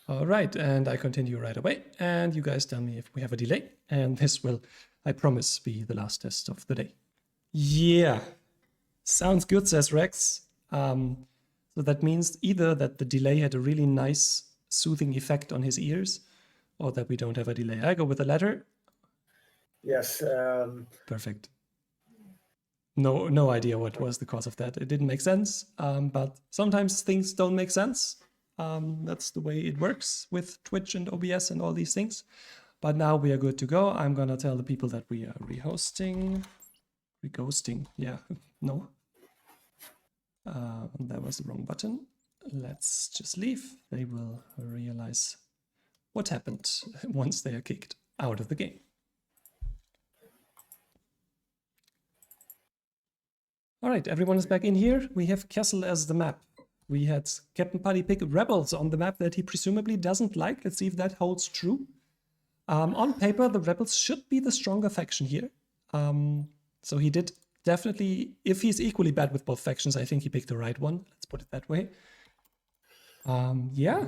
All right, and I continue right away. And you guys tell me if we have a delay. And this will, I promise, be the last test of the day. Yeah, sounds good, says Rex. So that means either that the delay had a really nice soothing effect on his ears, or that we don't have a delay. I go with the latter. Yes. Perfect. No idea what was the cause of that. It didn't make sense, but sometimes things don't make sense. That's the way it works with Twitch and OBS and all these things. But now we are good to go. I'm gonna tell the people that we are reghosting. Yeah, no. That was the wrong button. Let's just leave. They will realize what happened once they are kicked out of the game. All right, everyone is back in here. We have Kessel as the map. We had CptPaddy pick rebels on the map that he presumably doesn't like. Let's see if that holds true. On paper, the rebels should be the stronger faction here. So he did definitely, if he's equally bad with both factions, I think he picked the right one. Let's put it that way. Yeah.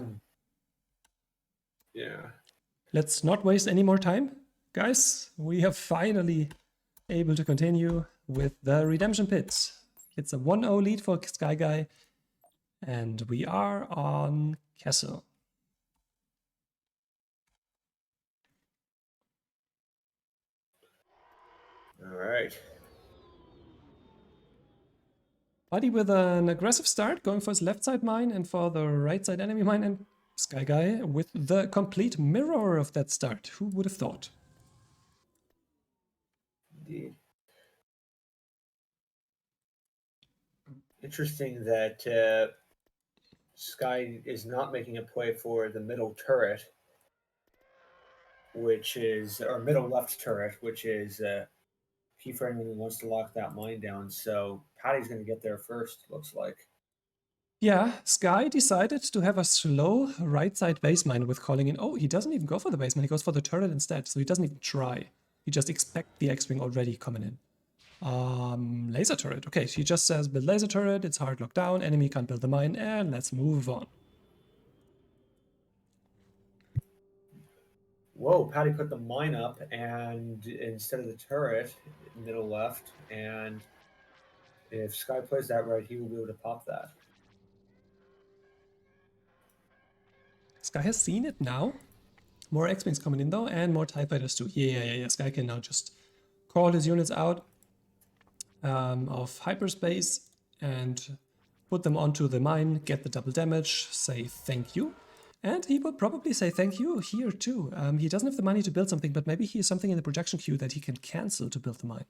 Yeah. Let's not waste any more time. Guys, we are finally able to continue with the Redemption Pit. It's a 1-0 lead for Sky Guy. And we are on Kessel. All right. Buddy with an aggressive start, going for his left side mine and for the right side enemy mine, and Sky Guy with the complete mirror of that start. Who would have thought? Indeed. Interesting that Sky is not making a play for the middle turret, which is, or middle left turret, which is keyframing and wants to lock that mine down. So Paddy's going to get there first, looks like. Yeah, Sky decided to have a slow right side base mine with calling in. Oh, he doesn't even go for the base mine, he goes for the turret instead. So he doesn't even try. He just expect the X-Wing already coming in. Laser turret. Okay, she just says build laser turret, it's hard locked down, enemy can't build the mine, and let's move on. Whoa, Paddy put the mine up and instead of the turret, middle left, and if Sky plays that right, he will be able to pop that. Sky has seen it now. More X-Wings coming in though, and more TIE Fighters too. Yeah. Sky can now just call his units out of hyperspace and put them onto the mine, get the double damage, say thank you. And he will probably say thank you here too. He doesn't have the money to build something, but maybe he has something in the production queue that he can cancel to build the mine.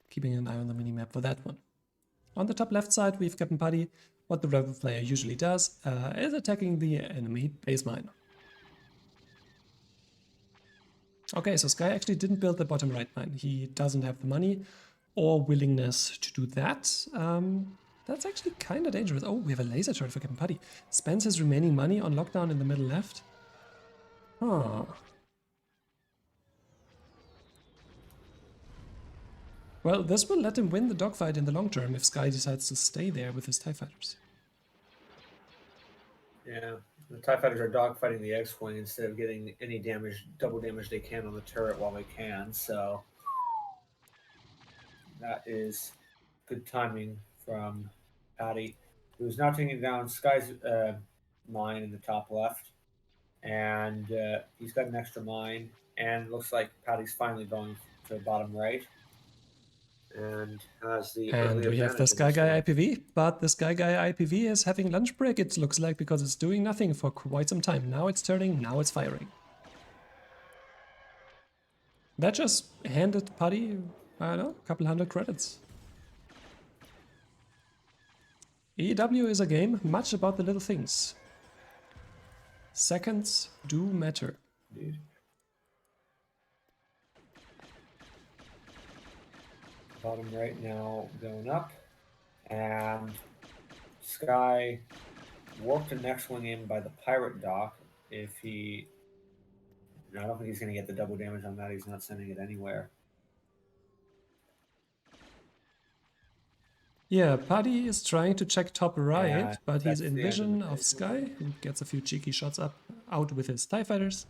Keeping an eye on the minimap for that one. On the top left side, we have CptPaddy. What the rebel player usually does is attacking the enemy base mine. Okay, so Sky actually didn't build the bottom right mine. He doesn't have the money or willingness to do that. That's actually kind of dangerous. Oh, we have a laser turret for CptPaddy. Spends his remaining money on lockdown in the middle left. Huh. Well, this will let him win the dogfight in the long term if Sky decides to stay there with his TIE Fighters. Yeah, the TIE Fighters are dogfighting the X-Wing instead of getting any damage, double damage they can on the turret while they can, so that is good timing from Paddy, who's now taking down Sky's mine in the top left, and he's got an extra mine, and it looks like Paddy's finally going to the bottom right, and has the And we have the Sky Guy IPV, but the Sky Guy IPV is having lunch break, it looks like, because it's doing nothing for quite some time. Now it's turning, now it's firing. That just handed Paddy, I don't know, a couple hundred credits. EW is a game much about the little things. Seconds do matter. Indeed. Bottom right now going up, and Sky warped the next one in by the pirate dock. If he, I don't think he's going to get the double damage on that. He's not sending it anywhere. Yeah, Paddy is trying to check top right, Yeah, but he's that's in the end of vision the of phase. Sky, who gets a few cheeky shots out with his TIE Fighters.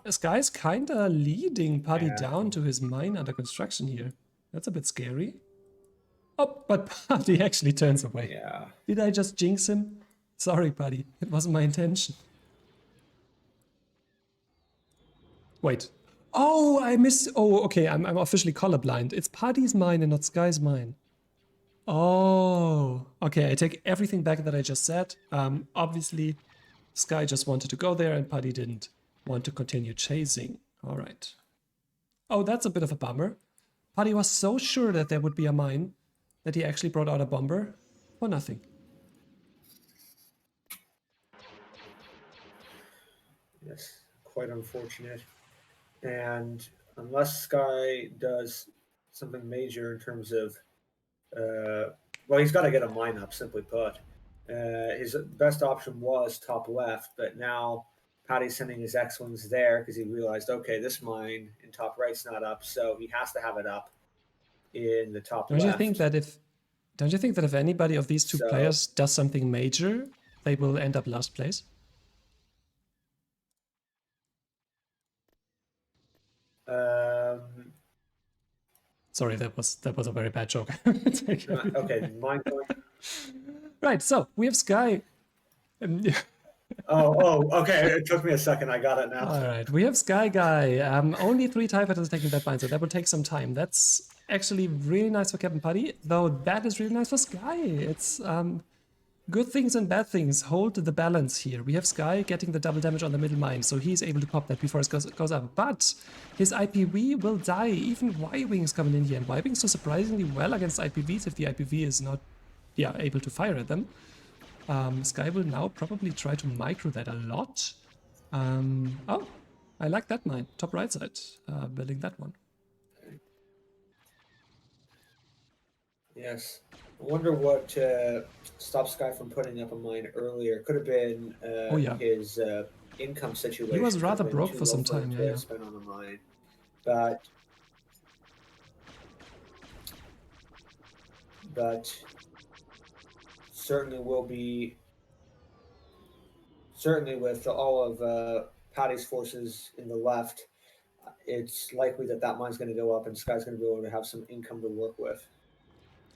Sky's kinda leading Paddy Yeah. down to his mine under construction here. That's a bit scary. Oh, but Paddy actually turns away. Yeah. Did I just jinx him? Sorry, Paddy. It wasn't my intention. Wait. Oh, I missed. Oh, okay. I'm officially colorblind. It's Paddy's mine and not Sky's mine. Oh, okay. I take everything back that I just said. Obviously, Sky just wanted to go there and Paddy didn't want to continue chasing. All right. Oh, that's a bit of a bummer. Paddy was so sure that there would be a mine that he actually brought out a bomber for nothing. Yes. Quite unfortunate. And unless Sky does something major in terms of, well, he's got to get a mine up, simply put. His best option was top left, but now Paddy's sending his X-Wings there because he realized, okay, this mine in top right's not up, so he has to have it up in the top Don't left. you think that if anybody of these two players does something major, they will end up last place? Sorry, that was a very bad joke. Okay, mine going. Right, so we have Sky. Okay. It took me a second. I got it now. All right, we have Sky Guy. Only 3 TIE fighters taking that mine, so that will take some time. That's actually really nice for CptPaddy, though that is really nice for Sky. It's good things and bad things. Hold the balance here. We have Sky getting the double damage on the middle mine, so he's able to pop that before it goes up. But his IPV will die. Even Y-Wings coming in here, and Y-Wings do surprisingly well against IPVs if the IPV is not able to fire at them. Sky will now probably try to micro that a lot. Oh, I like that mine. Top right side. Building that one. Yes. I wonder what stopped Sky from putting up a mine earlier. Could have been his income situation. He was Could rather have been broke too for some low him time, to yeah. spend on a mine. But certainly will be. Certainly, with all of Paddy's forces in the left, it's likely that that mine's going to go up and Sky's going to be able to have some income to work with.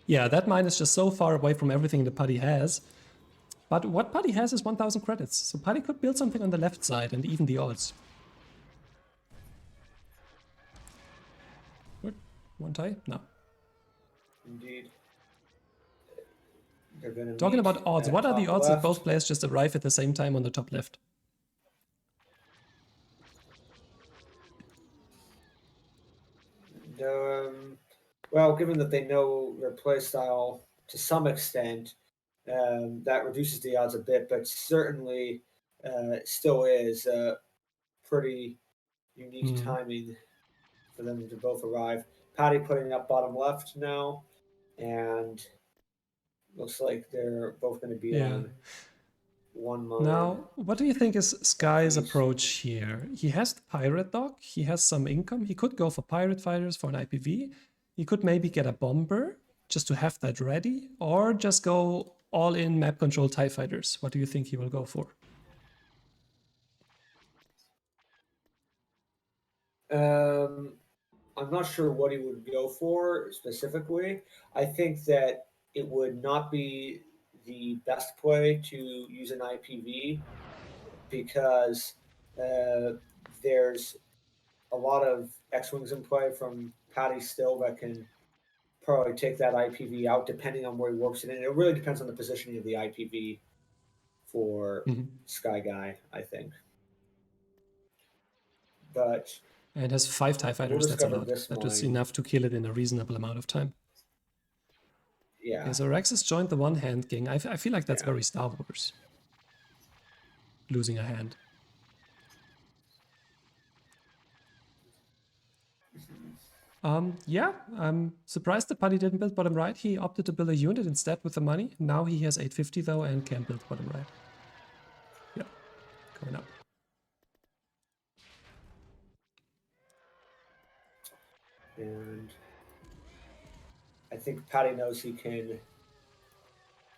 Yeah, that mine is just so far away from everything that Paddy has. But what Paddy has is 1,000 credits, so Paddy could build something on the left side and even the odds. What? 1 tie? No. Indeed. They're going to Talking about odds, what are the odds left. that both players just arrive at the same time on the top left? Well, given that they know their play style to some extent, that reduces the odds a bit, but certainly still is pretty unique timing for them to both arrive. Paddy putting up bottom left now, and looks like they're both going to be on one mine. Now, what do you think is Sky's approach here? He has the pirate dock, he has some income, he could go for pirate fighters for an IPV, he could maybe get a bomber just to have that ready, or just go all in map control TIE fighters. What do you think he will go for? I'm not sure what he would go for specifically. I think that it would not be the best play to use an IPV because there's a lot of X-Wings in play from Paddy still that can probably take that IPV out depending on where he works it in. It really depends on the positioning of the IPV for Sky Guy, I think. But and it has 5 TIE fighters, that's a lot. That is enough to kill it in a reasonable amount of time. Yeah. So Rex has joined the one-hand gang. I feel like that's very Star Wars. Losing a hand. I'm surprised that Paddy didn't build bottom right. He opted to build a unit instead with the money. Now he has 850 though and can build bottom right. Yeah, coming up. And I think Paddy knows he can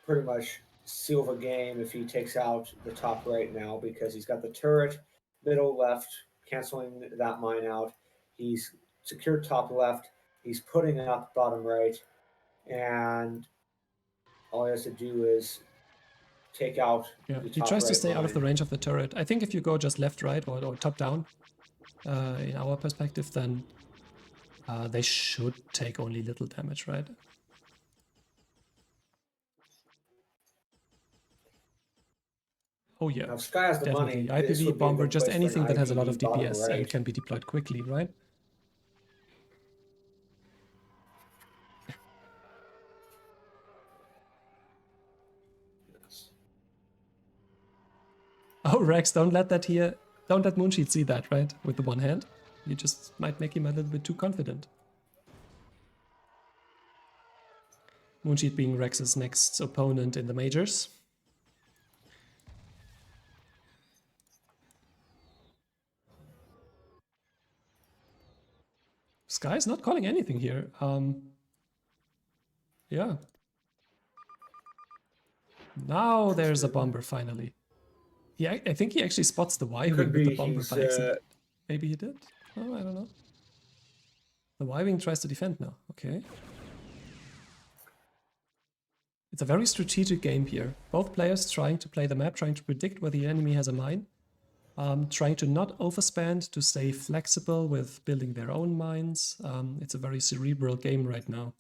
pretty much seal the game if he takes out the top right now because he's got the turret, middle left, canceling that mine out. He's secured top left. He's putting up bottom right. And all he has to do is take out the top he tries to stay mine. out of the range of the turret. I think if you go just left, right, or top down, in our perspective, then they should take only little damage, right? Oh yeah, now, if Sky has the definitely. money, IPV, bomber, just anything that has a lot of DPS right. and can be deployed quickly, right? Yes. Oh, Rex, don't let Moonsheet see that, right? With the one hand. You just might make him a little bit too confident. Moonsheet being Rex's next opponent in the majors. Sky's not calling anything here. Yeah. Now there's a bomber finally. Yeah, I think he actually spots the Y-wing Could with the be bomber he's by accident. Maybe he did? Oh, I don't know. The Y-wing tries to defend now. Okay. It's a very strategic game here. Both players trying to play the map, trying to predict where the enemy has a mine. Trying to not overspend, to stay flexible with building their own mines. It's a very cerebral game right now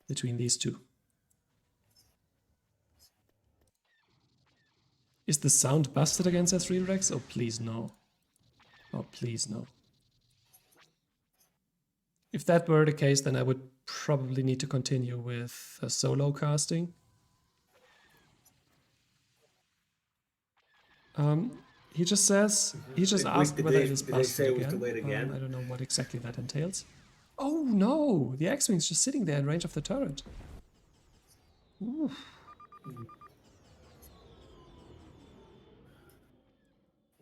between these two. Is the sound busted against S3 Rex? Oh, please no. Oh, please no. If that were the case, then I would probably need to continue with solo casting. He just says, he just asked Did whether they, it is did they say busted it was again. delayed again? I don't know what exactly that entails. Oh no! The X-Wing's just sitting there in range of the turret. Oof.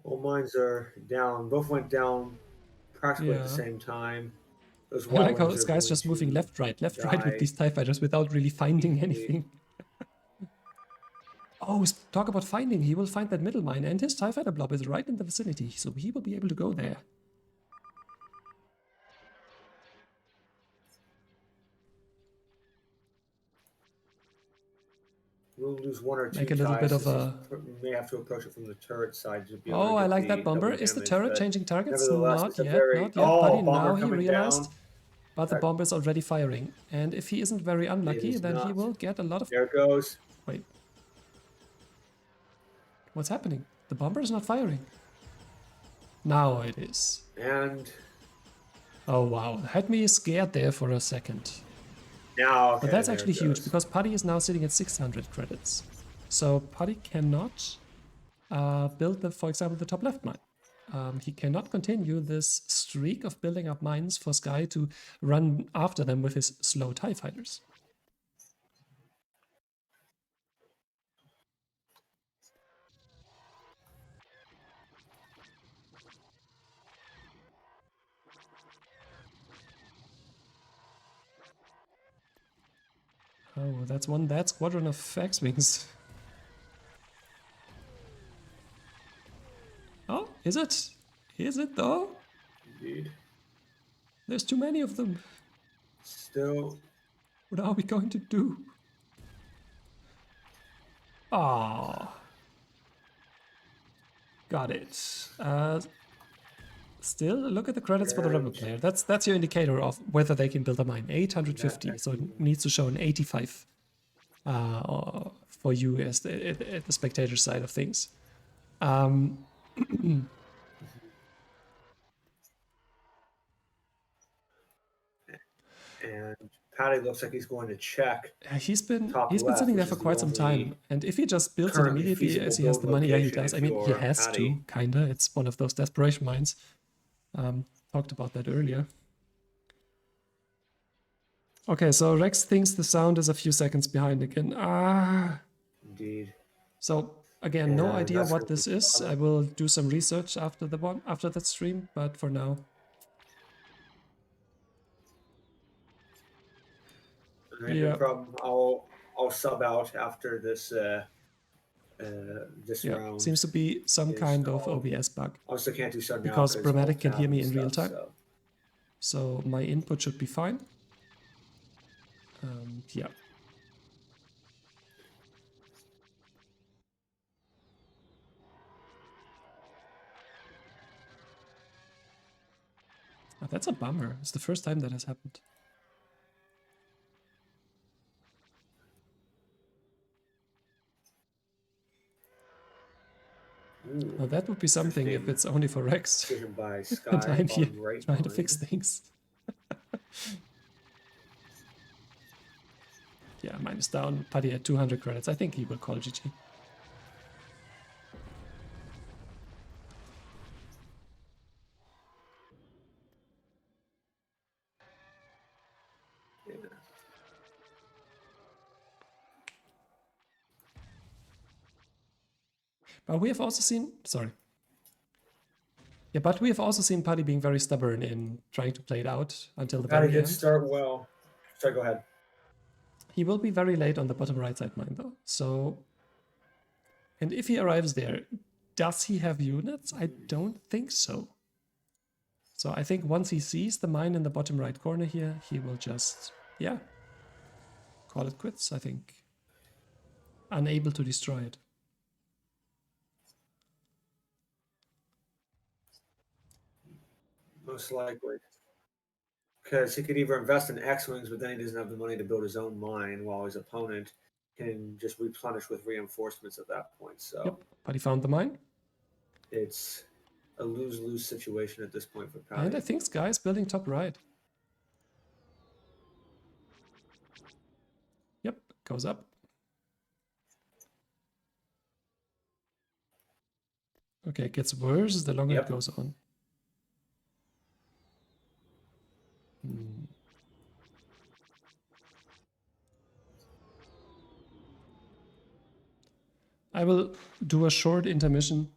All mines are down. Both went down practically at the Yeah. same time. Those I like how Y-wings this are guy's going just moving to left, right with die. these TIE fighters without really finding easily. anything. Oh, talk about finding. He will find that middle mine, and his TIE fighter blob is right in the vicinity, so he will be able to go there. We'll lose one or two Like a little bit ties. of a... May have to approach it from the turret side to be able Oh, to I get like the that bomber. double Is the damage, turret but changing targets? nevertheless, Not it's a yet, very not yet. Buddy, bomber now he coming realized. down. But the bomber is already firing. And if he isn't very unlucky, is then he not. will get a lot of... There it goes. Wait. What's happening? The bomber is not firing. Now it is. And Oh, wow. Had me scared there for a second. now, okay, But that's there actually it huge, goes. because Paddy is now sitting at 600 credits. So Paddy cannot build, for example, the top left mine. He cannot continue this streak of building up mines for Sky to run after them with his slow TIE fighters. Oh, that's one bad squadron of X-Wings. Oh, is it? Is it though? Indeed. There's too many of them. Still, What are we going to do? Ah, got it. Still, look at the credits for the Rebel and player. That's your indicator of whether they can build a mine. 850, so it needs to show an 85 for you as at the spectator side of things. and Paddy looks like he's going to check. He's been Top sitting left, there which for is the quite some time, only and if he just builds it currently immediately feasible as he has build the money, yeah, he location does. I if mean, he you're has Paddy. to, kinda. It's one of those desperation mines. Talked about that earlier. Okay, so Rex thinks the sound is a few seconds behind again. Ah. Indeed. So again, no And idea that's what gonna be this is. I will do some research after that stream, but for now, All right, yeah, no problem. I'll sub out after this this yeah, round. seems to be some is kind of called. OBS bug Obviously can't do sub now because Brahmatic can alt-tab hear me and in real stuff, time, so. so my input should be fine. Yeah. Oh, that's a bummer. It's the first time that has happened. Ooh, Now that would be something if interesting it's only for Rex. decision by Sky. And I'm here bottom right trying to line. fix things. Yeah, mine is down. Paddy at 200 credits. I think he will call GG. Yeah. But we have also seen... Sorry. Yeah, but we have also seen Paddy being very stubborn in trying to play it out until the Paddy very did end. start well. Sorry, go ahead. He will be very late on the bottom right side mine though. So, and if he arrives there, does he have units? I don't think so. So I think once he sees the mine in the bottom right corner here, he will just, yeah, call it quits, I think. Unable to destroy it. Most likely. Because he could either invest in X-Wings, but then he doesn't have the money to build his own mine, while his opponent can just replenish with reinforcements at that point. So Yep, but he found the mine. it's a lose-lose situation at this point for Paddy. And I think Sky is building top right. Yep, goes up. Okay, it gets worse the longer it goes on. I will do a short intermission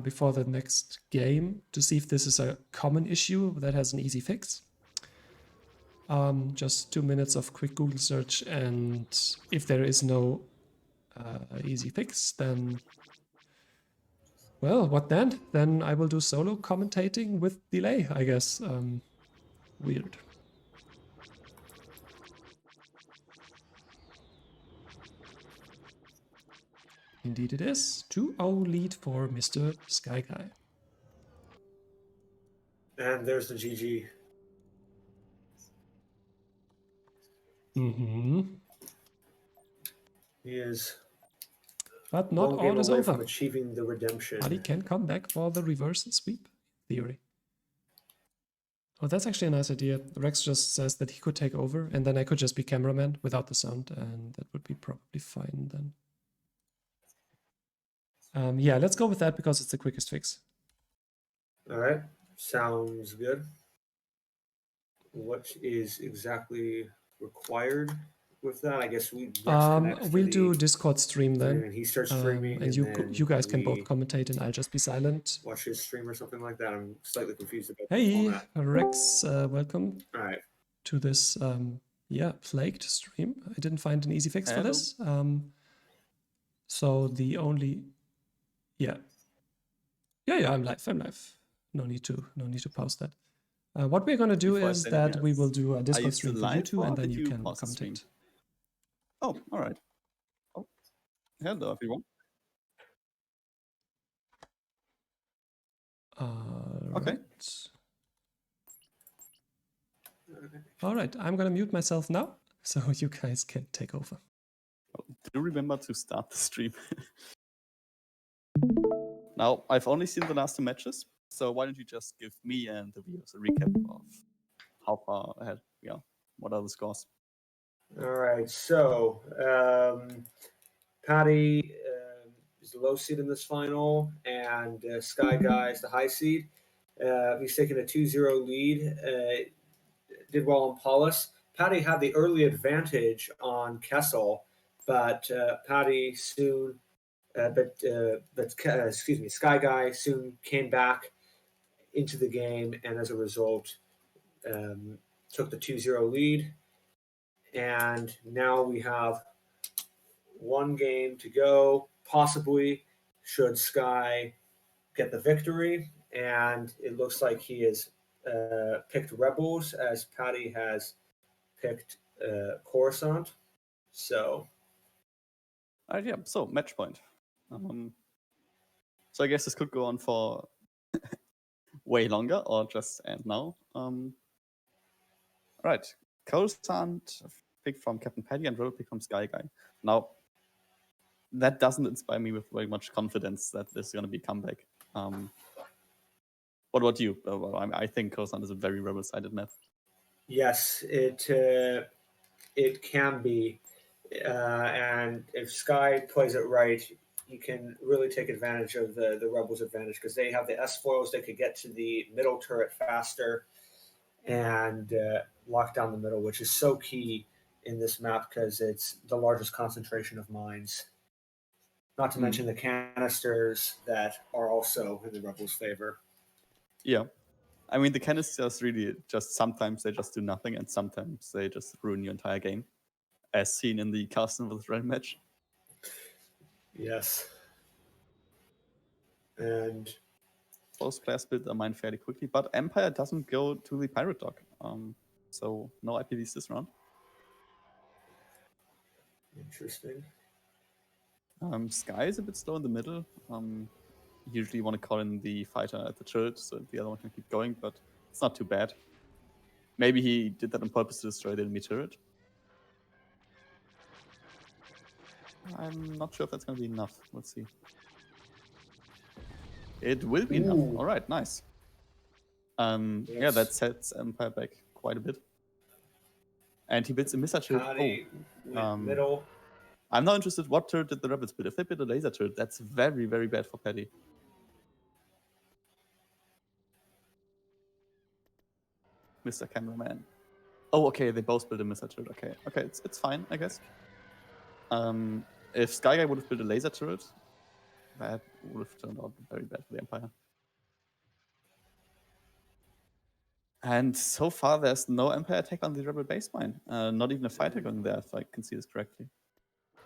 before the next game to see if this is a common issue that has an easy fix. Just 2 minutes of quick Google search, and if there is no easy fix, then, well, what then? Then I will do solo commentating with delay, I guess. Weird. Indeed it is. 2-0 lead for Mr. Sky Guy. And there's the GG. Mm-hmm. He is But not one game all is away over. from achieving the redemption. Paddy can come back for the reverse sweep theory. Oh, that's actually a nice idea. Rex just says that he could take over, and then I could just be cameraman without the sound, and that would be probably fine then. Yeah, let's go with that because it's the quickest fix. All right, sounds good. What is exactly required with that? I guess we'll do Discord stream then, and he starts streaming, and you guys can both we commentate, and I'll just be silent. watch his stream or something like that. I'm slightly confused about the Hey, format. Rex, welcome All right. to this plagued stream. I didn't find an easy fix for this. So the only yeah, I'm live. No need to pause that. What we're gonna do is that we will do a Discord stream for you two, and then you can commentate. Oh, all right. Oh, hello everyone. Okay. All right, I'm gonna mute myself now, so you guys can take over. Do remember to start the stream. Now, I've only seen the last 2 matches, so why don't you just give me and the viewers a recap of how far ahead we are? What are the scores? All right. So, Paddy is the low seed in this final, and Sky Guy is the high seed. He's taking a 2-0 lead. Did well on Paulus. Paddy had the early advantage on Kessel, but Paddy soon, Sky Guy soon came back into the game, and as a result, took the 2-0 lead. And now we have 1 game to go, possibly, should Sky get the victory. And it looks like he has picked Rebels, as Paddy has picked Coruscant. So, Yeah, so match point. So I guess this could go on for way longer, or just end now. Right, Coruscant picked from CptPaddy and Rebel picked from Sky Guy. Now, that doesn't inspire me with very much confidence that this is going to be a comeback. What about you? I think Coruscant is a very rebel-sided map. yes, it can be. And if Sky plays it right, you can really take advantage of the Rebels' advantage, because they have the S-foils. They could get to the middle turret faster and lock down the middle, which is so key in this map because it's the largest concentration of mines. Not to mention the canisters that are also in the Rebels' favor. Yeah. I mean, the canisters really just sometimes they just do nothing, and sometimes they just ruin your entire game, as seen in the Carson vs. Realm match. Yes. And Both players build their mine fairly quickly, but Empire doesn't go to the Pirate Dock. So no IPVs this round. interesting. Sky is a bit slow in the middle. Usually you want to call in the fighter at the turret so the other one can keep going, but it's not too bad. Maybe he did that on purpose to destroy the enemy turret. I'm not sure if that's going to be enough. Let's see. It will be enough. Ooh. All right, nice. Yeah, that sets Empire back quite a bit. And he builds a missile turret. Paddy went middle. I'm not interested what turret did the Rebels build. If they build a laser turret, that's very, very bad for Paddy. Mr. Cameraman. Oh, okay, they both built a missile turret. Okay, it's fine, I guess. If Sky Guy would have built a laser turret, that would have turned out very bad for the Empire. And so far, there's no Empire attack on the Rebel base mine. Not even a fighter going there, if I can see this correctly.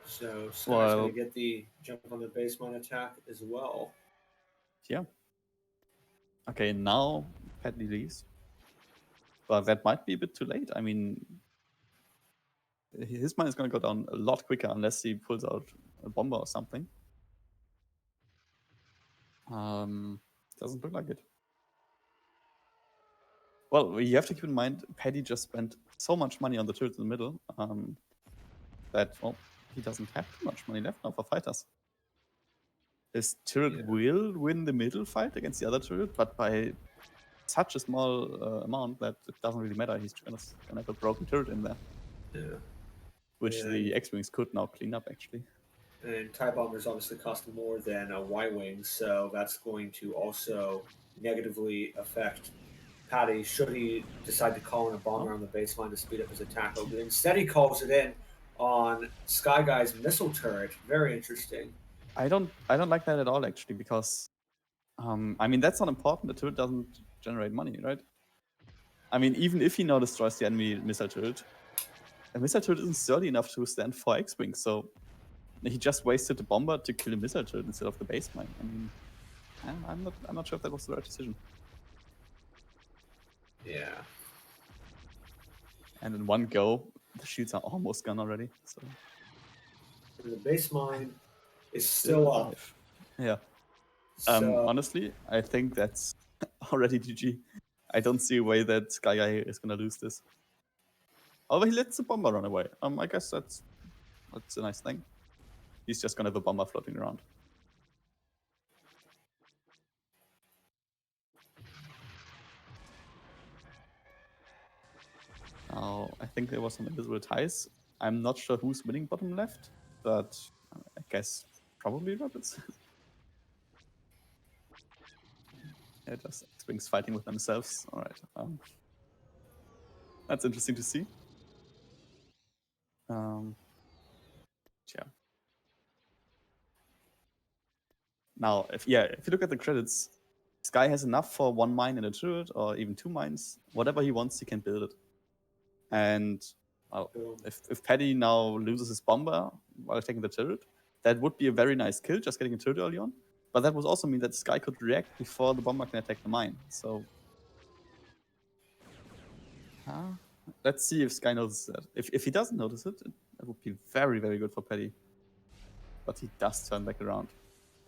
So Sky's Well- going to get the jump on the baseline attack as well. Yeah. Okay, now Paddy leaves. But that might be a bit too late. I mean, his mine is going to go down a lot quicker unless he pulls out a bomber or something. Doesn't look like it. Well, you have to keep in mind, Paddy just spent so much money on the turrets in the middle that, well, he doesn't have too much money left now for fighters. His turret will win the middle fight against the other turret, but by such a small amount that it doesn't really matter. He's gonna have a broken turret in there, Yeah. which Yeah. the X-Wings could now clean up, actually. And TIE bombers obviously cost more than a Y-wing, so that's going to also negatively affect Paddy should he decide to call in a bomber on the baseline to speed up his attack. But instead, he calls it in on Sky Guy's missile turret. Very interesting. I don't like that at all, actually, because I mean that's not important. The turret doesn't generate money, right? I mean, even if he now destroys the enemy missile turret, a missile turret isn't sturdy enough to stand 4 X-Wings, so he just wasted the bomber to kill a missile turret instead of the base mine. I mean, I'm not sure if that was the right decision. Yeah. And in one go, the shields are almost gone already. So And the base mine is still up. alive. Yeah. So, Honestly, I think that's already GG. I don't see a way that Sky Guy is gonna lose this. Although he lets the bomber run away. I guess that's a nice thing. He's just gonna have a bomber floating around. Now, I think there was some invisible ties. I'm not sure who's winning bottom left, but I guess probably Rabbits. Yeah, just X-Wings fighting with themselves. All right. That's interesting to see. Yeah. Now, if you look at the credits, Sky has enough for 1 mine and a turret, or even 2 mines. Whatever he wants, he can build it. And if Paddy now loses his bomber while taking the turret, that would be a very nice kill, just getting a turret early on. But that would also mean that Sky could react before the bomber can attack the mine. So, let's see if Sky notices that. If he doesn't notice it, that would be very, very good for Paddy. But he does turn back around.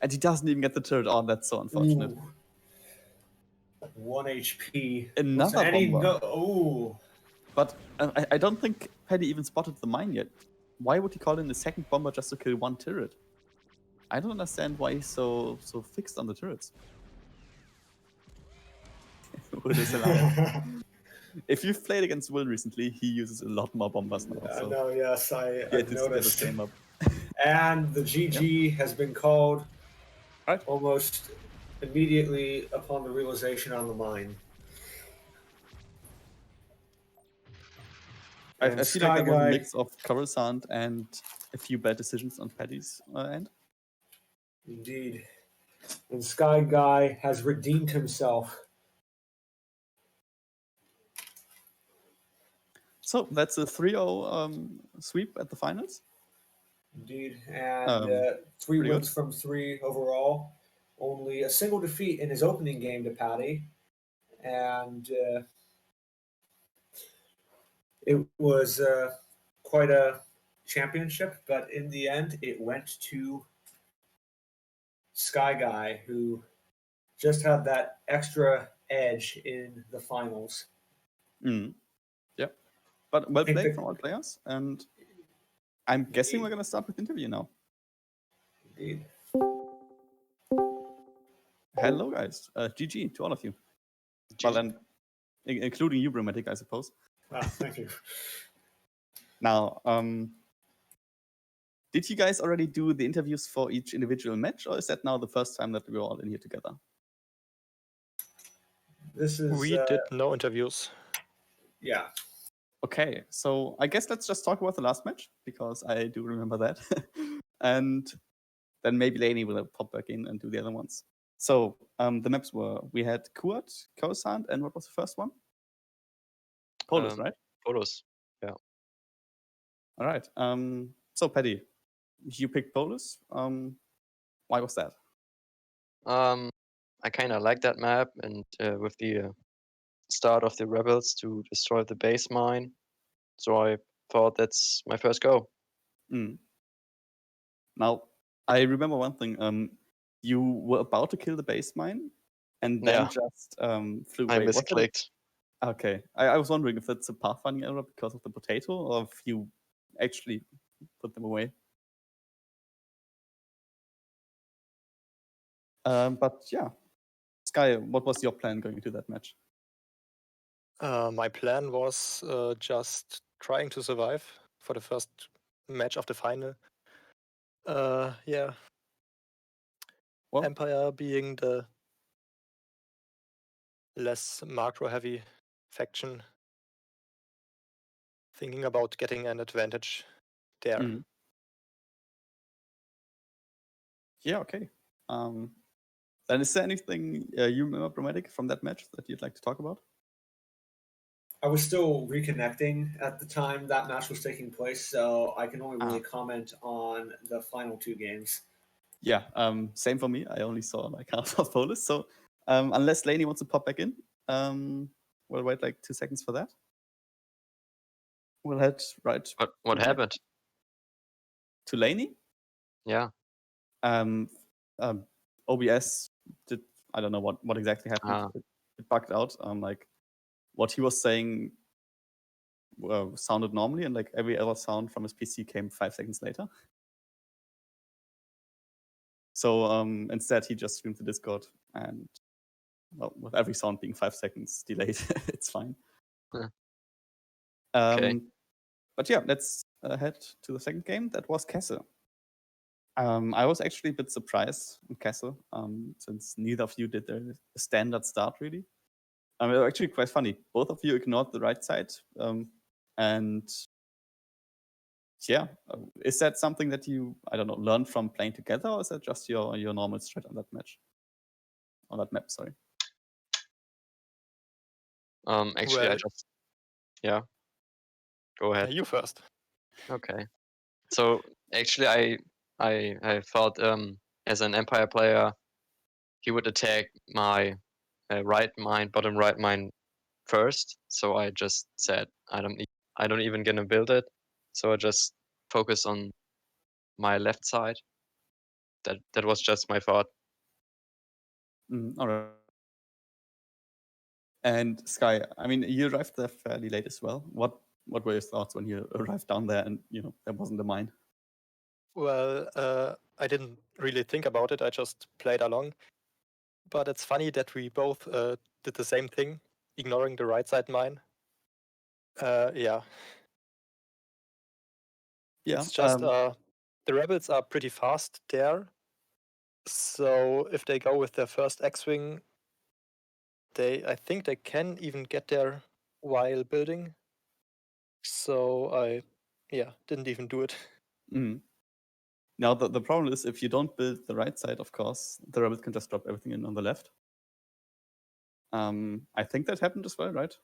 And he doesn't even get the turret on. That's so unfortunate. Ooh. 1 HP. Another bomber. Ooh. But I don't think Paddy even spotted the mine yet. Why would he call in a second bomber just to kill 1 turret? I don't understand why he's so fixed on the turrets. Will is alive. If you've played against Will recently, he uses a lot more bombers now. So No, yes, I've noticed. Get the same up. And the GG has been called Right. almost immediately upon the realization on the mine. I And feel like Sky that was a Guy- mix of Coruscant and a few bad decisions on Paddy's end. Indeed. And Sky Guy has redeemed himself So that's a 3-0 sweep at the finals. Indeed. And three pretty good. wins from 3 overall. Only a single defeat in his opening game to Paddy. And it was quite a championship, but in the end, it went to Sky Guy, who just had that extra edge in the finals. Yeah. But well think played that- from all players. And I'm guessing we're going to start with the interview now. Indeed. Hello, guys. GG to all of you. Well, and including you, Brahmatic, I suppose. Thank you. Now, did you guys already do the interviews for each individual match, or is that now the first time that we're all in here together? This is We did no interviews. yeah. Okay, so I guess let's just talk about the last match, because I do remember that. And then maybe Lany will pop back in and do the other ones. So the maps were, we had Kuat, Coruscant, and what was the first one? Polus, right? Polus. Yeah. All right. So Paddy, you picked Polus. Why was that? I kind of like that map, and with the start of the rebels to destroy the base mine, so I thought that's my first go. Now, I remember one thing. You were about to kill the base mine, and then Yeah. just flew I away. Was that misclicked. okay? I was wondering if that's a pathfinding error because of the potato, or if you actually put them away. But yeah, Sky, what was your plan going into that match? My plan was just trying to survive for the first match of the final. Yeah. Well, Empire being the less macro-heavy faction, thinking about getting an advantage there. mhm. Yeah, okay. Then is there anything you remember, Brahmatic, from that match that you'd like to talk about? I was still reconnecting at the time that match was taking place, so I can only really comment on the final 2 games. Yeah, same for me. I only saw like half of Polus. So unless Lany wants to pop back in, we'll wait like 2 seconds for that. We'll head right What happened? to Lany. Yeah. OBS did, I don't know what exactly happened. It bugged out. Like what he was saying sounded normally, and like every other sound from his PC came 5 seconds later. So instead, he just streamed to Discord, and well, with every sound being 5 seconds delayed, it's fine. Yeah. Okay. But yeah, let's head to the second game. That was Kessel. I was actually a bit surprised in Kessel, since neither of you did the standard start, really. It was actually quite funny. Both of you ignored the right side. And yeah, is that something that you, I don't know, learned from playing together, or is that just your normal strat on that match? On that map, sorry. Actually, I Well- just yeah. Go ahead. You first. Okay. So actually, I thought as an Empire player, he would attack my right mine, bottom right mine first. So I just said I don't even gonna build it. So I just focus on my left side. That was just my thought. All right. And Sky, I mean, you arrived there fairly late as well. What were your thoughts when you arrived down there and there wasn't a mine? Well, I didn't really think about it. I just played along. But it's funny that we both did the same thing, ignoring the right side mine. Yeah. Yeah. It's just the rebels are pretty fast there. So if they go with their first X-Wing, I think they can even get there while building. So I didn't even do it. Now the problem is if you don't build the right side, of course, the rebels can just drop everything in on the left. I think that happened as well, right?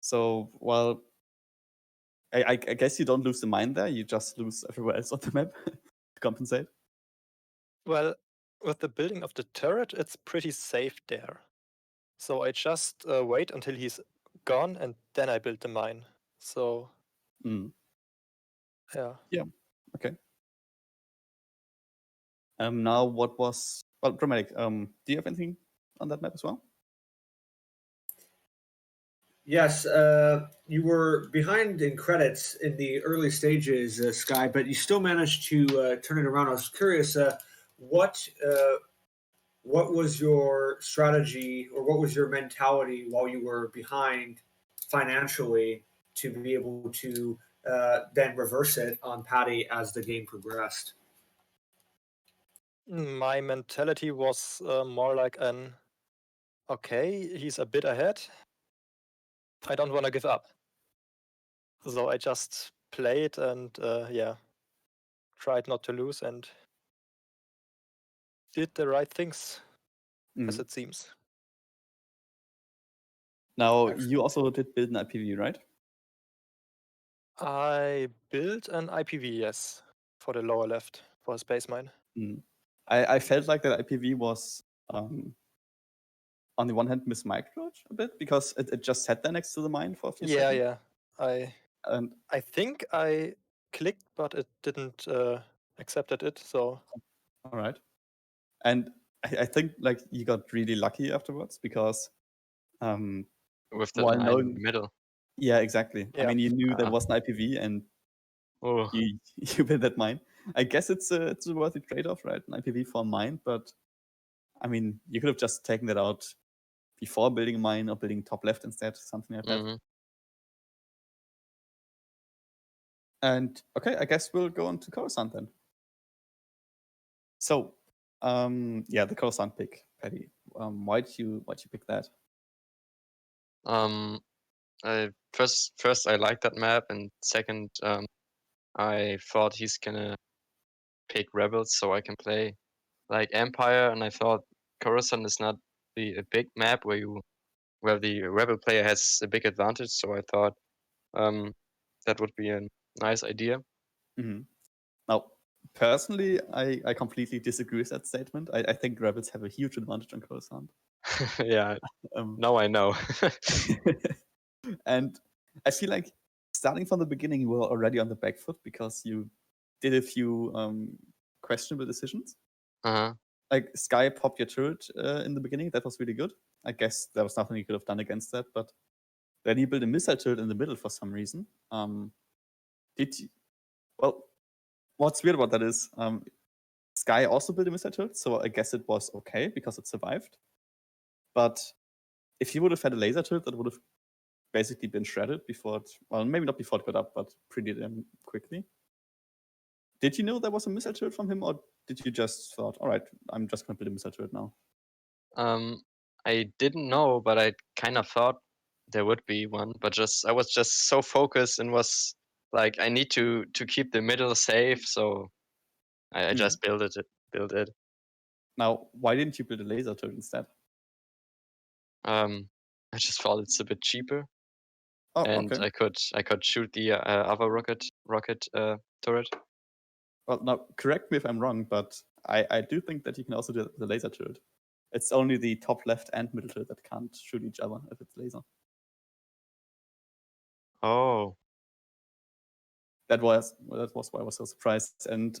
So, well, I guess you don't lose the mine there. You just lose everywhere else on the map to compensate. Well, with the building of the turret, it's pretty safe there. So I just wait until he's gone and then I build the mine. So, Mm. yeah. Okay. Now, what was Dramatic? Do you have anything on that map as well? Yes, you were behind in credits in the early stages, Sky, but you still managed to turn it around. I was curious, what was your strategy or what was your mentality while you were behind financially to be able to then reverse it on Paddy as the game progressed? My mentality was more like an, okay, he's a bit ahead. I don't want to give up. So I just played and tried not to lose and did the right things, as it seems. Now, Excellent. you also did build an IPV, right? I built an IPV, yes, for the lower left, for a space mine. I felt like that IPV was, on the one hand, mismicroed a bit because it just sat there next to the mine for a few seconds. Yeah. And I think I clicked, but it didn't accepted it. So all right. And I think like you got really lucky afterwards because With the while mine in knowing, the middle. yeah, exactly. I Yeah. mean, you knew there Ah. was an IPV and Oh, you built that mine. I guess it's a worthy trade-off, right? An IPV for a mine, but I mean, you could have just taken that out before building a mine or building top left instead, something like that. mhm. And okay, I guess we'll go on to Coruscant then. So, the Coruscant pick, Paddy. Why'd you pick that? I first I like that map, and second, I thought he's gonna pick Rebels, so I can play like Empire, and I thought Coruscant is not a big map where the Rebel player has a big advantage. So I thought that would be a nice idea. Now, personally, I completely disagree with that statement. I think Rebels have a huge advantage on Coruscant. Yeah, now I know. And I feel like starting from the beginning, you were already on the back foot because you did a few questionable decisions. Uh-huh. Like Sky popped your turret in the beginning. That was really good. I guess there was nothing you could have done against that. But then you built a missile turret in the middle for some reason. Did you? Well, what's weird about that is Sky also built a missile turret, so I guess it was okay because it survived. But if you would have had a laser turret, that would have basically been shredded before it, well, maybe not before it got up, but pretty damn quickly. Did you know there was a missile turret from him, or did you just thought, all right, I'm just going to build a missile turret now? I didn't know, but I kind of thought there would be one, but I was just so focused and was like, I need to keep the middle safe, so I just built it. Now, why didn't you build a laser turret instead? I just thought it's a bit cheaper, Oh, and okay. I could shoot the other rocket turret. Well, now correct me if I'm wrong, but I do think that you can also do the laser turret. It's only the top left and middle turret that can't shoot each other if it's laser. Oh, That was why I was so surprised. And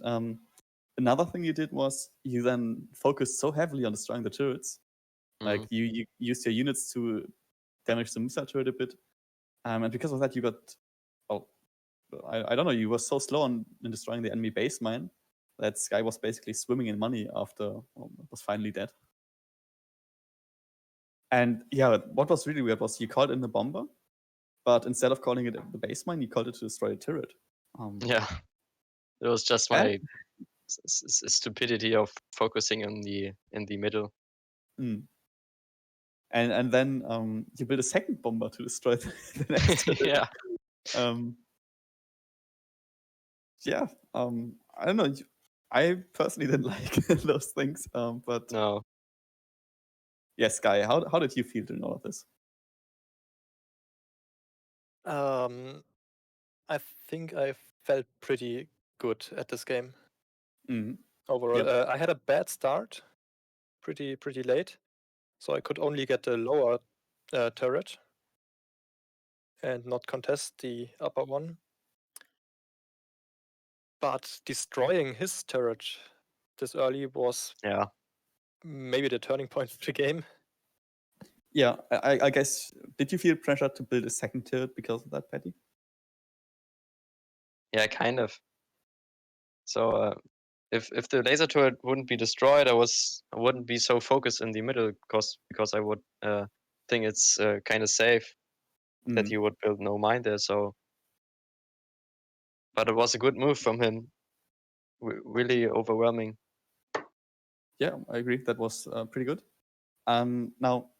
another thing you did was you then focused so heavily on destroying the turrets. Like you used your units to damage the missile turret a bit, and because of that, you got I don't know. You were so slow in destroying the enemy base mine that Sky was basically swimming in money after it was finally dead. And yeah, what was really weird was you called in the bomber, but instead of calling it the base mine, you called it to destroy a turret. yeah. It was just my stupidity of focusing in the middle. And then you build a second bomber to destroy the next turret. Yeah. I don't know. I personally didn't like those things, but No. yes, Sky, how did you feel during all of this? I think I felt pretty good at this game Mm. overall. Yep. I had a bad start, pretty late, so I could only get the lower turret and not contest the upper one. But destroying his turret this early was Yeah. maybe the turning point of the game. Yeah, I guess, did you feel pressure to build a second turret because of that, Paddy? Yeah, kind of. So if the laser turret wouldn't be destroyed, I wouldn't be so focused in the middle because I would think it's kind of safe that he would build no mine there. So, but it was a good move from him. Really overwhelming. Yeah, I agree. That was pretty good. Now,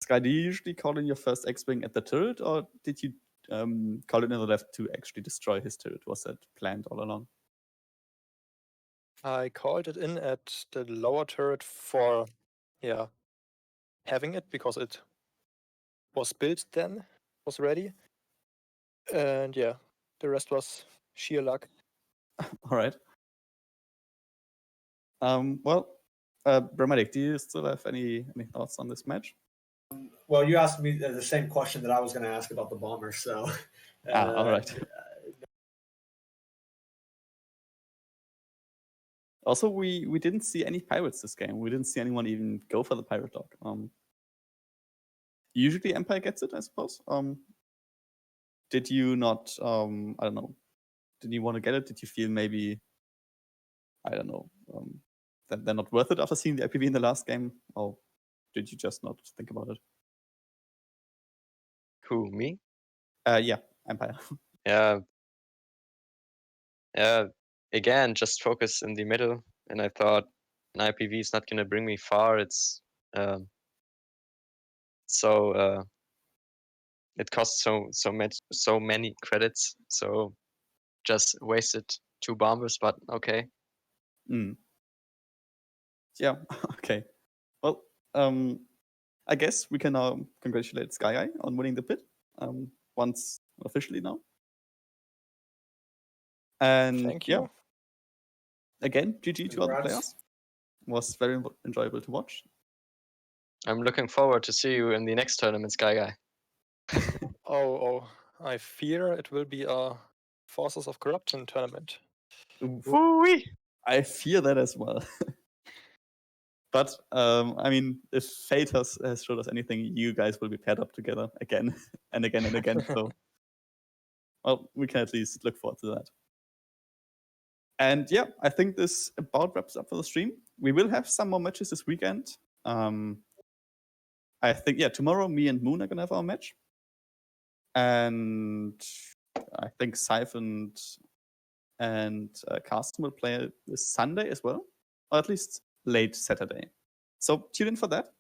Sky, do you usually call in your first X-Wing at the turret, or did you call it in the left to actually destroy his turret? Was that planned all along? I called it in at the lower turret for, having it because it was built then, was ready. And yeah, the rest was sheer luck. All right. Well, Brahmatic, do you still have any thoughts on this match? Well, you asked me the same question that I was going to ask about the bombers. So, All right. Also, we didn't see any pirates this game. We didn't see anyone even go for the pirate dog. Usually Empire gets it, I suppose. Did you not? I don't know. Did you want to get it? Did you feel maybe, I don't know, that they're not worth it after seeing the IPV in the last game, or did you just not think about it? Who, me? Yeah, Empire. Yeah. Yeah. Again, just focus in the middle, and I thought an IPV is not gonna bring me far. It's so it costs so many credits, so just wasted 2 bombers, but okay. Mm. Yeah. Okay. Well, I guess we can now congratulate Sky Eye on winning the pit once officially now. And Thank yeah, you. again, GG to all the Congrats. players. Was very enjoyable to watch. I'm looking forward to see you in the next tournament, Sky Guy. Oh, I fear it will be a Forces of Corruption tournament. Oof. Woo-wee! I fear that as well. But I mean, if fate has showed us anything, you guys will be paired up together again and again and again. So, well, we can at least look forward to that. And yeah, I think this about wraps up for the stream. We will have some more matches this weekend. I think, yeah, tomorrow me and Moon are gonna have our match. And I think Siphon and Carsten will play this Sunday as well, or at least late Saturday. So tune in for that.